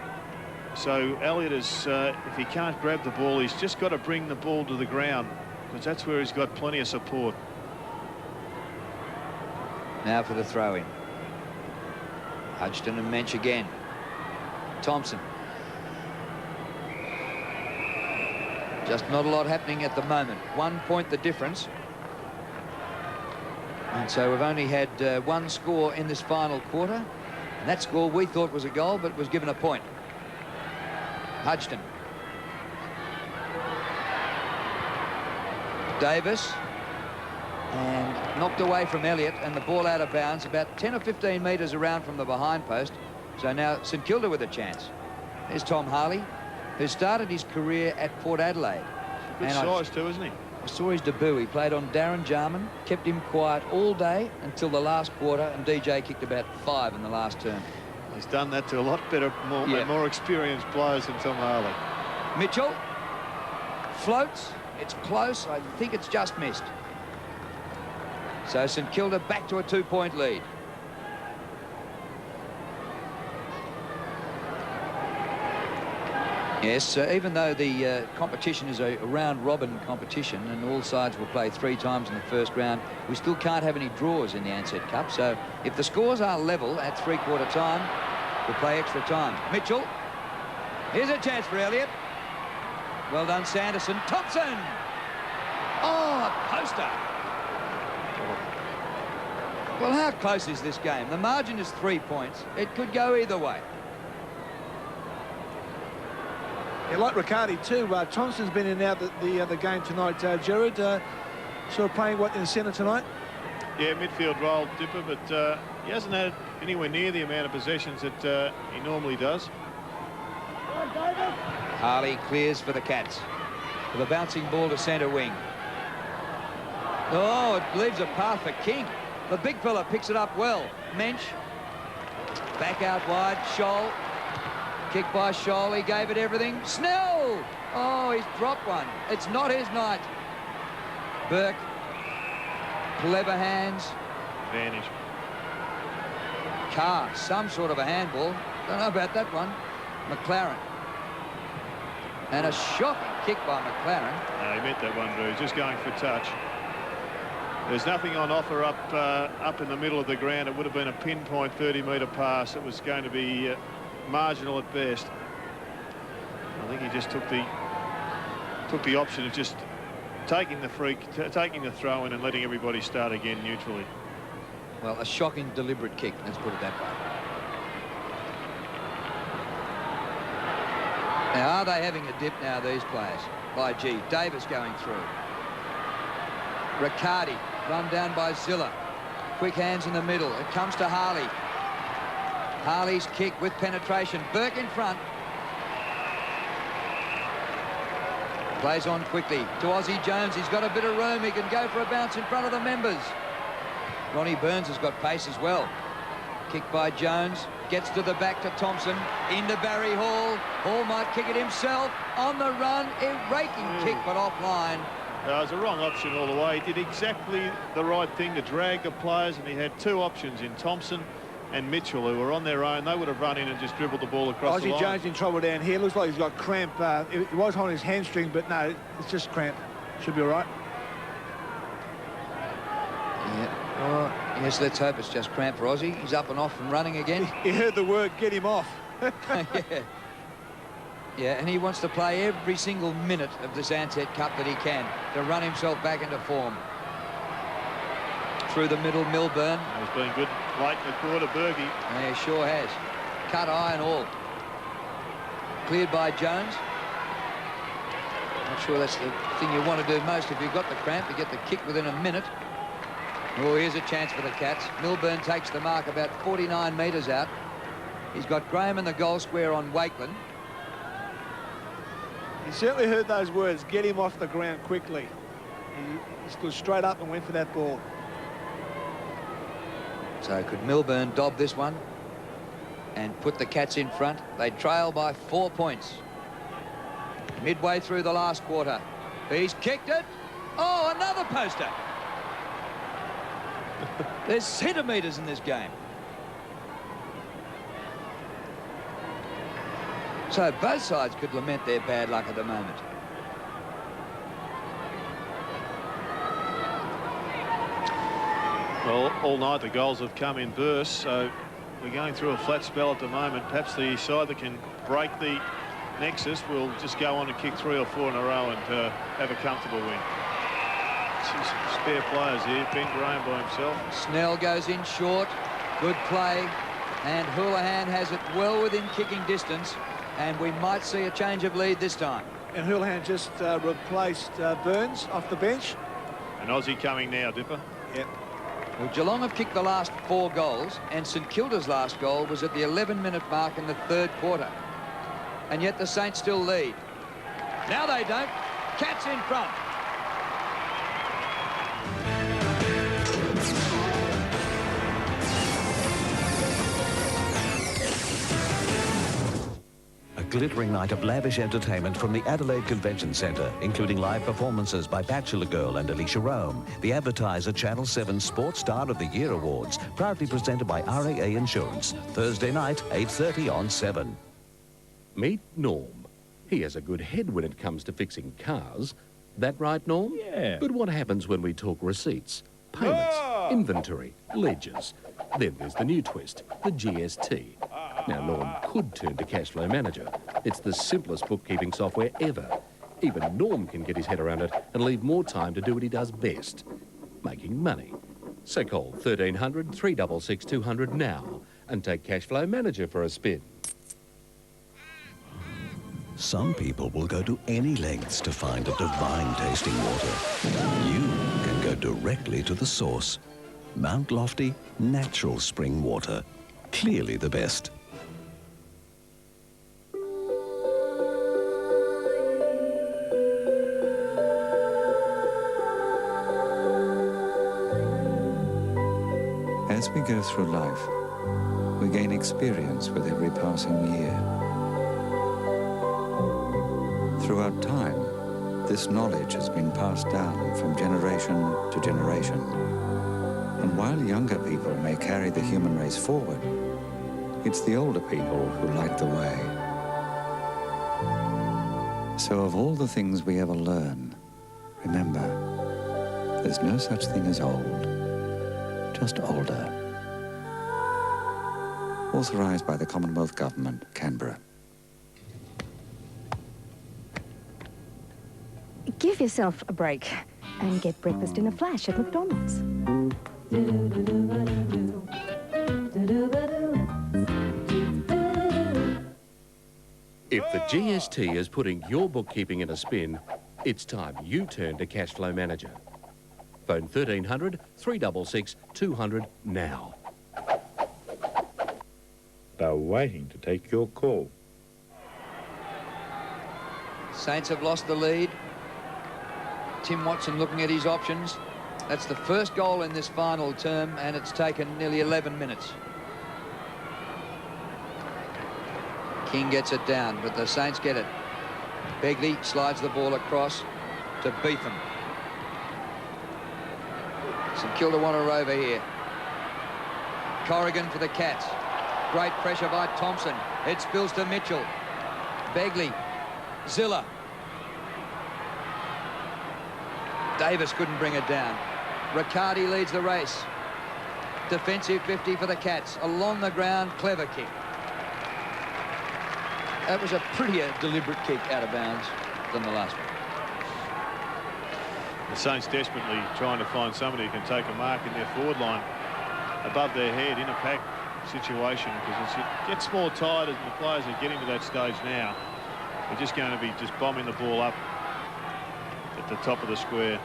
So Elliott is, if he can't grab the ball, he's just got to bring the ball to the ground, because that's where he's got plenty of support. Now for the throw-in. Hudson and Mensch again. Thompson. Just not a lot happening at the moment. 1 point the difference. And so we've only had one score in this final quarter. And that score we thought was a goal, but was given a point. Hudson. Davis. And knocked away from Elliott, and the ball out of bounds about 10 or 15 metres around from the behind post. So now St Kilda with a chance. There's Tom Harley, who started his career at Port Adelaide. Good size too, isn't he? I saw his debut. He played on Darren Jarman, kept him quiet all day until the last quarter, and DJ kicked about 5 in the last term. He's done that to a lot better, more experienced players than Tom Harley. Mitchell floats. It's close. I think it's just missed. So St Kilda back to a 2-point lead. Yes, even though the competition is a round-robin competition and all sides will play 3 times in the first round, we still can't have any draws in the Ansett Cup. So if the scores are level at 3/4 time, we'll play extra time. Mitchell. Here's a chance for Elliott. Well done, Sanderson. Thompson! Oh, a poster! Well, how close is this game? The margin is 3 points. It could go either way. Yeah, like Riccardi too, Thompson's been in and out the game tonight. Gerard, sort of playing what in the centre tonight? Yeah, midfield role, Dipper, but he hasn't had anywhere near the amount of possessions that he normally does. Harley clears for the Cats. With a bouncing ball to centre wing. Oh, it leaves a path for King. The big fella picks it up well. Mensch. Back out wide. Scholl. Kick by Scholl. He gave it everything. Snell! Oh, he's dropped one. It's not his night. Burke Clever hands. Advantage. Carr, some sort of a handball. Don't know about that one. McLaren. And a shocking kick by McLaren. No, he meant that one, Drew. He's just going for touch. There's nothing on offer up in the middle of the ground. It would have been a pinpoint 30-metre pass. It was going to be marginal at best. I think he just took the option of just taking the throw in and letting everybody start again neutrally. Well, a shocking deliberate kick, let's put it that way. Now, are they having a dip now, these players? By G. Davis going through. Riccardi, run down by Zilla. Quick hands in the middle. It comes to Harley. Harley's kick with penetration. Burke in front. Plays on quickly to Ozzie Jones. He's got a bit of room. He can go for a bounce in front of the members. Ronnie Burns has got pace as well. Kick by Jones. Gets to the back to Thompson. Into Barry Hall. Hall might kick it himself. On the run. A raking kick, but offline. It was a wrong option all the way. He did exactly the right thing to drag the players, and he had two options in Thompson and Mitchell, who were on their own. They would have run in and just dribbled the ball across the line. Ozzie Jones in trouble down here. Looks like he's got cramp. He was on his hamstring, but no, it's just cramp. Should be all right. Yeah. Oh, yes, let's hope it's just cramp for Ozzie. He's up and off and running again. He heard the word, get him off. Yeah. Yeah, and he wants to play every single minute of this Ansett Cup that he can to run himself back into form. Through the middle, Milburn. He's been good late in the quarter, Bergie. Yeah, he sure has. Cut eye and all. Cleared by Jones. Not sure that's the thing you want to do most if you've got the cramp, to get the kick within a minute. Oh, here's a chance for the Cats. Milburn takes the mark about 49 metres out. He's got Graham in the goal square on Wakeland. He certainly heard those words, get him off the ground quickly. He stood straight up and went for that ball. So could Milburn dob this one and put the Cats in front? They trail by 4 points. Midway through the last quarter. He's kicked it. Oh, another poster. There's centimetres in this game. So both sides could lament their bad luck at the moment. Well, all night the goals have come in bursts, so we're going through a flat spell at the moment. Perhaps the side that can break the nexus will just go on and kick 3 or 4 in a row and have a comfortable win. Some spare players here. Ben Graham by himself. Snell goes in short. Good play. And Houlihan has it well within kicking distance. And we might see a change of lead this time. And Houlihan just replaced Burns off the bench. And Ozzie coming now, Dipper. Yep. Well, Geelong have kicked the last 4 goals, and St Kilda's last goal was at the 11-minute mark in the 3rd quarter. And yet the Saints still lead. Now they don't. Cats in front. Glittering night of lavish entertainment from the Adelaide Convention Centre, including live performances by Bachelor Girl and Alicia Rome. The Advertiser Channel 7 Sports Star of the Year Awards, proudly presented by RAA Insurance. Thursday night, 8:30 on 7. Meet Norm. He has a good head when it comes to fixing cars. That right, Norm? Yeah. But what happens when we talk receipts, payments, inventory, ledgers? Then there's the new twist, the GST. Now, Norm could turn to Cashflow Manager. It's the simplest bookkeeping software ever. Even Norm can get his head around it and leave more time to do what he does best, making money. So call 1300 366 200 now and take Cashflow Manager for a spin. Some people will go to any lengths to find a divine tasting water. You can go directly to the source. Mount Lofty Natural Spring Water. Clearly the best. As we go through life, we gain experience with every passing year. Throughout time, This knowledge has been passed down from generation to generation. And while younger people may carry the human race forward, it's the older people who light the way. So of all the things we ever learn, remember, there's no such thing as old, just older. Authorised by the Commonwealth Government, Canberra. Give yourself a break and get breakfast in a flash at McDonald's. If the GST is putting your bookkeeping in a spin, it's time you turn to Cashflow Manager. Phone 1300 366 200 now. They're waiting to take your call. Saints have lost the lead. Tim Watson looking at his options. That's the first goal in this final term, and it's taken nearly 11 minutes. King gets it down, but the Saints get it. Begley slides the ball across to Beetham. St Kilda want a rover here. Corrigan for the Cats. Great pressure by Thompson. It spills to Mitchell. Begley. Zilla. Davis couldn't bring it down. Riccardi leads the race. Defensive 50 for the Cats. Along the ground, clever kick. That was a prettier deliberate kick out of bounds than the last one. The Saints desperately trying to find somebody who can take a mark in their forward line above their head in a pack situation, because as it gets more tight as the players are getting to that stage now, they're just going to be just bombing the ball up at the top of the square.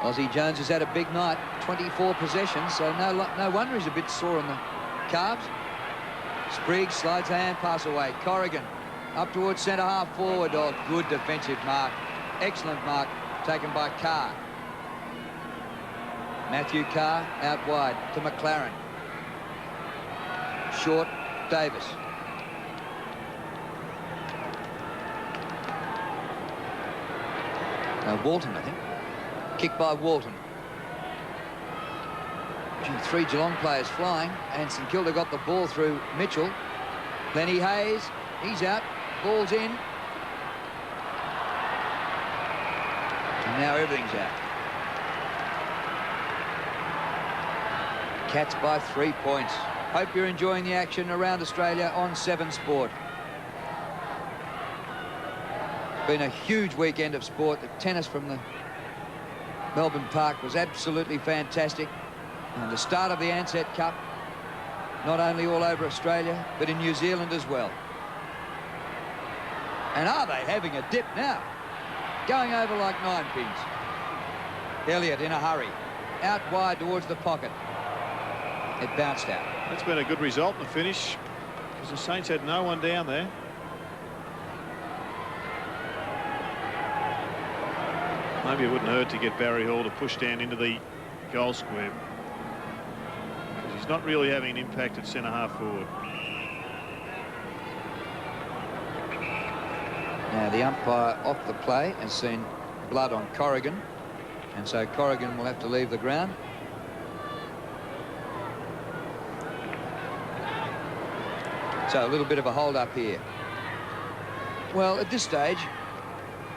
Aussie Jones has had a big night, 24 possessions, so no wonder he's a bit sore on the calves. Spriggs slides the hand pass away. Corrigan up towards centre half forward. Oh, good defensive mark. Excellent mark taken by Carr. Matthew Carr out wide to McLaren. Short, Davis. Walton, I think. Kick by Walton. Three Geelong players flying, and St Kilda got the ball through Mitchell. Lenny Hayes, he's out. Ball's in. And now everything's out. Cats by 3 points. Hope you're enjoying the action around Australia on 7 Sport. Been a huge weekend of sport. The tennis from the Melbourne Park was absolutely fantastic. And the start of the Ansett Cup, not only all over Australia, but in New Zealand as well. And are they having a dip now? Going over like 9 pins. Elliott in a hurry. Out wide towards the pocket. It bounced out. That's been a good result in the finish, because the Saints had no one down there. Maybe it wouldn't hurt to get Barry Hall to push down into the goal square, because he's not really having an impact at centre half forward. Now the umpire off the play has seen blood on Corrigan, and so Corrigan will have to leave the ground. So a little bit of a hold up here. Well, at this stage,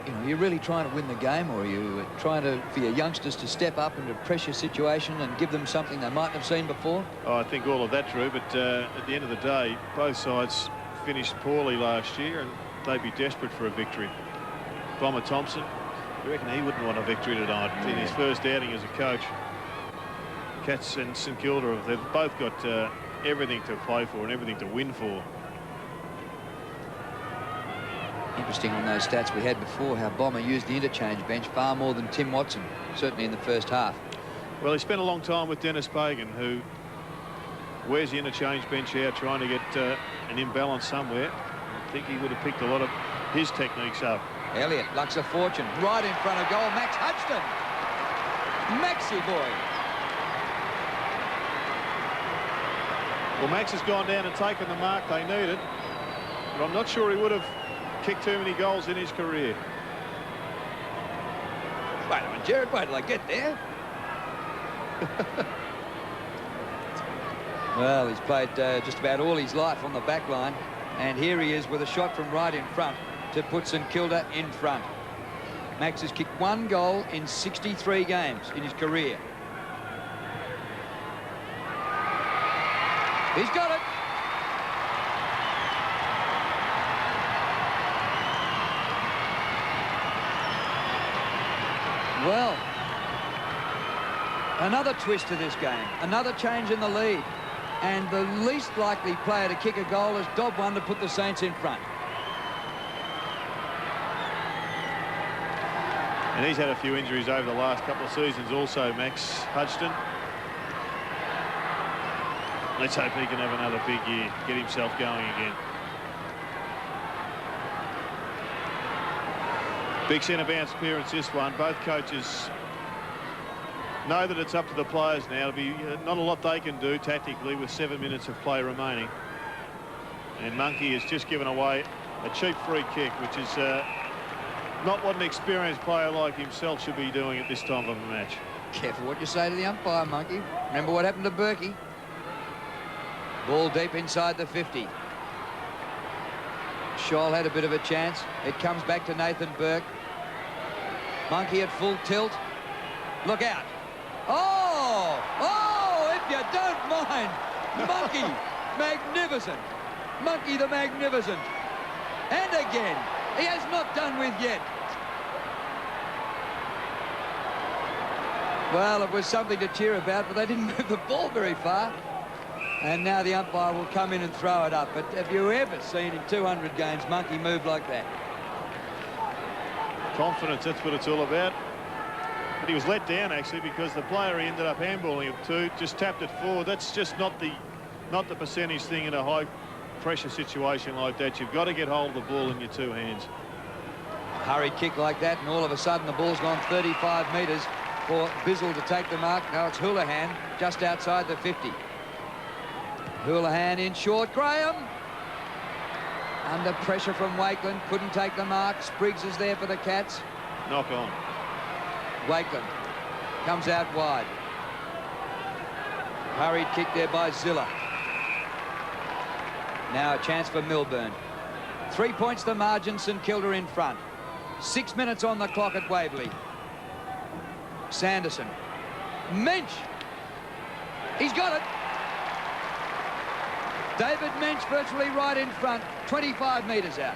you know, you're really trying to win the game, or are you trying for your youngsters to step up into a pressure situation and give them something they mightn't have seen before? Oh, I think all of that, Drew, but at the end of the day, both sides finished poorly last year, and they'd be desperate for a victory. Bomber Thompson, I reckon he wouldn't want a victory tonight in his first outing as a coach. Cats and St Kilda, they've both got everything to play for and everything to win for. Interesting on those stats we had before, how Bomber used the interchange bench far more than Tim Watson, certainly in the first half. Well, he spent a long time with Dennis Pagan, who wears the interchange bench out trying to get an imbalance somewhere. I think he would have picked a lot of his techniques up. Elliott, Lux of Fortune, right in front of goal. Max Hudson. Maxi boy. Well, Max has gone down and taken the mark they needed, but I'm not sure he would have kicked too many goals in his career. Wait a minute, Jared, wait till I get there. Well, he's played just about all his life on the back line, and here he is with a shot from right in front to put St Kilda in front. Max has kicked 1 goal in 63 games in his career. He's got it. Well, another twist to this game, another change in the lead, and the least likely player to kick a goal is Dob one to put the Saints in front. And he's had a few injuries over the last couple of seasons also, Max Hudson. Let's hope he can have another big year, get himself going again. Big centre bounce appearance this one. Both coaches know that it's up to the players now. There'll be not a lot they can do tactically with 7 minutes of play remaining. And Monkey has just given away a cheap free kick, which is not what an experienced player like himself should be doing at this time of a match. Careful what you say to the umpire, Monkey. Remember what happened to Berkey. Ball deep inside the 50. Scholl had a bit of a chance. It comes back to Nathan Burke. Monkey at full tilt. Look out. Oh! Oh, if you don't mind. Monkey, magnificent. Monkey the magnificent. And again, he has not done with yet. Well, it was something to cheer about, but they didn't move the ball very far. And now the umpire will come in and throw it up. But have you ever seen in 200 games Monkey move like that? Confidence, that's what it's all about. But he was let down actually because the player he ended up handballing him to just tapped it forward. That's just not the percentage thing in a high pressure situation like that. You've got to get hold of the ball in your 2 hands. A hurried kick like that, and all of a sudden the ball's gone 35 metres for Bizzle to take the mark. Now it's Houlihan just outside the 50. Houlihan in short. Graham under pressure from Wakeland, couldn't take the mark. Spriggs is there for the Cats. Knock on. Wakeland comes out wide. Hurried kick there by Zilla. Now a chance for Milburn. 3 points the margin, St Kilda in front. 6 minutes on the clock at Waverley. Sanderson. Mensch. He's got it. David Mensch virtually right in front, 25 metres out.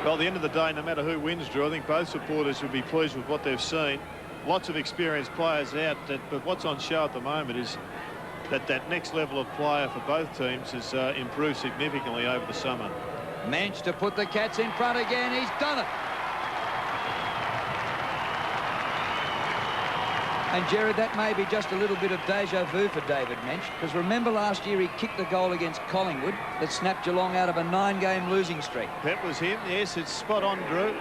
Well, at the end of the day, no matter who wins, Drew, I think both supporters would be pleased with what they've seen. Lots of experienced players out, but what's on show at the moment is that next level of player for both teams has improved significantly over the summer. Mensch to put the Cats in front again. He's done it. And, Jared, that may be just a little bit of deja vu for David Mensch, because remember last year he kicked the goal against Collingwood that snapped Geelong out of a 9-game losing streak. That was him. Yes, it's spot on, Drew.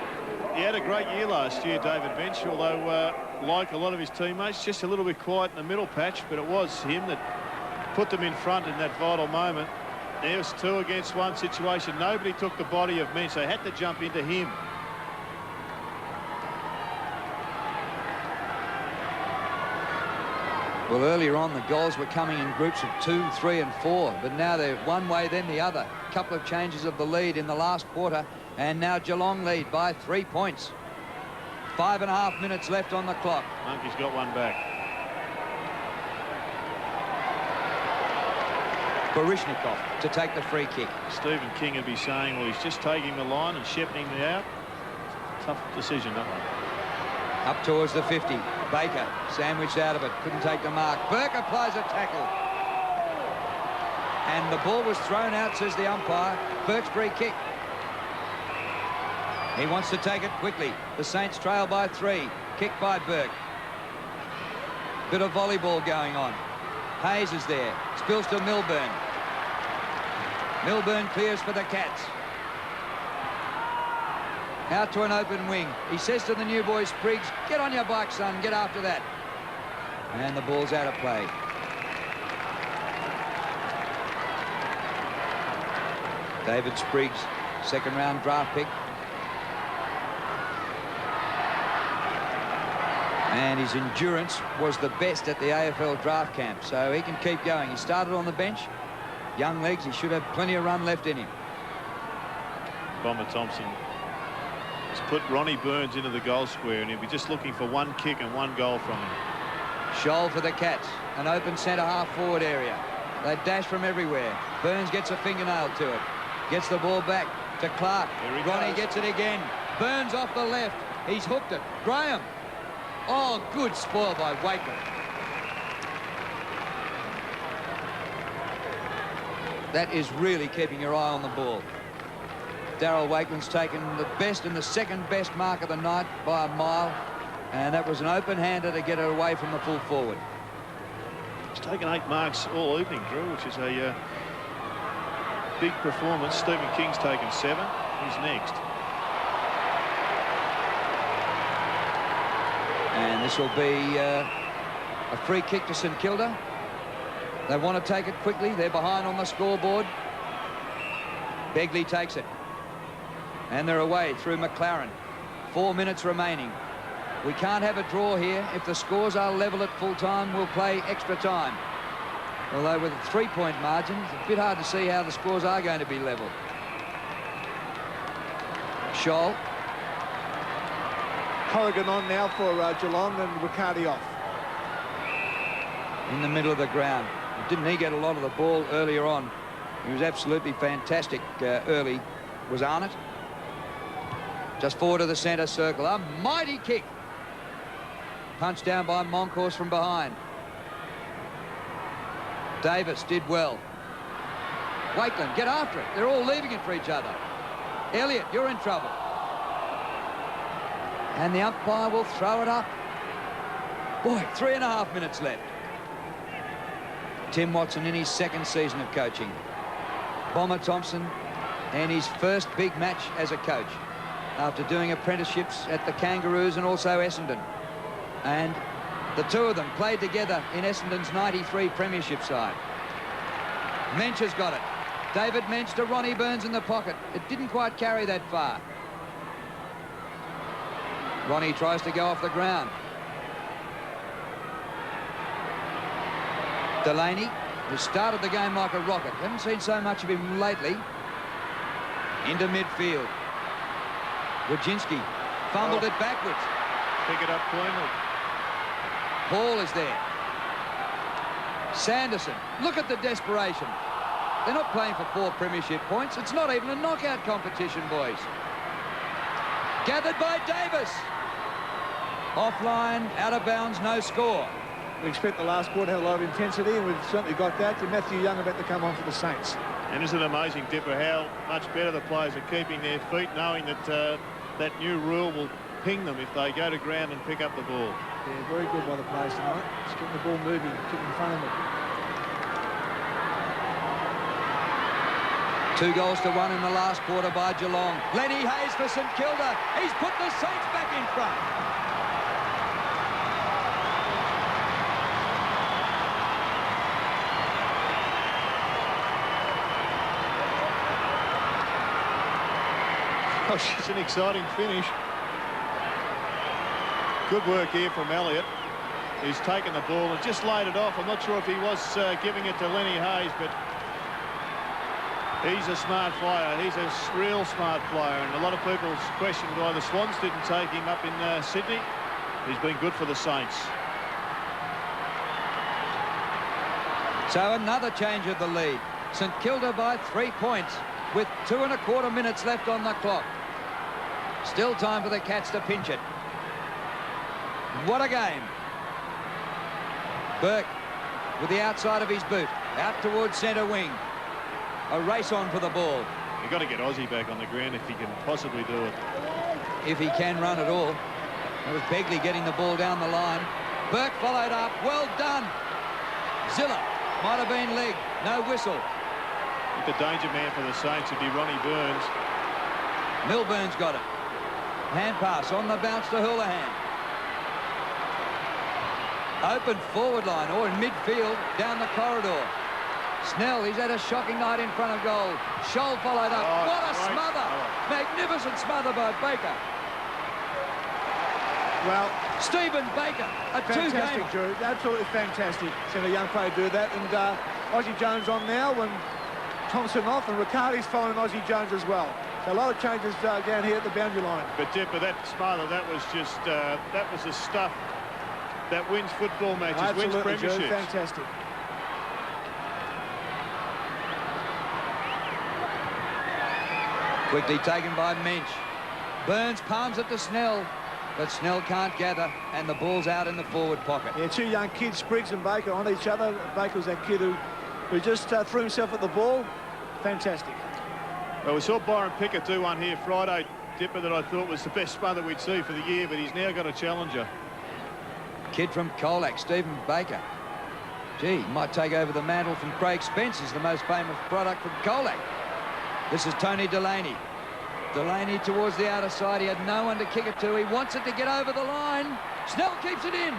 He had a great year last year, David Mensch, although, like a lot of his teammates, just a little bit quiet in the middle patch, but it was him that put them in front in that vital moment. There was 2 against 1 situation. Nobody took the body of Mensch. They had to jump into him. Well, earlier on, the goals were coming in groups of 2, 3 and 4, but now they're one way, then the other. A couple of changes of the lead in the last quarter, and now Geelong lead by 3 points. 5.5 minutes left on the clock. Monkey's got one back. Barishnikov to take the free kick. Stephen King would be saying, well, he's just taking the line and shepherding it out. Tough decision, that one. Up towards the 50. Baker sandwiched out of it, couldn't take the mark. Burke applies a tackle. And the ball was thrown out, says the umpire. Burke's free kick. He wants to take it quickly. The Saints trail by 3. Kicked by Burke. Bit of volleyball going on. Hayes is there. Spills to Milburn. Milburn clears for the Cats. Out to an open wing. He says to the new boy Spriggs, get on your bike, son, get after that. And the ball's out of play. David Spriggs, second round draft pick. And his endurance was the best at the AFL draft camp, so he can keep going. He started on the bench. Young legs, he should have plenty of run left in him. Bomber Thompson has put Ronnie Burns into the goal square, and he'll be just looking for one kick and one goal from him. Scholl for the Cats, an open centre-half forward area. They dash from everywhere. Burns gets a fingernail to it. Gets the ball back to Clark. Ronnie gets it again. Burns off the left. He's hooked it. Graham. Oh, good spoil by Wakeman. That is really keeping your eye on the ball. Darryl Wakeman's taken the best and the second best mark of the night by a mile, and that was an open-hander to get it away from the full forward. He's taken 8 marks all evening, Drew, which is a big performance. Stephen King's taken 7. He's next. And this will be a free kick to St Kilda. They want to take it quickly. They're behind on the scoreboard. Begley takes it. And they're away through McLaren. 4 minutes remaining. We can't have a draw here. If the scores are level at full time, we'll play extra time. Although with a 3-point margin, it's a bit hard to see how the scores are going to be level. Scholl. Corrigan on now for Geelong, and Riccardi off. In the middle of the ground. Didn't he get a lot of the ball earlier on? He was absolutely fantastic early, was Arnott. Just forward of the centre circle. A mighty kick. Punched down by Moncourse from behind. Davis did well. Wakeland, get after it. They're all leaving it for each other. Elliott, you're in trouble. And the umpire will throw it up. Boy, 3.5 minutes left. Tim Watson in his second season of coaching. Bomber Thompson and his first big match as a coach after doing apprenticeships at the Kangaroos and also Essendon. And the two of them played together in Essendon's '93 premiership side. Mensch has got it. David Mensch to Ronnie Burns in the pocket. It didn't quite carry that far. Ronnie tries to go off the ground. Delaney, who started the game like a rocket. Haven't seen so much of him lately. Into midfield. Wojcinski fumbled it backwards. Pick it up cleanly. Paul is there. Sanderson, look at the desperation. They're not playing for 4 premiership points. It's not even a knockout competition, boys. Gathered by Davis. Offline, out of bounds, no score. We expect the last quarter to have a lot of intensity, and we've certainly got that. And Matthew Young about to come on for the Saints. And isn't it amazing, Dipper, how much better the players are keeping their feet, knowing that that new rule will ping them if they go to ground and pick up the ball. Yeah, very good by the players tonight. Just getting the ball moving, getting in front of them. 2 goals to 1 in the last quarter by Geelong. Lenny Hayes for St Kilda. He's put the Saints back in front. Oh, it's an exciting finish. Good work here from Elliott. He's taken the ball and just laid it off. I'm not sure if he was giving it to Lenny Hayes, but he's a smart flyer. He's a real smart flyer, and a lot of people questioned why the Swans didn't take him up in Sydney. He's been good for the Saints. So another change of the lead. St Kilda by 3 points with 2.25 minutes left on the clock. Still time for the Cats to pinch it. What a game. Burke with the outside of his boot. Out towards centre wing. A race on for the ball. You've got to get Aussie back on the ground if he can possibly do it. If he can run at all. That was Begley getting the ball down the line. Burke followed up. Well done. Zilla might have been leg. No whistle. I think the danger man for the Saints would be Ronnie Burns. Milburn's got it. Hand pass on the bounce to Houlihan. Open forward line or in midfield down the corridor. Snell, he's had a shocking night in front of goal. Scholl followed up. Oh, what a smother. Magnificent smother by Baker. Well, Stephen Baker, a Fantastic, two-gamer. Drew. Absolutely fantastic. Seeing a young player do that. And Ozzie Jones on now, and Thompson off, and Riccardi's following Ozzie Jones as well. So a lot of changes down here at the boundary line. But Dipper, that Sparta, that was just that was the stuff that wins football matches, wins premierships. Drew, fantastic. Quickly taken by Minch. Burns palms it to Snell, but Snell can't gather, and the ball's out in the forward pocket. Yeah, two young kids, Spriggs and Baker, on each other. Baker was that kid who just threw himself at the ball. Fantastic. Well, we saw Byron Pickett do one here Friday, Dipper, that I thought was the best spur that we'd see for the year, but he's now got a challenger. Kid from Colac, Stephen Baker. Gee, might take over the mantle from Craig Spence, is the most famous product from Colac. This is Tony Delaney. Delaney towards the outer side. He had no one to kick it to. He wants it to get over the line. Snell keeps it in.